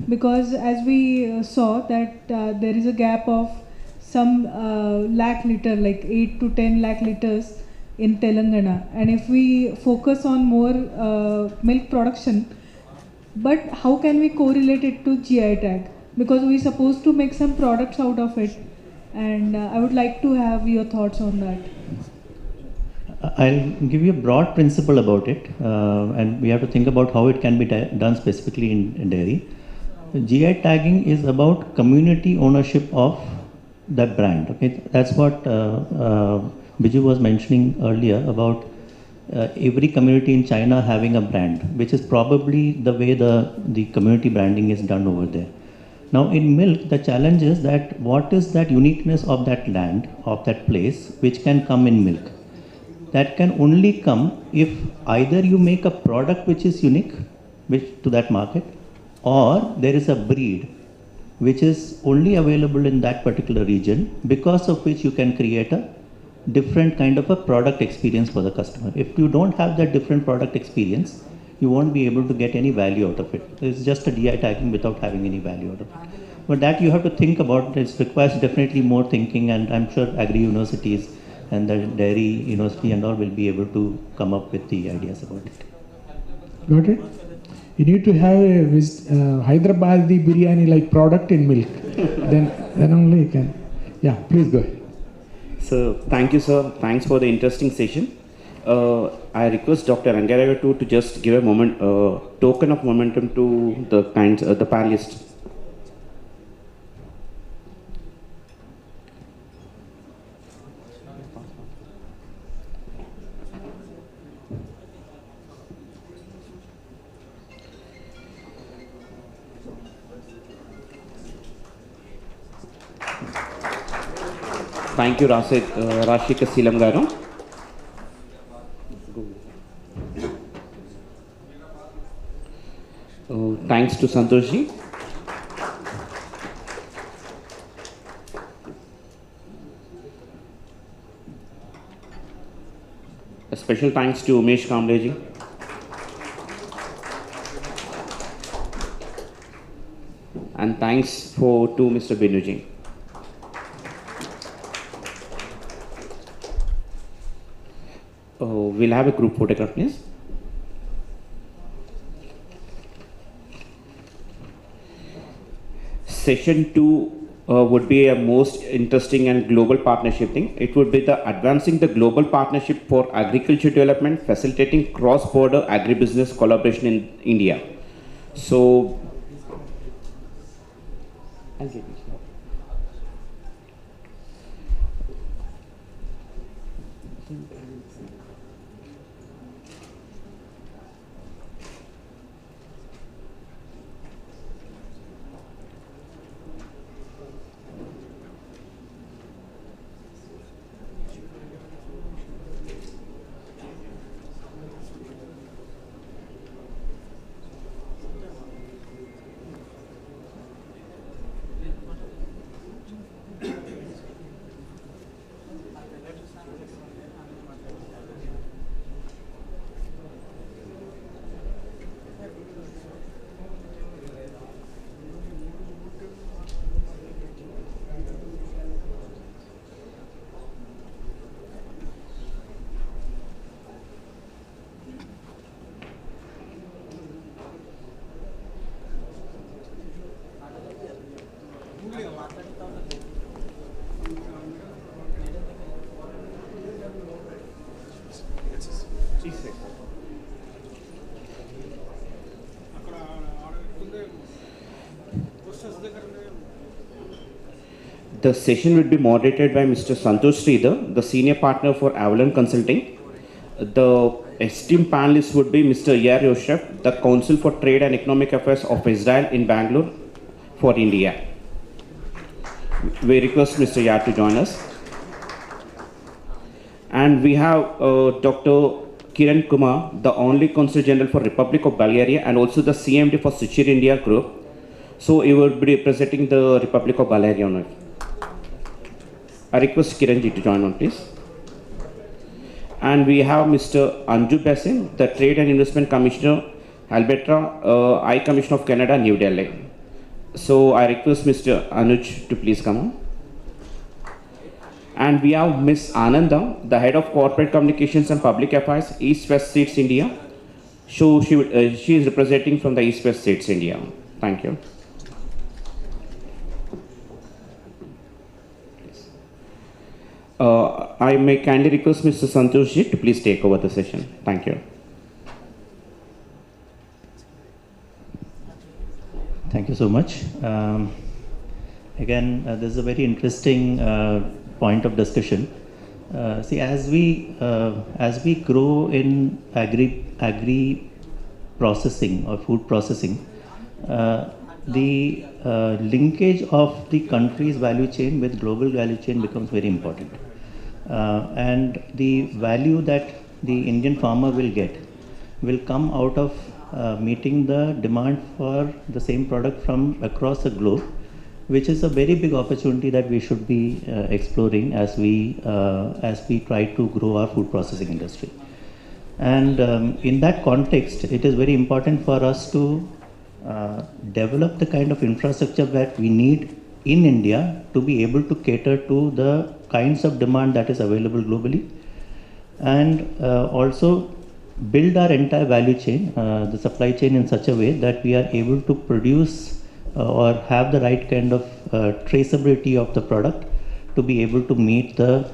because as we saw that there is a gap of some lakh liter, like 8 to 10 lakh liters in Telangana, and if we focus on more milk production, but how can we correlate it to GI tag, because we're supposed to make some products out of it, and I would like to have your thoughts on that. I'll give you a broad principle about it, and we have to think about how it can be done specifically in dairy. GI tagging is about community ownership of that brand. Okay, that's what Biju was mentioning earlier about every community in China having a brand, which is probably the way the community branding is done over there. Now in milk, the challenge is that what is that uniqueness of that land, of that place, which can come in milk. That can only come if either you make a product which is unique to that market, or there is a breed which is only available in that particular region, because of which you can create a different kind of a product experience for the customer. If you don't have that different product experience, you won't be able to get any value out of it. It's just a GI tagging without having any value out of it. But that you have to think about. It requires definitely more thinking, and I'm sure agri universities and the dairy university and all will be able to come up with the ideas about it. Got it? You need to have a Hyderabadi biryani like product in milk. then only you can. Yeah, please go ahead. So thank you, sir. Thanks for the interesting session. I request Dr. Rangaraju to just give a moment, token of momentum to the panelists. Thank you, Rashika Seelam garu. Thanks to Santosh ji. A special thanks to Umesh Kamble ji. And thanks to Mr. Binu ji. We'll have a group photograph, please. Session 2 would be a most interesting and global partnership thing. It would be the advancing the global partnership for agriculture development, facilitating cross-border agribusiness collaboration in India. So, the session will be moderated by Mr. Santosh Sridhar, the Senior Partner for Avalon Consulting. The esteemed panelists would be Mr. Yair Yosef, the Council for Trade and Economic Affairs of Israel in Bangalore for India. We request Mr. Yair to join us. And we have Dr. Kiran Kumar, the only Consul General for Republic of Bulgaria and also the CMD for Suchir India Group. So he will be representing the Republic of Bulgaria. I request Kiranji to join on, please. And we have Mr. Anju Basin, the Trade and Investment Commissioner, Alberta, High Commission of Canada, New Delhi. So I request Mr. Anuj to please come on. And we have Ms. Ananda, the Head of Corporate Communications and Public Affairs, East West States, India. So she is representing from the East West States, India. Thank you. I may kindly request Mr. Santoshji to please take over the session. Thank you. Thank you so much. Again, this is a very interesting point of discussion. See, as we grow in agri processing or food processing, the linkage of the country's value chain with global value chain becomes very important. And the value that the Indian farmer will get will come out of meeting the demand for the same product from across the globe, which is a very big opportunity that we should be exploring as we try to grow our food processing industry. And in that context, it is very important for us to develop the kind of infrastructure that we need in India to be able to cater to the kinds of demand that is available globally, and also build our entire value chain, the supply chain, in such a way that we are able to produce or have the right kind of traceability of the product to be able to meet the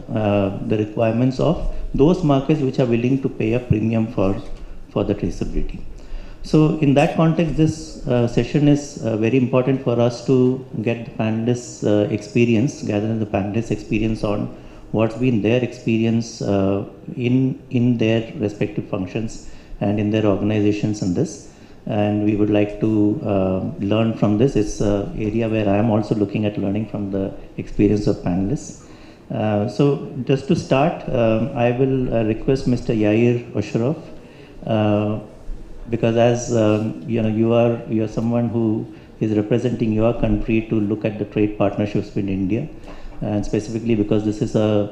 requirements of those markets which are willing to pay a premium for the traceability. So in that context, this session is very important for us to get the panelists' experience, gather the panelists' experience on what's been their experience in their respective functions and in their organizations in this. And we would like to learn from this. It's an area where I am also looking at learning from the experience of panelists. So just to start, I will request Mr. Yair Osharov, because as you are someone who is representing your country to look at the trade partnerships with India, and specifically because this is a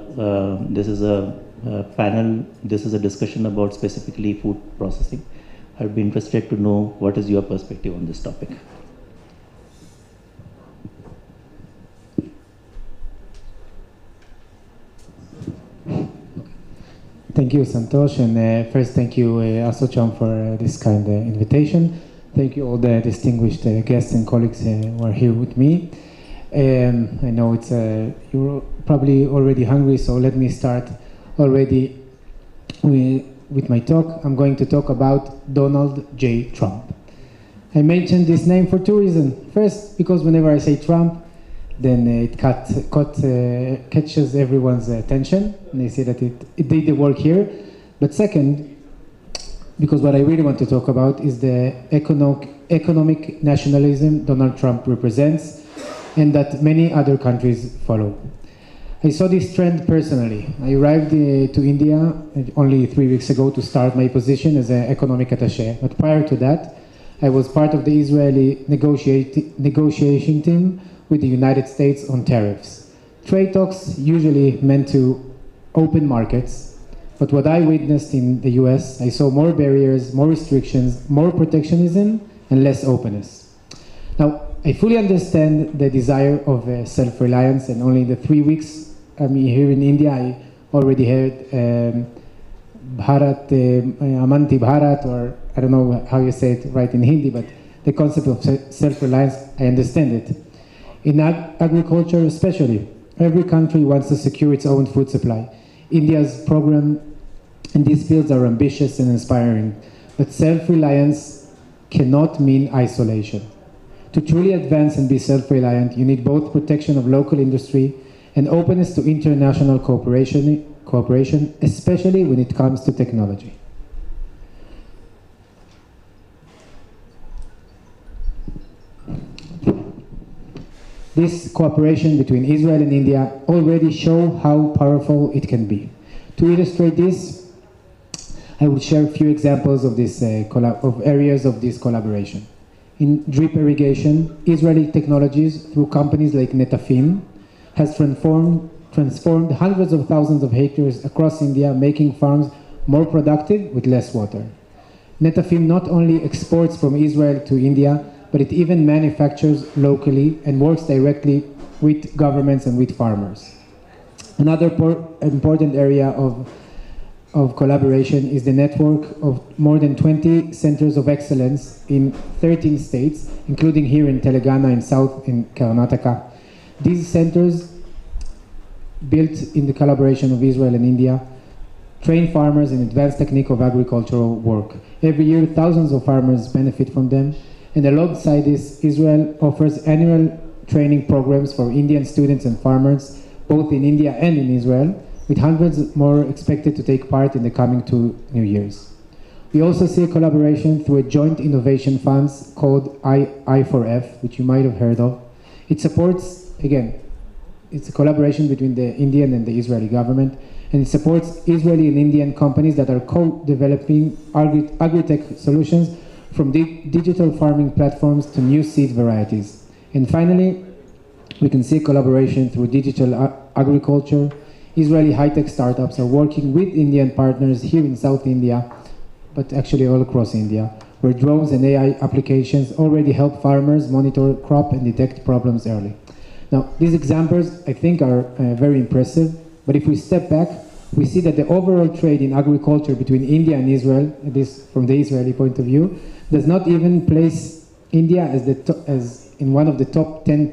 panel, this is a discussion about specifically food processing. I'd be interested to know what is your perspective on this topic. Thank you, Santosh, and first thank you, ASSOCHAM, for this kind of invitation. Thank you all the distinguished guests and colleagues who are here with me. I know it's you're probably already hungry, so let me start already with my talk. I'm going to talk about Donald J. Trump. I mentioned this name for two reasons. First, because whenever I say Trump, then it catches everyone's attention, and they say that it did the work here. But second, because what I really want to talk about is the economic nationalism Donald Trump represents, and that many other countries follow. I saw this trend personally. I arrived to India only 3 weeks ago to start my position as an economic attaché. But prior to that, I was part of the Israeli negotiation team with the United States on tariffs. Trade talks usually meant to open markets, but what I witnessed in the US, I saw more barriers, more restrictions, more protectionism, and less openness. Now, I fully understand the desire of self-reliance, and only in the 3 weeks I'm here in India, I already heard Bharat, Amanti Bharat, or I don't know how you say it right in Hindi, but the concept of self-reliance, I understand it. In agriculture especially, every country wants to secure its own food supply. India's program in these fields are ambitious and inspiring, but self-reliance cannot mean isolation. To truly advance and be self-reliant, you need both protection of local industry and openness to international cooperation cooperation, especially when it comes to technology. This cooperation between Israel and India already show how powerful it can be. To illustrate this, I will share a few examples of this of areas of this collaboration. In drip irrigation, Israeli technologies through companies like Netafim has transformed hundreds of thousands of hectares across India, making farms more productive with less water. Netafim not only exports from Israel to India, but it even manufactures locally and works directly with governments and with farmers. Another important area of collaboration is the network of more than 20 centers of excellence in 13 states, including here in Telangana and south in Karnataka. These centers, built in the collaboration of Israel and India, train farmers in advanced technique of agricultural work. Every year, thousands of farmers benefit from them. And alongside this, Israel offers annual training programs for Indian students and farmers, both in India and in Israel, with hundreds more expected to take part in the coming 2 new years. We also see a collaboration through a joint innovation funds called I4F, which you might have heard of. It supports, again, it's a collaboration between the Indian and the Israeli government, and it supports Israeli and Indian companies that are co-developing agri-tech solutions from digital farming platforms to new seed varieties. And finally, we can see collaboration through digital agriculture. Israeli high-tech startups are working with Indian partners here in South India, but actually all across India, where drones and AI applications already help farmers monitor crop and detect problems early. Now, these examples, I think, are very impressive, but if we step back, we see that the overall trade in agriculture between India and Israel, this from the Israeli point of view, does not even place India as in one of the top 10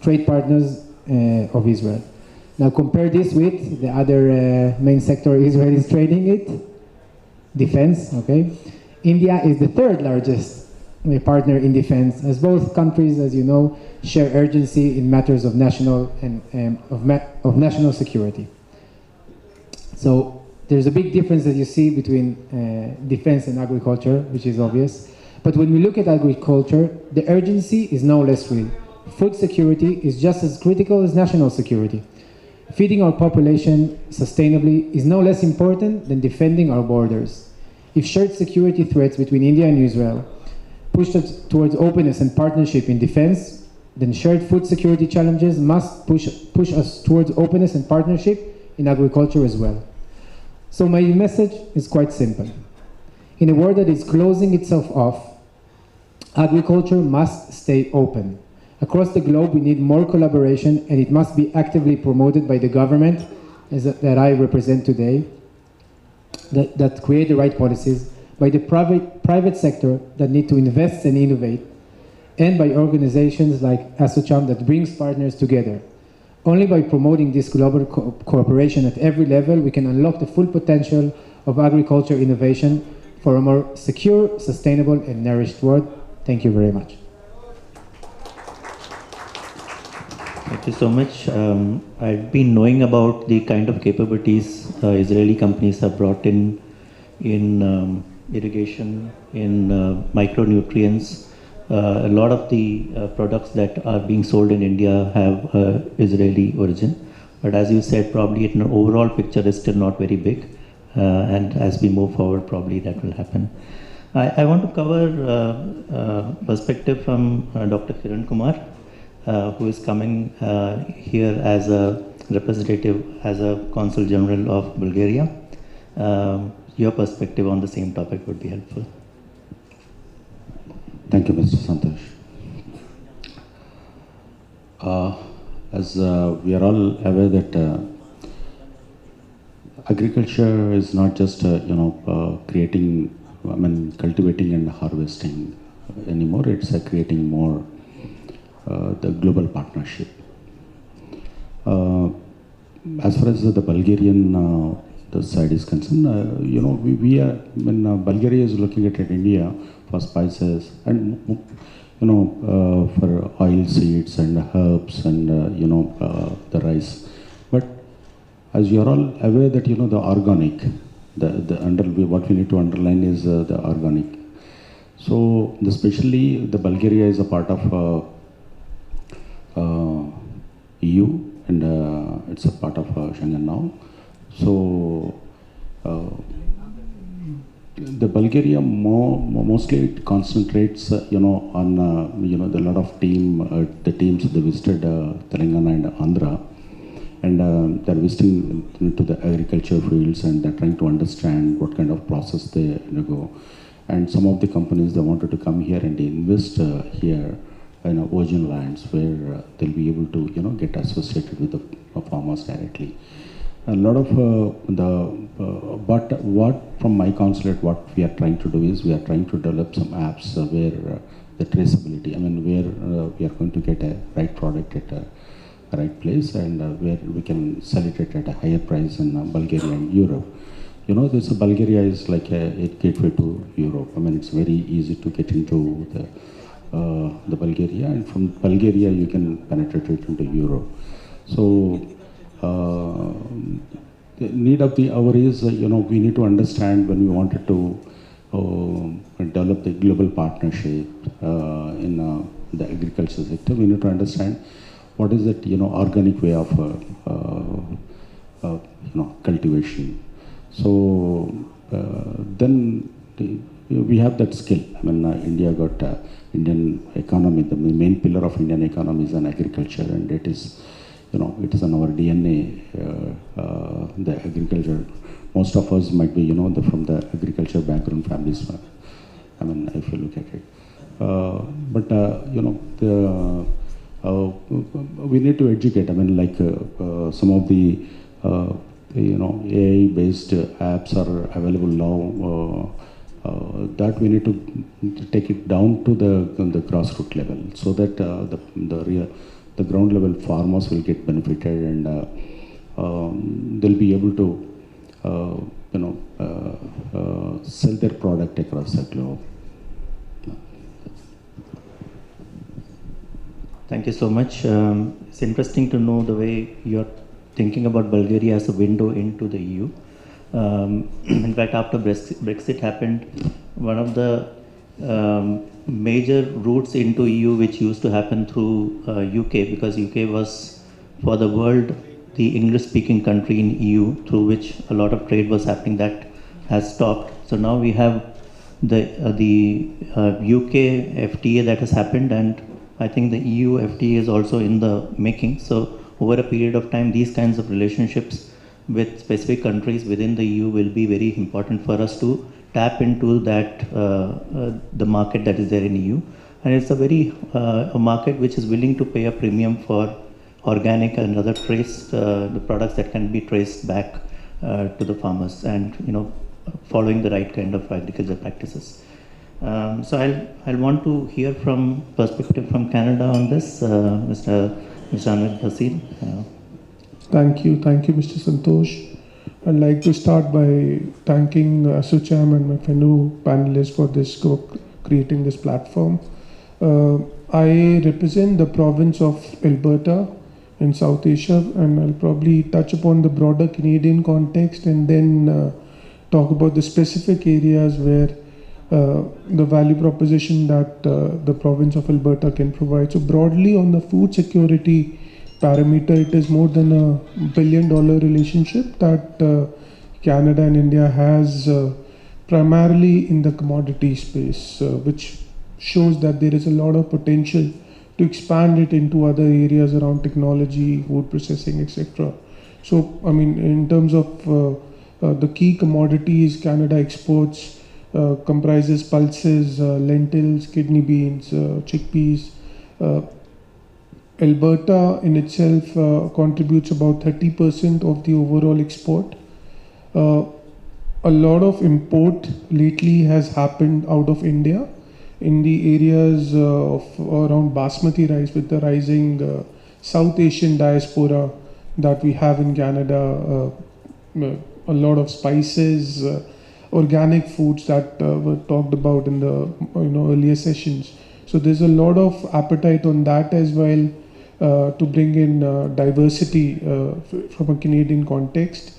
trade partners of Israel. Now compare this with the other main sector Israel is trading it, defense, okay? India is the third largest partner in defense, as both countries, as you know, share urgency in matters of national and of national security. So there's a big difference that you see between defense and agriculture, which is obvious. But when we look at agriculture, the urgency is no less real. Food security is just as critical as national security. Feeding our population sustainably is no less important than defending our borders. If shared security threats between India and Israel push us towards openness and partnership in defense, then shared food security challenges must push us towards openness and partnership in agriculture as well. So my message is quite simple. In a world that is closing itself off, agriculture must stay open. Across the globe, we need more collaboration, and it must be actively promoted by the government that I represent today, that create the right policies, by the private sector that need to invest and innovate, and by organizations like ASSOCHAM that brings partners together. Only by promoting this global cooperation at every level, we can unlock the full potential of agriculture innovation for a more secure, sustainable, and nourished world. Thank you very much. Thank you so much. I've been knowing about the kind of capabilities Israeli companies have brought in irrigation, in micronutrients. A lot of the products that are being sold in India have Israeli origin. But as you said, probably an overall picture is still not very big. And as we move forward, probably that will happen. I want to cover perspective from Dr. Kiran Kumar, who is coming here as a representative, as a Consul General of Bulgaria. Your perspective on the same topic would be helpful. Thank you, Mr. Santosh. As we are all aware that agriculture is not just creating, cultivating and harvesting anymore. It's creating more the global partnership. As far as the Bulgarian the side is concerned, we are when Bulgaria is looking at India for spices and for oil seeds and herbs and the rice, but as you are all aware that the organic, what we need to underline is the organic. So especially the Bulgaria is a part of EU, and it's a part of Schengen now. So the Bulgaria mostly it concentrates on the lot of the teams they visited Telangana and Andhra, and they're visiting into the agriculture fields, and they're trying to understand what kind of process they go. And some of the companies, they wanted to come here and invest here in virgin lands where they'll be able to get associated with the farmers directly. A lot of but what from my consulate, what we are trying to do is we are trying to develop some apps where the traceability, where we are going to get a right product at a right place, and where we can sell it at a higher price in Bulgaria and Europe. This Bulgaria is like a gateway to Europe. It's very easy to get into the Bulgaria, and from Bulgaria you can penetrate it into Europe. So the need of the hour is, we need to understand when we wanted to develop the global partnership in the agriculture sector, we need to understand what is that, organic way of cultivation. So then we have that skill. India got Indian economy. The main pillar of Indian economy is an agriculture, and it is, it is in our DNA. The agriculture. Most of us might be, from the agriculture background families. If you look at it, we need to educate. Some of the AI-based apps are available now. That we need to take it down to the grassroots level, so that the ground level farmers will get benefited, and they'll be able to sell their product across the globe. Thank you so much. It's interesting to know the way you're thinking about Bulgaria as a window into the EU. In fact, after Brexit happened, one of the major routes into EU, which used to happen through UK, because UK was for the world the English-speaking country in EU, through which a lot of trade was happening, that has stopped. So now we have the UK FTA that has happened, and I think the EU FTA is also in the making. So over a period of time, these kinds of relationships with specific countries within the EU will be very important for us to tap into that the market that is there in EU. And it's a very a market which is willing to pay a premium for organic and other traced the products that can be traced back to the farmers, and following the right kind of agriculture practices. So I'll want to hear from perspective from Canada on this, Mr. Ahmed Haseen. Thank you, Mr. Santosh. I'd like to start by thanking ASSOCHAM and my fellow panelists for this creating this platform. I represent the province of Alberta in South Asia, and I'll probably touch upon the broader Canadian context and then talk about the specific areas where the value proposition that the province of Alberta can provide. So broadly on the food security parameter, it is more than $1 billion relationship that Canada and India has primarily in the commodity space, which shows that there is a lot of potential to expand it into other areas around technology, food processing, etc. So, in terms of the key commodities Canada exports comprises pulses, lentils, kidney beans, chickpeas. Alberta in itself contributes about 30% of the overall export. A lot of import lately has happened out of India in the areas of around basmati rice, with the rising South Asian diaspora that we have in Canada. A lot of spices, organic foods that were talked about in the earlier sessions. So there's a lot of appetite on that as well. to bring in diversity from a Canadian context.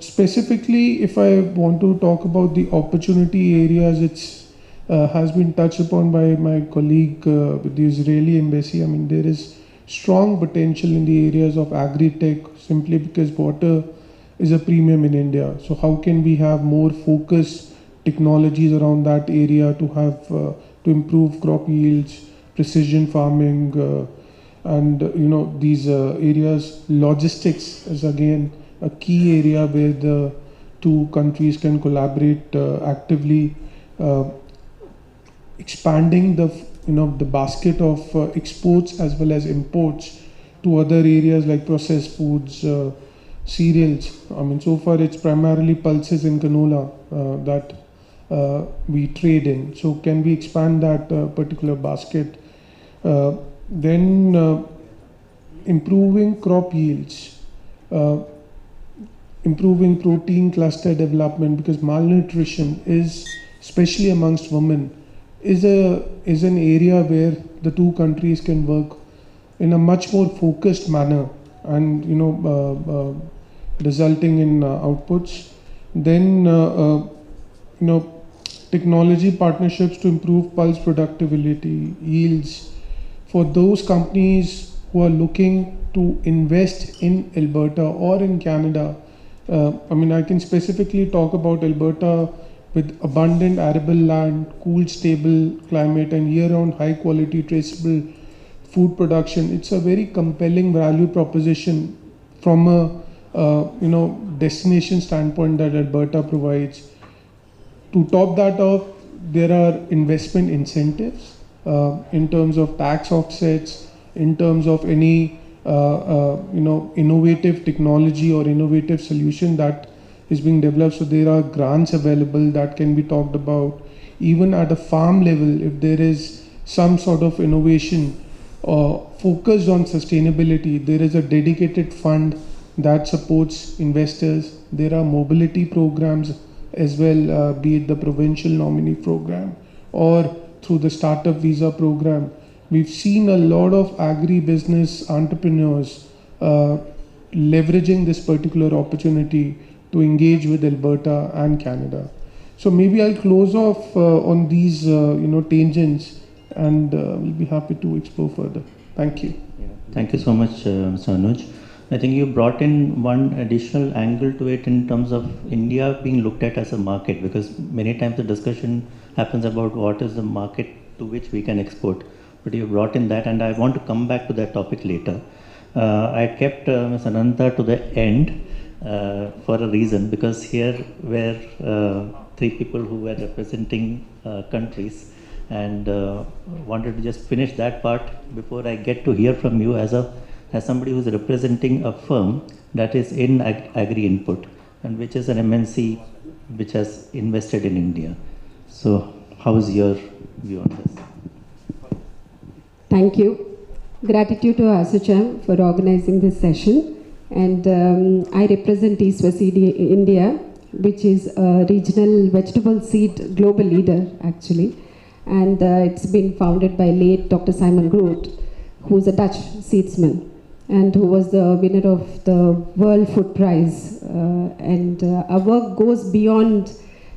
Specifically, if I want to talk about the opportunity areas, it's has been touched upon by my colleague with the Israeli embassy. I mean, there is strong potential in the areas of agri-tech simply because water is a premium in India. So how can we have more focused technologies around that area to have to improve crop yields, precision farming, and these areas. Logistics is again a key area where the two countries can collaborate actively, expanding the the basket of exports as well as imports to other areas like processed foods, cereals. I mean, so far it's primarily pulses and canola that we trade in. So can we expand that particular basket? Then improving crop yields, improving protein cluster development, because malnutrition is, especially amongst women, is an area where the two countries can work in a much more focused manner and resulting in outputs. Then technology partnerships to improve pulse productivity, yields for those companies who are looking to invest in Alberta or in Canada. I mean, I can specifically talk about Alberta with abundant arable land, cool, stable climate, and year-round high-quality traceable food production. It's a very compelling value proposition from a destination standpoint that Alberta provides. To top that off, there are investment incentives in terms of tax offsets, in terms of any innovative technology or innovative solution that is being developed. So there are grants available that can be talked about. Even at a farm level, if there is some sort of innovation focused on sustainability, there is a dedicated fund that supports investors. There are mobility programs as well, be it the provincial nominee program or through the startup visa program. We've seen a lot of agri-business entrepreneurs leveraging this particular opportunity to engage with Alberta and Canada. So maybe I'll close off on these tangents, and we'll be happy to explore further. Thank you. Thank you so much, Mr. Anuj. I think you brought in one additional angle to it in terms of India being looked at as a market, because many times the discussion happens about what is the market to which we can export. But you brought in that, and I want to come back to that topic later. I kept Ms. Ananta to the end for a reason, because here were three people who were representing countries, and wanted to just finish that part before I get to hear from you as somebody who is representing a firm that is in Agri-Input, and which is an MNC which has invested in India. So how is your view on this? Thank you. Gratitude to ASSOCHAM for organizing this session. And I represent East West India, which is a regional vegetable seed global leader actually. And it's been founded by late Dr. Simon Groot, who's a Dutch seedsman and who was the winner of the World Food Prize. Our work goes beyond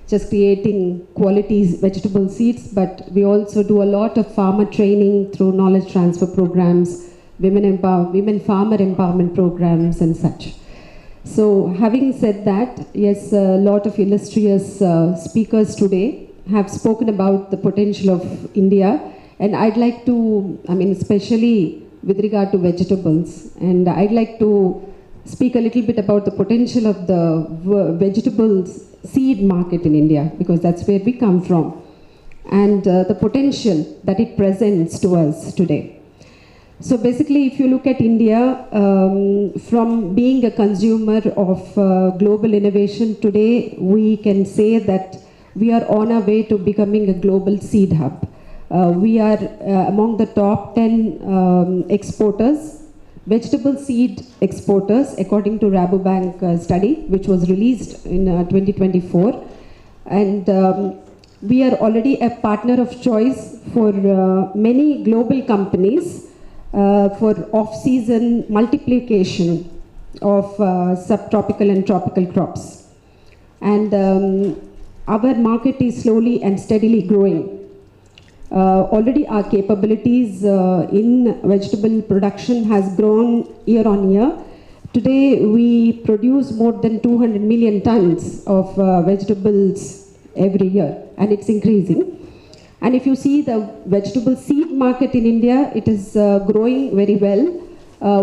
just creating quality vegetable seeds, but we also do a lot of farmer training through knowledge transfer programs, women farmer empowerment programs and such. So having said that, yes, a lot of illustrious speakers today have spoken about the potential of India, and I'd like to, especially with regard to vegetables, and I'd like to speak a little bit about the potential of the vegetables seed market in India, because that's where we come from, and the potential that it presents to us today. So basically, if you look at India, from being a consumer of global innovation today, we can say that we are on our way to becoming a global seed hub. We are among the top 10 exporters, vegetable seed exporters, according to Rabobank study, which was released in 2024. And we are already a partner of choice for many global companies for off-season multiplication of subtropical and tropical crops. And our market is slowly and steadily growing. Already our capabilities in vegetable production has grown year on year. Today we produce more than 200 million tons of vegetables every year, and it's increasing. And if you see the vegetable seed market in India, it is growing very well.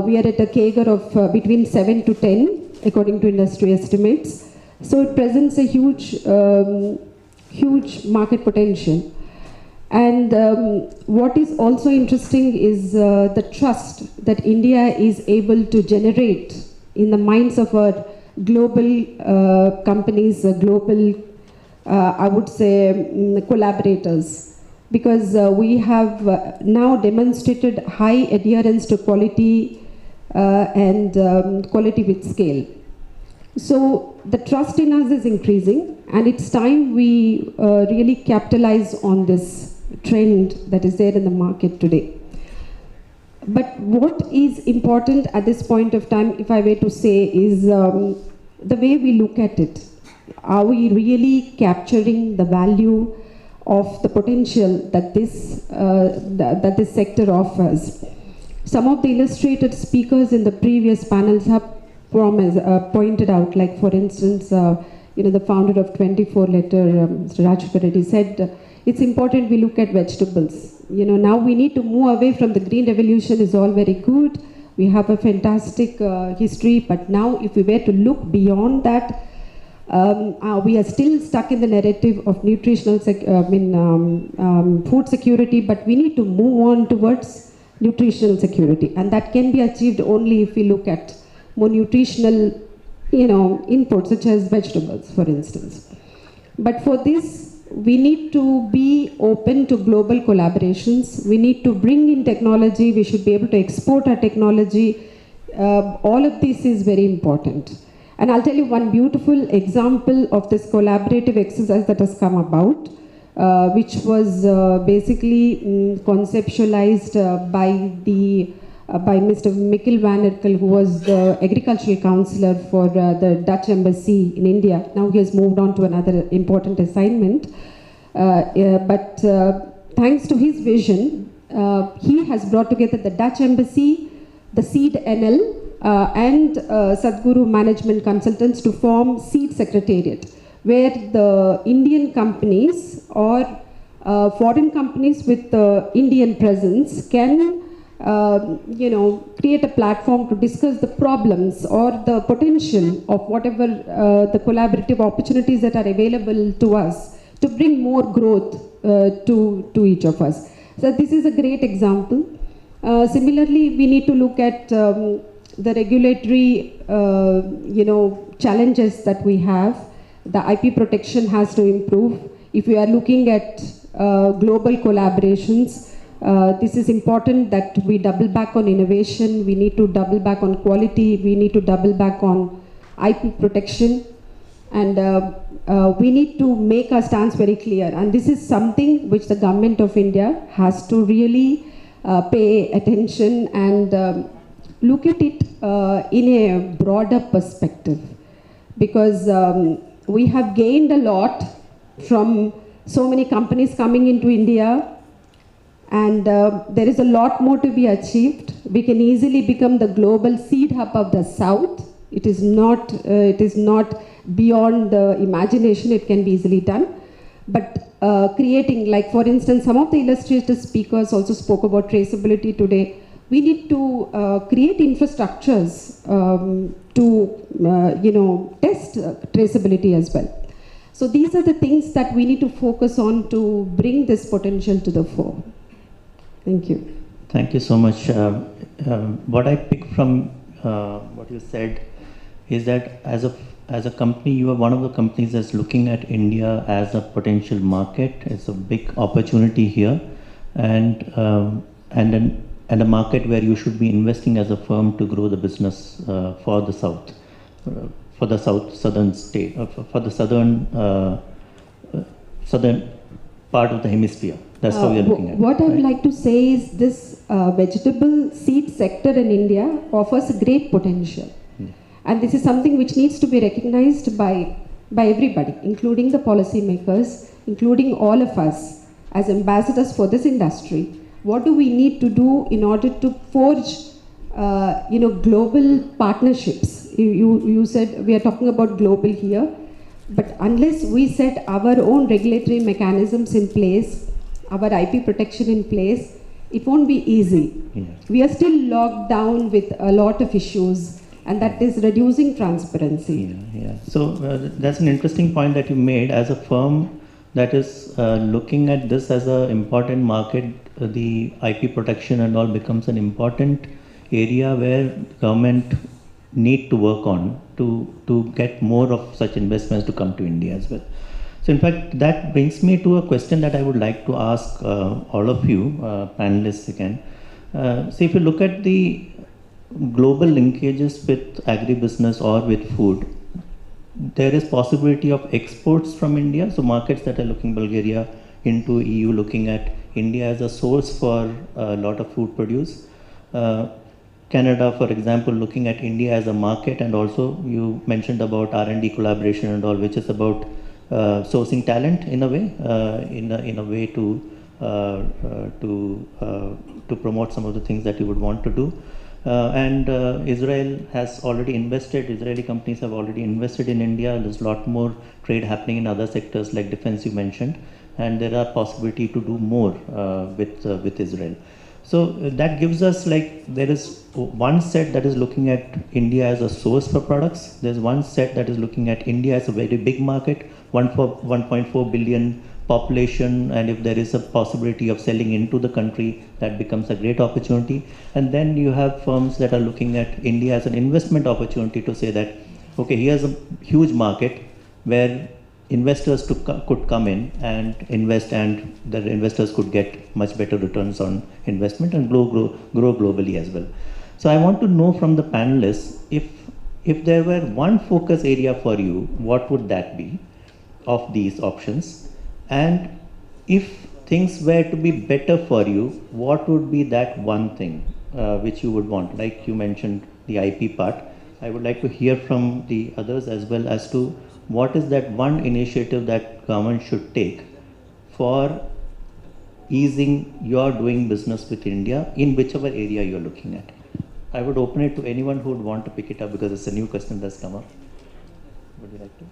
We are at a CAGR of between 7 to 10 according to industry estimates. So it presents a huge, huge market potential. And what is also interesting is the trust that India is able to generate in the minds of our global companies, global, I would say, collaborators. Because we have now demonstrated high adherence to quality and quality with scale. So the trust in us is increasing, and it's time we really capitalize on this trend that is there in the market today. But what is important at this point of time, if I were to say, is the way we look at it. Are we really capturing the value of the potential that this sector offers? Some of the illustrated speakers in the previous panels have pointed out, like for instance, the founder of 24 Letter, Mr. Rajshekar Reddy, said it's important we look at vegetables. Now we need to move away from the green revolution is all very good. We have a fantastic history, but now if we were to look beyond that, we are still stuck in the narrative of nutritional food security, but we need to move on towards nutritional security, and that can be achieved only if we look at more nutritional inputs such as vegetables, for instance. But for this, we need to be open to global collaborations. We need to bring in technology. We should be able to export our technology. All of this is very important. And I'll tell you one beautiful example of this collaborative exercise that has come about, which was basically conceptualized by Mr. Mikkel van Erkel, who was the agricultural counselor for the Dutch embassy in India. Now he has moved on to another important assignment. But thanks to his vision, he has brought together the Dutch embassy, the Seed NL, and Sadhguru management consultants to form Seed Secretariat, where the Indian companies or foreign companies with Indian presence can create a platform to discuss the problems or the potential of whatever the collaborative opportunities that are available to us to bring more growth to each of us. So this is a great example. Similarly, we need to look at the regulatory challenges that we have. The IP protection has to improve. If we are looking at global collaborations, this is important that we double back on innovation. We need to double back on quality. We need to double back on IP protection. And we need to make our stance very clear. And this is something which the government of India has to really pay attention and look at it in a broader perspective. Because we have gained a lot from so many companies coming into India. And there is a lot more to be achieved. We can easily become the global seed hub of the South. It is not beyond the imagination. It can be easily done. But creating, like for instance, some of the illustrated speakers also spoke about traceability today. We need to create infrastructures to test traceability as well. So these are the things that we need to focus on to bring this potential to the fore. Thank you. Thank you so much. What I pick from what you said is that as a company, you are one of the companies that's looking at India as a potential market. It's a big opportunity here, and a market where you should be investing as a firm to grow the business for the South, for the southern state, for the southern part of the hemisphere. That's how we are looking at it. What I would like to say is this vegetable seed sector in India offers a great potential. And this is something which needs to be recognized by everybody, including the policymakers, including all of us as ambassadors for this industry. What do we need to do in order to forge global partnerships? You said we are talking about global here, but unless we set our own regulatory mechanisms in place, our IP protection in place, it won't be easy. Yeah. We are still locked down with a lot of issues, and that is reducing transparency. Yeah. So that's an interesting point that you made. As a firm that is looking at this as an important market, the IP protection and all becomes an important area where government need to work on to get more of such investments to come to India as well. So in fact, that brings me to a question that I would like to ask all of you, panelists again. So if you look at the global linkages with agribusiness or with food, there is possibility of exports from India. So markets that are looking Bulgaria into EU, looking at India as a source for a lot of food produce. Canada, for example, looking at India as a market, and also you mentioned about R&D collaboration and all, which is about sourcing talent in a way, in a way to promote some of the things that you would want to do. And Israel has already invested, Israeli companies have already invested in India. There's a lot more trade happening in other sectors like defense you mentioned, and there are possibility to do more with Israel. So that gives us, like, there is one set that is looking at India as a source for products. There's one set that is looking at India as a very big market, 1.4 billion population, and if there is a possibility of selling into the country, that becomes a great opportunity. And then you have firms that are looking at India as an investment opportunity to say that, okay, here's a huge market where investors could come in and invest, and the investors could get much better returns on investment and grow globally as well. So I want to know from the panelists, if there were one focus area for you, what would that be of these options? And if things were to be better for you, what would be that one thing which you would want? Like you mentioned the IP part. I would like to hear from the others as well as to what is that one initiative that government should take for easing your doing business with India in whichever area you're looking at. I would open it to anyone who would want to pick it up because it's a new question that's come up. Would you like to?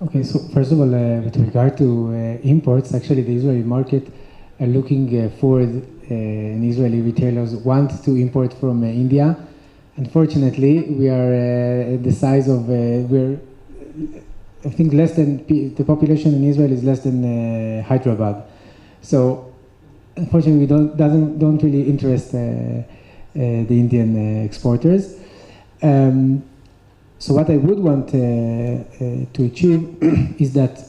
Okay, so first of all, with regard to imports, actually the Israeli market are looking for and Israeli retailers want to import from India. Unfortunately, we are the size of, we're, I think less than, the population in Israel is less than Hyderabad. So unfortunately, we don't really interest the Indian exporters. So what I would want to achieve is that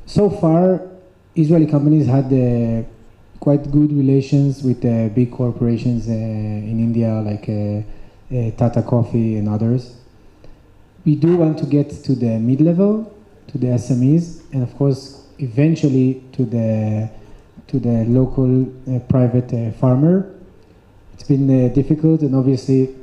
so far Israeli companies had quite good relations with big corporations in India like Tata Coffee and others. We do want to get to the mid-level, to the SMEs, and of course eventually to the local private farmer. It's been difficult, and obviously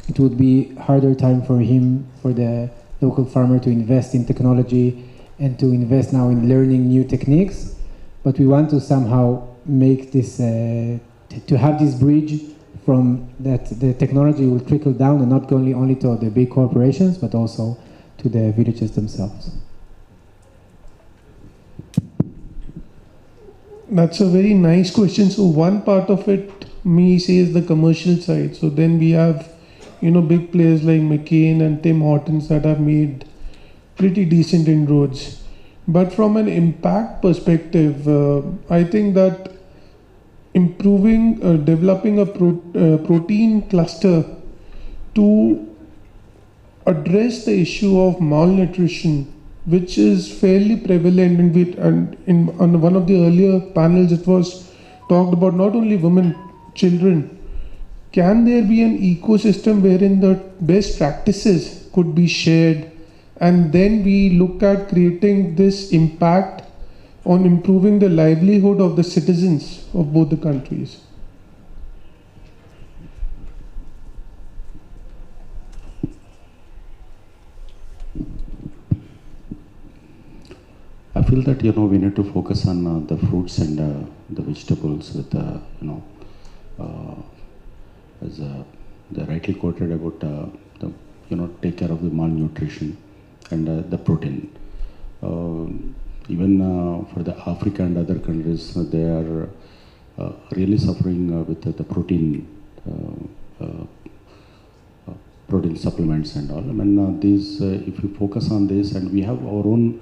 it would be harder time for the local farmer to invest in technology and to invest now in learning new techniques. But we want to somehow make this, to have this bridge from that the technology will trickle down and not only to the big corporations, but also to the villages themselves. That's a very nice question. So one part of it, me says the commercial side. So then we have, big players like McCain and Tim Hortons that have made pretty decent inroads. But from an impact perspective, I think that improving, developing a protein cluster to address the issue of malnutrition, which is fairly prevalent, and on one of the earlier panels it was talked about not only women, children. Can there be an ecosystem wherein the best practices could be shared and then we look at creating this impact on improving the livelihood of the citizens of both the countries. I feel that we need to focus on the fruits and the vegetables with as they rightly quoted about the take care of the malnutrition and the protein. Even for the Africa and other countries, they are really suffering with the protein protein supplements and all. I mean, these if you focus on this, and we have our own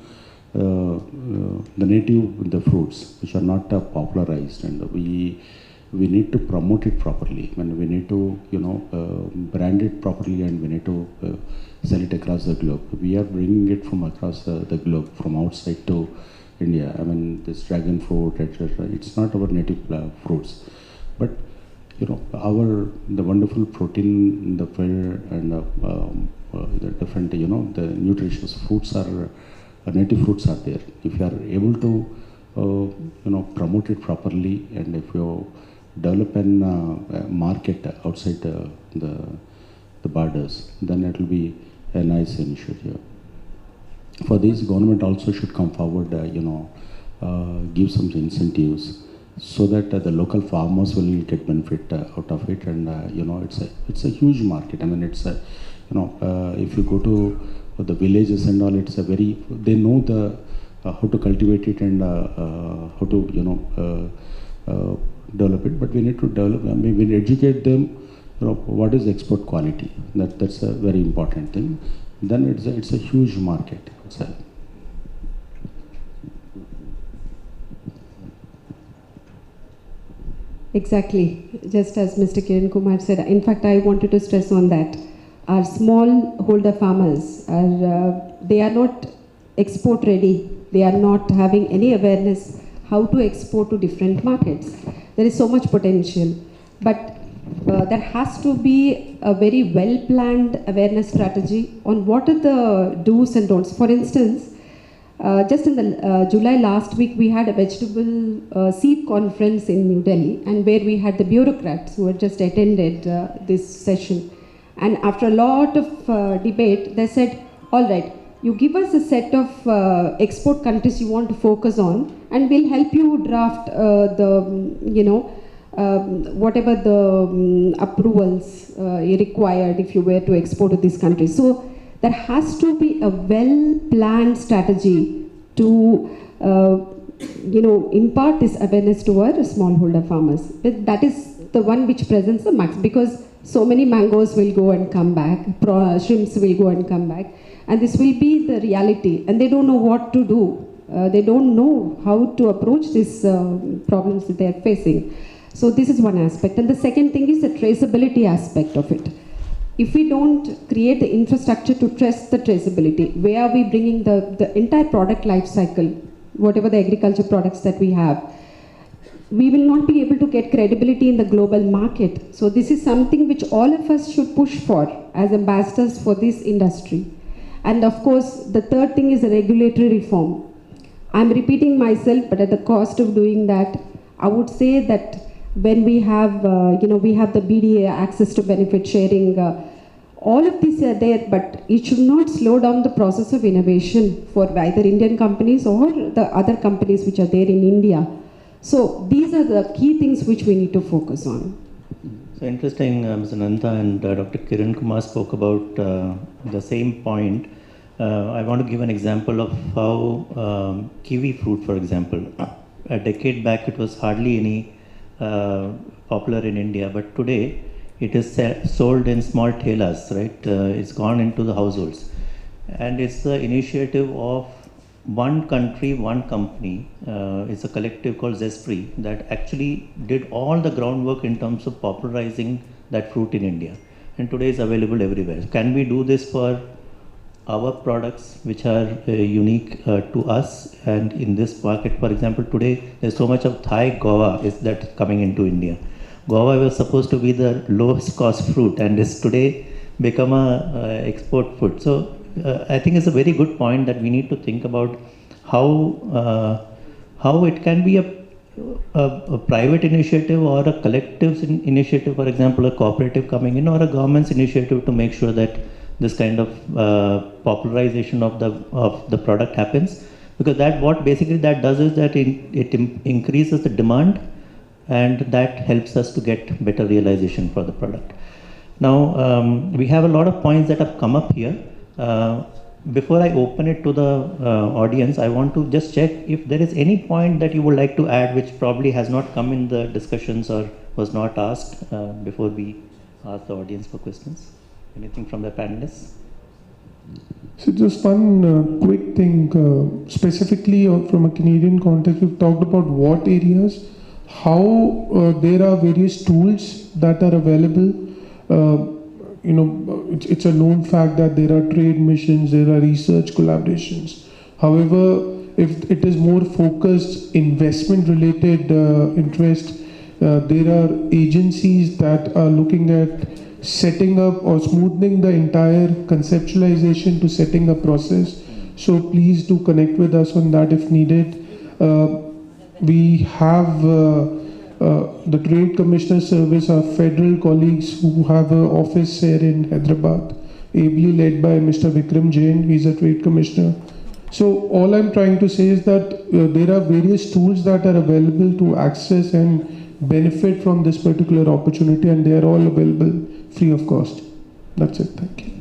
the native the fruits which are not popularized, and we need to promote it properly, and we need to brand it properly, and we need to sell it across the globe. We are bringing it from across the globe, from outside to India. I mean, this dragon fruit, etc. It's not our native fruits, but the wonderful protein, the fair, and the different the nutritious fruits are native fruits are there. If you are able to promote it properly, and if you develop a market outside the borders, then it will be a nice initiative. For this, government also should come forward, give some incentives so that the local farmers will get benefit out of it, and it's a huge market. I mean, it's a if you go to the villages and all, it's a very, they know the how to cultivate it and how to develop it. But we need to develop, I mean, we educate them what is export quality. That's a very important thing. Then it's a huge market itself. Exactly, just as Mr. Kiran Kumar said. In fact, I wanted to stress on that. Our smallholder farmers they are not export ready. They are not having any awareness how to export to different markets. There is so much potential, but there has to be a very well-planned awareness strategy on what are the do's and don'ts. For instance, just in the July last week, we had a vegetable seed conference in New Delhi, and where we had the bureaucrats who had just attended this session. And after a lot of debate, they said, all right, you give us a set of export countries you want to focus on, and we'll help you draft whatever the approvals required if you were to export to these countries. So there has to be a well-planned strategy to impart this awareness to our smallholder farmers. But that is the one which presents the max, because so many mangoes will go and come back, shrimps will go and come back, and this will be the reality, and they don't know what to do. They don't know how to approach these problems that they are facing. So this is one aspect. And the second thing is the traceability aspect of it. If we don't create the infrastructure to test the traceability, where are we bringing the entire product life cycle, whatever the agriculture products that we have, we will not be able to get credibility in the global market. So this is something which all of us should push for as ambassadors for this industry. And of course, the third thing is the regulatory reform. I'm repeating myself, but at the cost of doing that, I would say that when we have, we have the BDA, access to benefit sharing, all of these are there, but it should not slow down the process of innovation for either Indian companies or the other companies which are there in India. So these are the key things which we need to focus on. So interesting, Mr. Nanda and Dr. Kiran Kumar spoke about the same point. I want to give an example of how kiwi fruit, for example, a decade back it was hardly any popular in India, but today it is sold in small thalas, right? It's gone into the households, and it's the initiative of one country, one company. It's a collective called Zespri that actually did all the groundwork in terms of popularizing that fruit in India, and today is available everywhere. Can we do this for our products which are unique to us? And in this market, for example, today there's so much of Thai guava is that coming into India. Guava was supposed to be the lowest cost fruit, and is today become a export food. So I think it's a very good point that we need to think about how it can be a private initiative or a collective initiative, for example, a cooperative coming in, or a government's initiative to make sure that this kind of popularization of the product happens, because what basically that does is that it increases the demand, and that helps us to get better realization for the product. Now we have a lot of points that have come up here. Before I open it to the audience, I want to just check if there is any point that you would like to add which probably has not come in the discussions or was not asked before we ask the audience for questions. Anything from the panelists? So just one quick thing, specifically from a Canadian context, we've talked about what areas, how there are various tools that are available. It's a known fact that there are trade missions, there are research collaborations. However, if it is more focused investment related interest, there are agencies that are looking at setting up or smoothing the entire conceptualization to setting a process. So please do connect with us on that if needed. We have the Trade Commissioner Service, our federal colleagues who have an office here in Hyderabad, ably led by Mr. Vikram Jain. He's a Trade Commissioner. So all I'm trying to say is that there are various tools that are available to access and benefit from this particular opportunity, and they are all available free of cost. That's it. Thank you.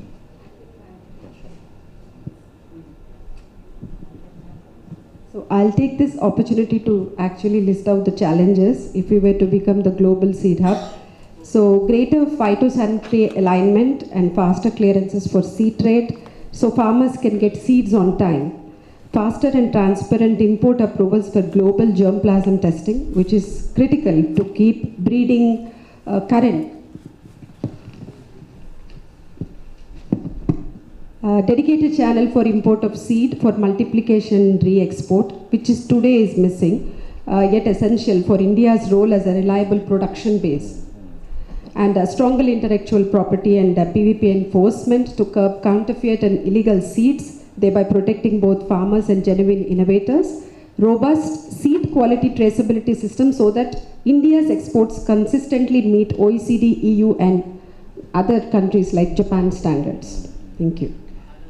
So I'll take this opportunity to actually list out the challenges if we were to become the global seed hub. So greater phytosanitary alignment and faster clearances for seed trade, so farmers can get seeds on time. Faster and transparent import approvals for global germplasm testing, which is critical to keep breeding current. Dedicated channel for import of seed for multiplication re-export, which is today is missing, yet essential for India's role as a reliable production base. And stronger intellectual property and PVP enforcement to curb counterfeit and illegal seeds, thereby protecting both farmers and genuine innovators. Robust seed quality traceability system so that India's exports consistently meet OECD, EU and other countries like Japan standards. Thank you.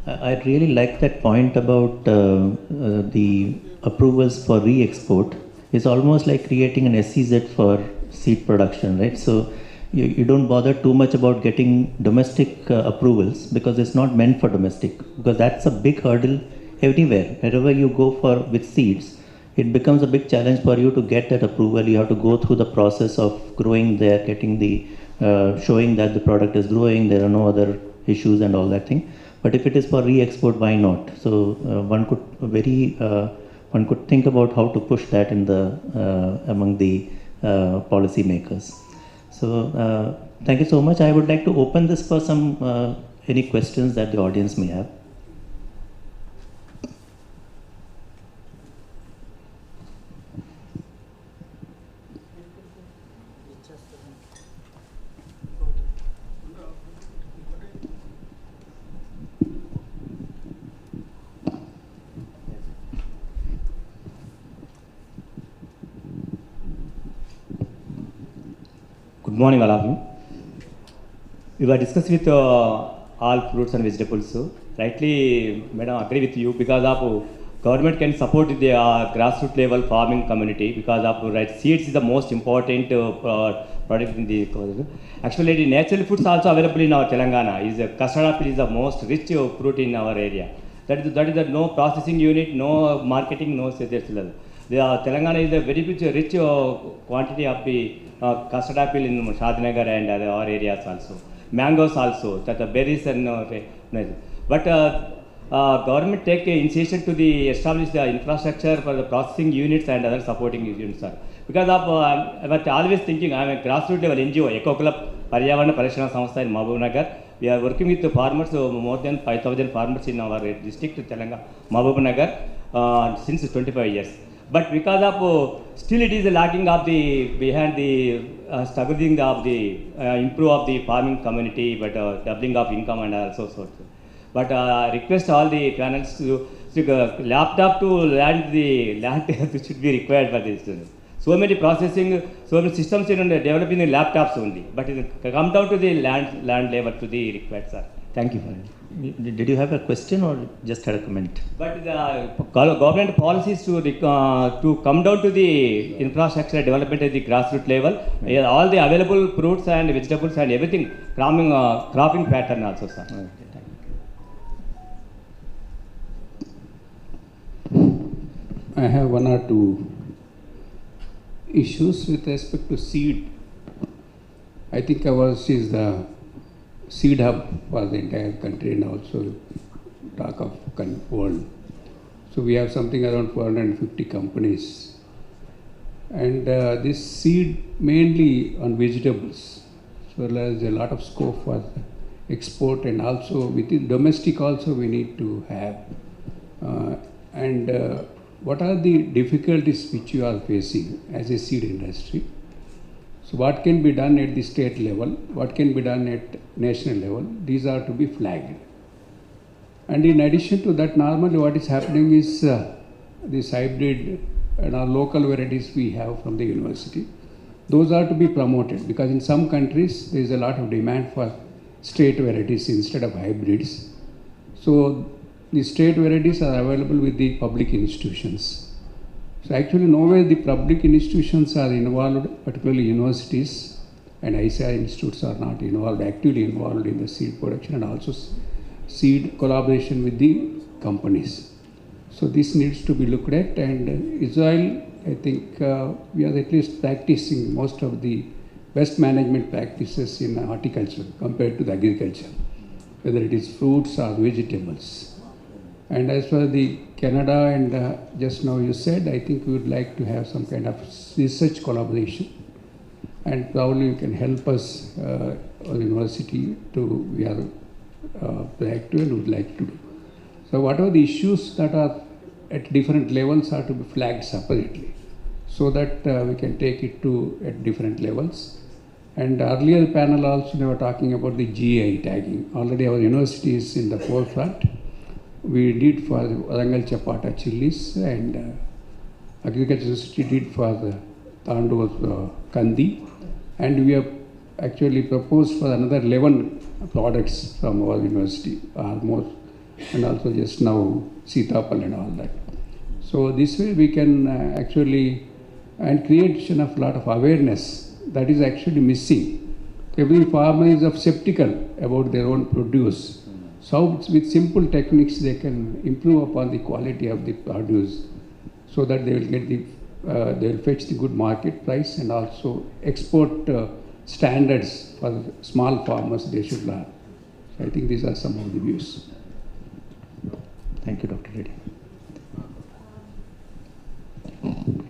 I really like that point about the approvals for re-export. It's almost like creating an SEZ for seed production, right? So you don't bother too much about getting domestic approvals because it's not meant for domestic, because that's a big hurdle everywhere. Wherever you go with seeds, it becomes a big challenge for you to get that approval. You have to go through the process of growing there, getting the showing that the product is growing, there are no other issues and all that thing. But if it is for re-export, why not? So one could think about how to push that in the among the policymakers. So thank you so much. I would like to open this for some any questions that the audience may have. Good morning, all of you. We were discussing with all fruits and vegetables. Rightly, madam, I agree with you because of government can support the grassroots level farming community because of seeds is the most important product in the. Actually, the natural foods also available in our Telangana. Custard apple is the most rich fruit in our area. That is no processing unit, no marketing, no sales. The Telangana is a very rich quantity of the custard apple in Shadinagar and our areas also. Mangoes also, that the berries and but government take initiation to establish the infrastructure for the processing units and other supporting units. Because of I'm always thinking I am a grassroots level NGO, Eco Club Paryavarana Parishana Samstha in Mahbubnagar. We are working with the farmers, more than 5,000 farmers in our district, Telangana, Mahbubnagar, since 25 years. But because of still it is lacking of behind the struggling of the improve of the farming community, but doubling of income and also sorts. But request all the panels to laptop to land should be required for this. So many processing, so many systems developing in laptops only. But it come down to the land level to the required, sir. Thank you for it. Did you have a question or just had a comment? But the government policies to come down to the infrastructure development at the grassroots level, all the available fruits and vegetables and everything, cropping pattern also, sir. Okay, I have one or two issues with respect to seed. I think ours is the seed hub for the entire country and also talk of world. So we have something around 450 companies. And this seed mainly on vegetables. So there's a lot of scope for export and also within domestic also we need to have. What are the difficulties which you are facing as a seed industry? So what can be done at the state level? What can be done at national level? These are to be flagged. And in addition to that, normally what is happening is this hybrid and our local varieties we have from the university. Those are to be promoted because in some countries there is a lot of demand for state varieties instead of hybrids. So the state varieties are available with the public institutions. So actually nowhere the public institutions are involved, particularly universities and ICR institutes are not involved, actively involved in the seed production and also seed collaboration with the companies. So this needs to be looked at, and Israel, I think we are at least practicing most of the best management practices in horticulture compared to the agriculture, whether it is fruits or vegetables. And as for the Canada and just now you said, I think we would like to have some kind of research collaboration, and probably you can help us, our university, we are proactive and would like to do. So whatever the issues that are at different levels are to be flagged separately, so that we can take it to at different levels. And earlier panel also they were talking about the GI tagging. Already our university is in the forefront. We did for the Warangal Chapata chilies, and Agriculture Society did for the Tandoor Kandi, and we have actually proposed for another 11 products from our university, almost, and also just now Sitapal and all that. So this way we can actually, and creation of a lot of awareness that is actually missing. Every farmer is skeptical about their own produce. So with simple techniques they can improve upon the quality of the produce, so that they will get they will fetch the good market price, and also export standards for small farmers they should learn. So I think these are some of the views. Thank you, Dr. Reddy.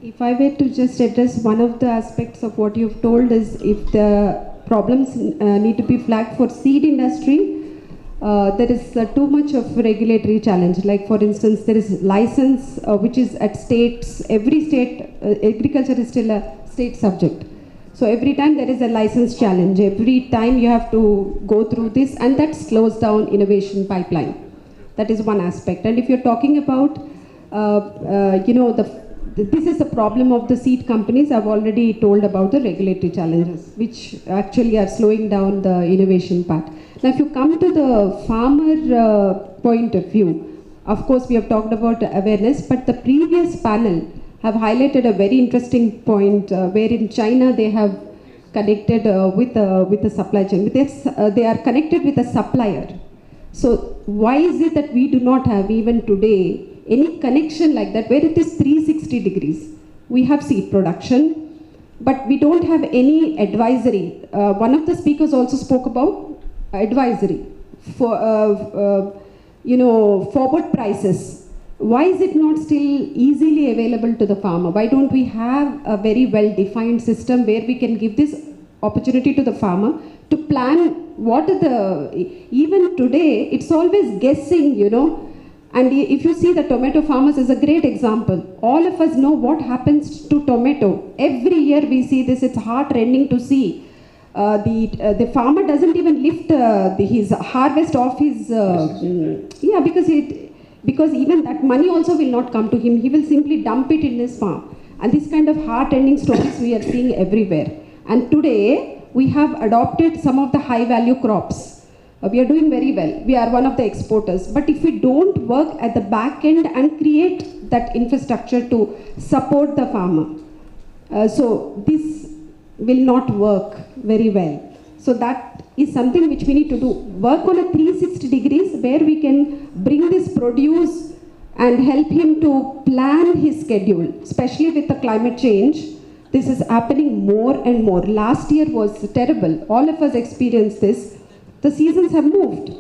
If I were to just address one of the aspects of what you've told is, if the problems need to be flagged for seed industry, there is too much of regulatory challenge. Like for instance, there is license which is at states, every state, agriculture is still a state subject. So every time there is a license challenge, every time you have to go through this, and that slows down innovation pipeline. That is one aspect. And if you're talking about, this is the problem of the seed companies. I've already told about the regulatory challenges, which actually are slowing down the innovation part. Now, if you come to the farmer point of view, of course, we have talked about awareness, but the previous panel have highlighted a very interesting point where in China they have connected with the supply chain. They are connected with a supplier. So why is it that we do not have even today any connection like that, where it is 360 degrees? We have seed production, but we don't have any advisory. One of the speakers also spoke about advisory for forward prices. Why is it not still easily available to the farmer? Why don't we have a very well defined system where we can give this opportunity to the farmer to plan what are the, even today it's always guessing, and if you see the tomato farmers is a great example. All of us know what happens to tomato. Every year we see this, it's heart-rending to see the farmer doesn't even lift his harvest off his because even that money also will not come to him. He will simply dump it in his farm. And this kind of heart-ending stories we are seeing everywhere. And today we have adopted some of the high-value crops. We are doing very well. We are one of the exporters. But if we don't work at the back end and create that infrastructure to support the farmer, so this will not work very well. So that is something which we need to do. Work on a 360 degrees where we can bring this produce and help him to plan his schedule, especially with the climate change. This is happening more and more. Last year was terrible. All of us experienced this. The seasons have moved.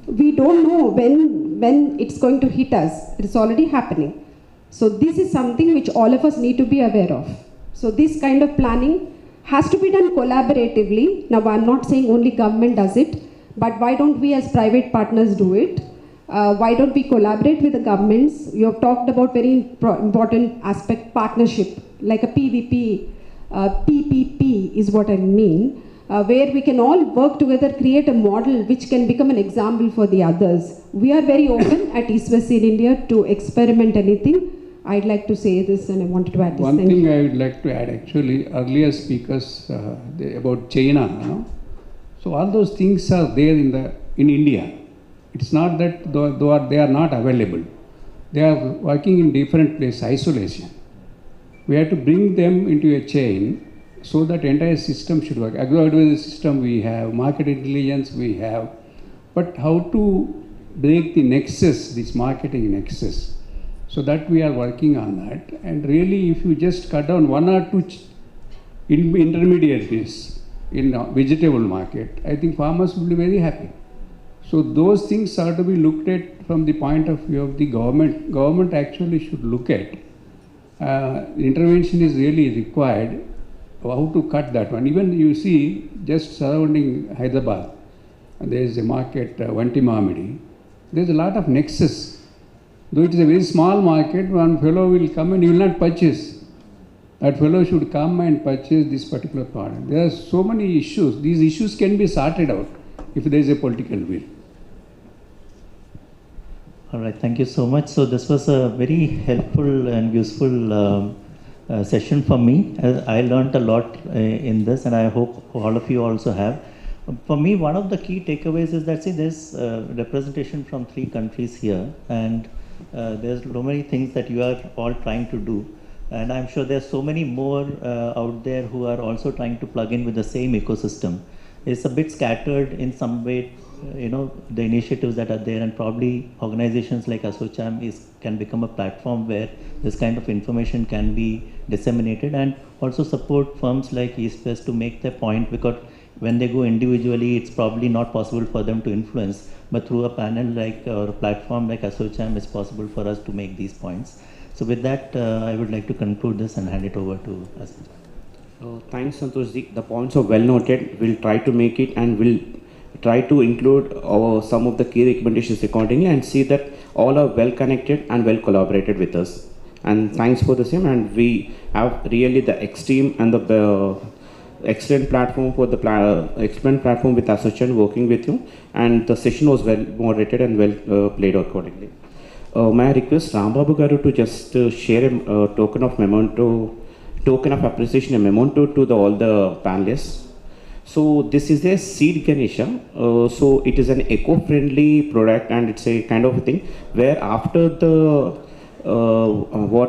We don't know when it's going to hit us. It's already happening. So this is something which all of us need to be aware of. So this kind of planning has to be done collaboratively. Now I'm not saying only government does it, but why don't we as private partners do it? Why don't we collaborate with the governments? You have talked about very important aspect, partnership, like a PVP, PPP is what I mean, where we can all work together, create a model which can become an example for the others. We are very open at East West Seed India to experiment anything. I'd like to say this and I wanted to add this. One thing I would like to add, actually, earlier speakers about China, you know? So all those things are there in India. It's not that they are not available. They are working in different places, isolation. We have to bring them into a chain so that entire system should work. Agro-advisory system we have, market intelligence we have, but how to break the nexus, this marketing nexus. So that we are working on that. And really, if you just cut down 1 or 2 intermediaries in vegetable market, I think farmers will be very happy. So those things are to be looked at from the point of view of the government. Government actually should look at. Intervention is really required. How to cut that one? Even you see, just surrounding Hyderabad, there is a market, Vanti Mamidi. There is a lot of nexus. Though it is a very small market, one fellow will come and he will not purchase. That fellow should come and purchase this particular product. There are so many issues. These issues can be sorted out if there is a political will. All right, thank you so much. So this was a very helpful and useful session for me. I learned a lot in this, and I hope all of you also have. For me, one of the key takeaways is that, see, there's representation from 3 countries here, and there's so many things that you are all trying to do. And I'm sure there's so many more out there who are also trying to plug in with the same ecosystem. It's a bit scattered in some way, you know, the initiatives that are there, and probably organizations like ASSOCHAM can become a platform where this kind of information can be disseminated, and also support firms like East West to make their point, because when they go individually, it's probably not possible for them to influence, but through a panel like or a platform like ASSOCHAM, it's possible for us to make these points. So with that, I would like to conclude this and hand it over to ASSOCHAM. Thanks, Santoshji. The points are well noted. We'll try to make it, and we'll try to include some of the key recommendations accordingly, and see that all are well connected and well collaborated with us. And thanks for the same. And we have really the extreme and the excellent platform for the excellent platform with ASSOCHAM working with you, and the session was well moderated and well played accordingly. May I request Rambabu Garu to just share a token of appreciation, a memento to all the panelists. So this is a seed Ganesha. So it is an eco-friendly product, and it's a kind of a thing where after the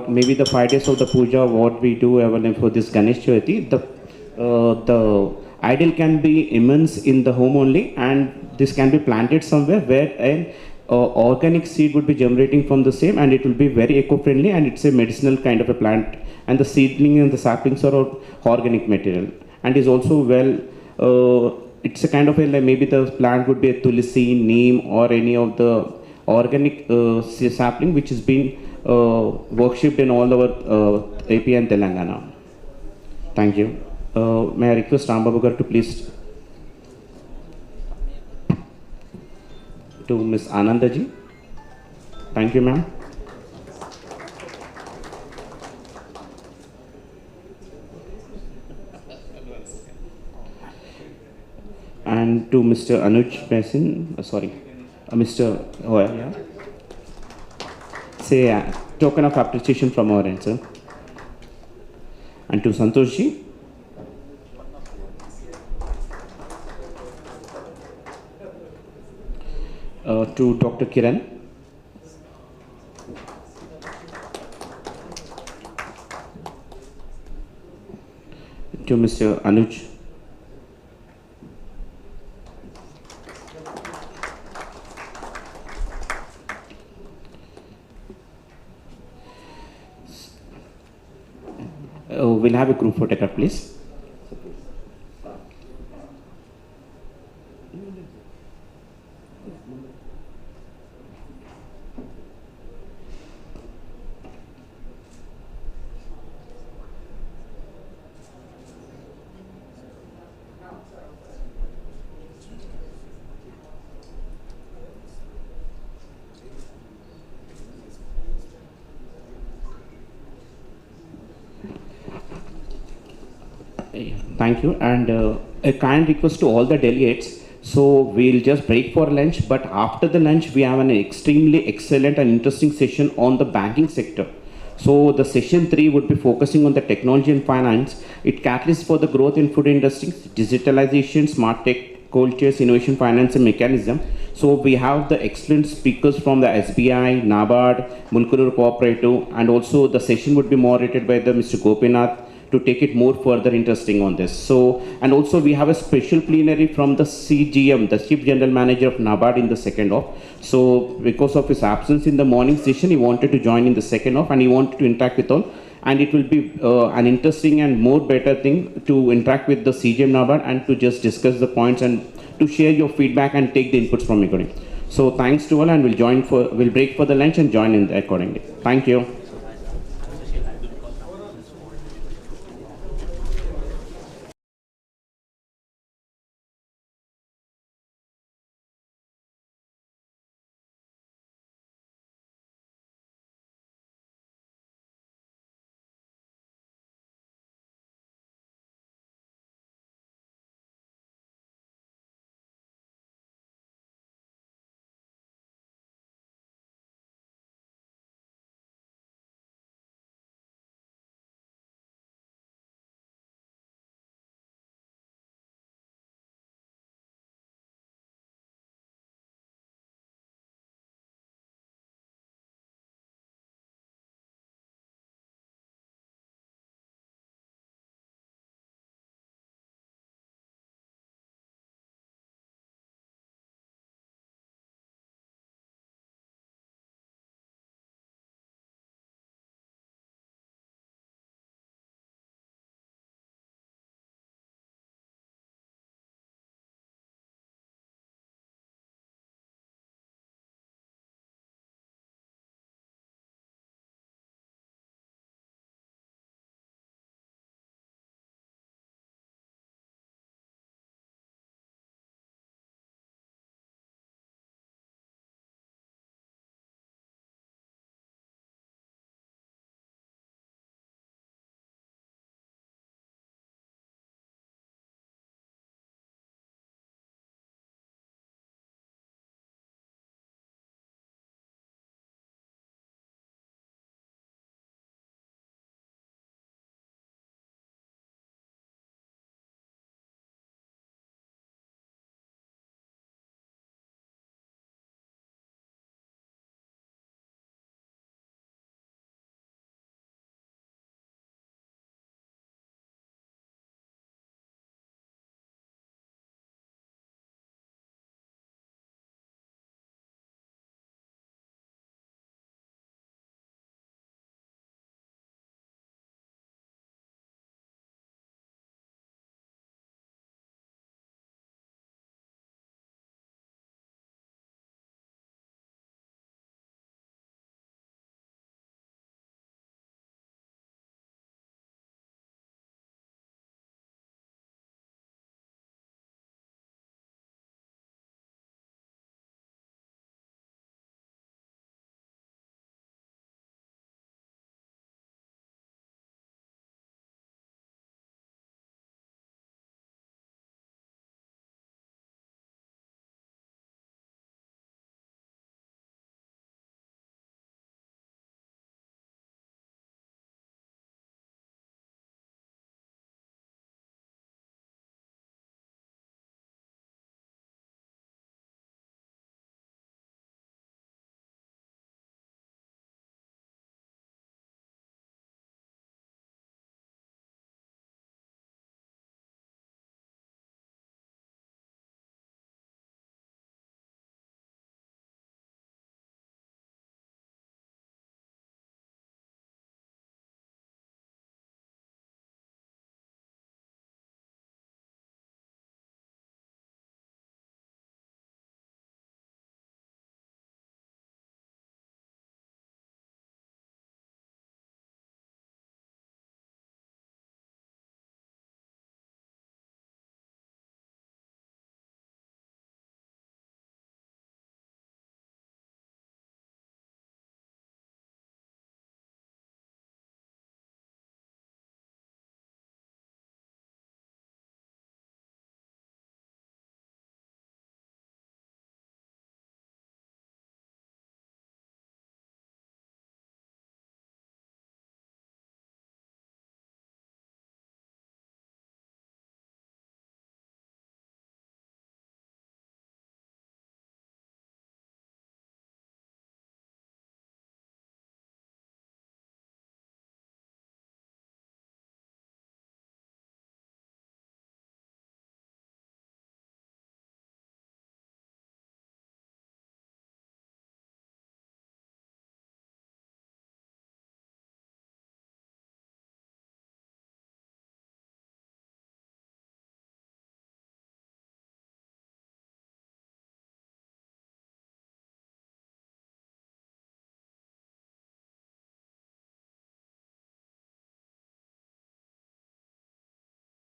maybe the 5 days of the puja, what we do for this Ganesh Chaturthi, the idol can be immense in the home only, and this can be planted somewhere where an organic seed would be generating from the same, and it will be very eco-friendly, and it's a medicinal kind of a plant, and the seedling and the saplings are organic material, and is also well, it's a kind of a, like maybe the plant would be a tulsi, neem, or any of the organic sapling which has been worshipped in all our AP and Telangana. Thank you. May I request Rambabu Garu to please to Ms. Anandaji. Thank you, ma'am. to Mr. Anuj Pesin, Mr. Hoya, yeah. Say a token of appreciation from our end, sir. And to Santoshi. To Dr. Kiran. To Mr. Anuj. We'll have a group photograph, please. Thank you, and a kind request to all the delegates. So we'll just break for lunch, but after the lunch we have an extremely excellent and interesting session on the banking sector. So the session 3 would be focusing on the technology and finance. It catalysts for the growth in food industry, digitalization, smart tech, cold chains, innovation, finance and mechanism. So we have the excellent speakers from the SBI, NABARD, Mulkulur Cooperative, and also the session would be moderated by the Mr. Gopinath to take it more further interesting on this. So, and also we have a special plenary from the CGM, the Chief General Manager of NABARD in the second half. So because of his absence in the morning session, he wanted to join in the second half and he wanted to interact with all. And it will be an interesting and more better thing to interact with the CGM NABARD and to just discuss the points and to share your feedback and take the inputs from everybody. So thanks to all, and we'll break for the lunch and join in accordingly. Thank you.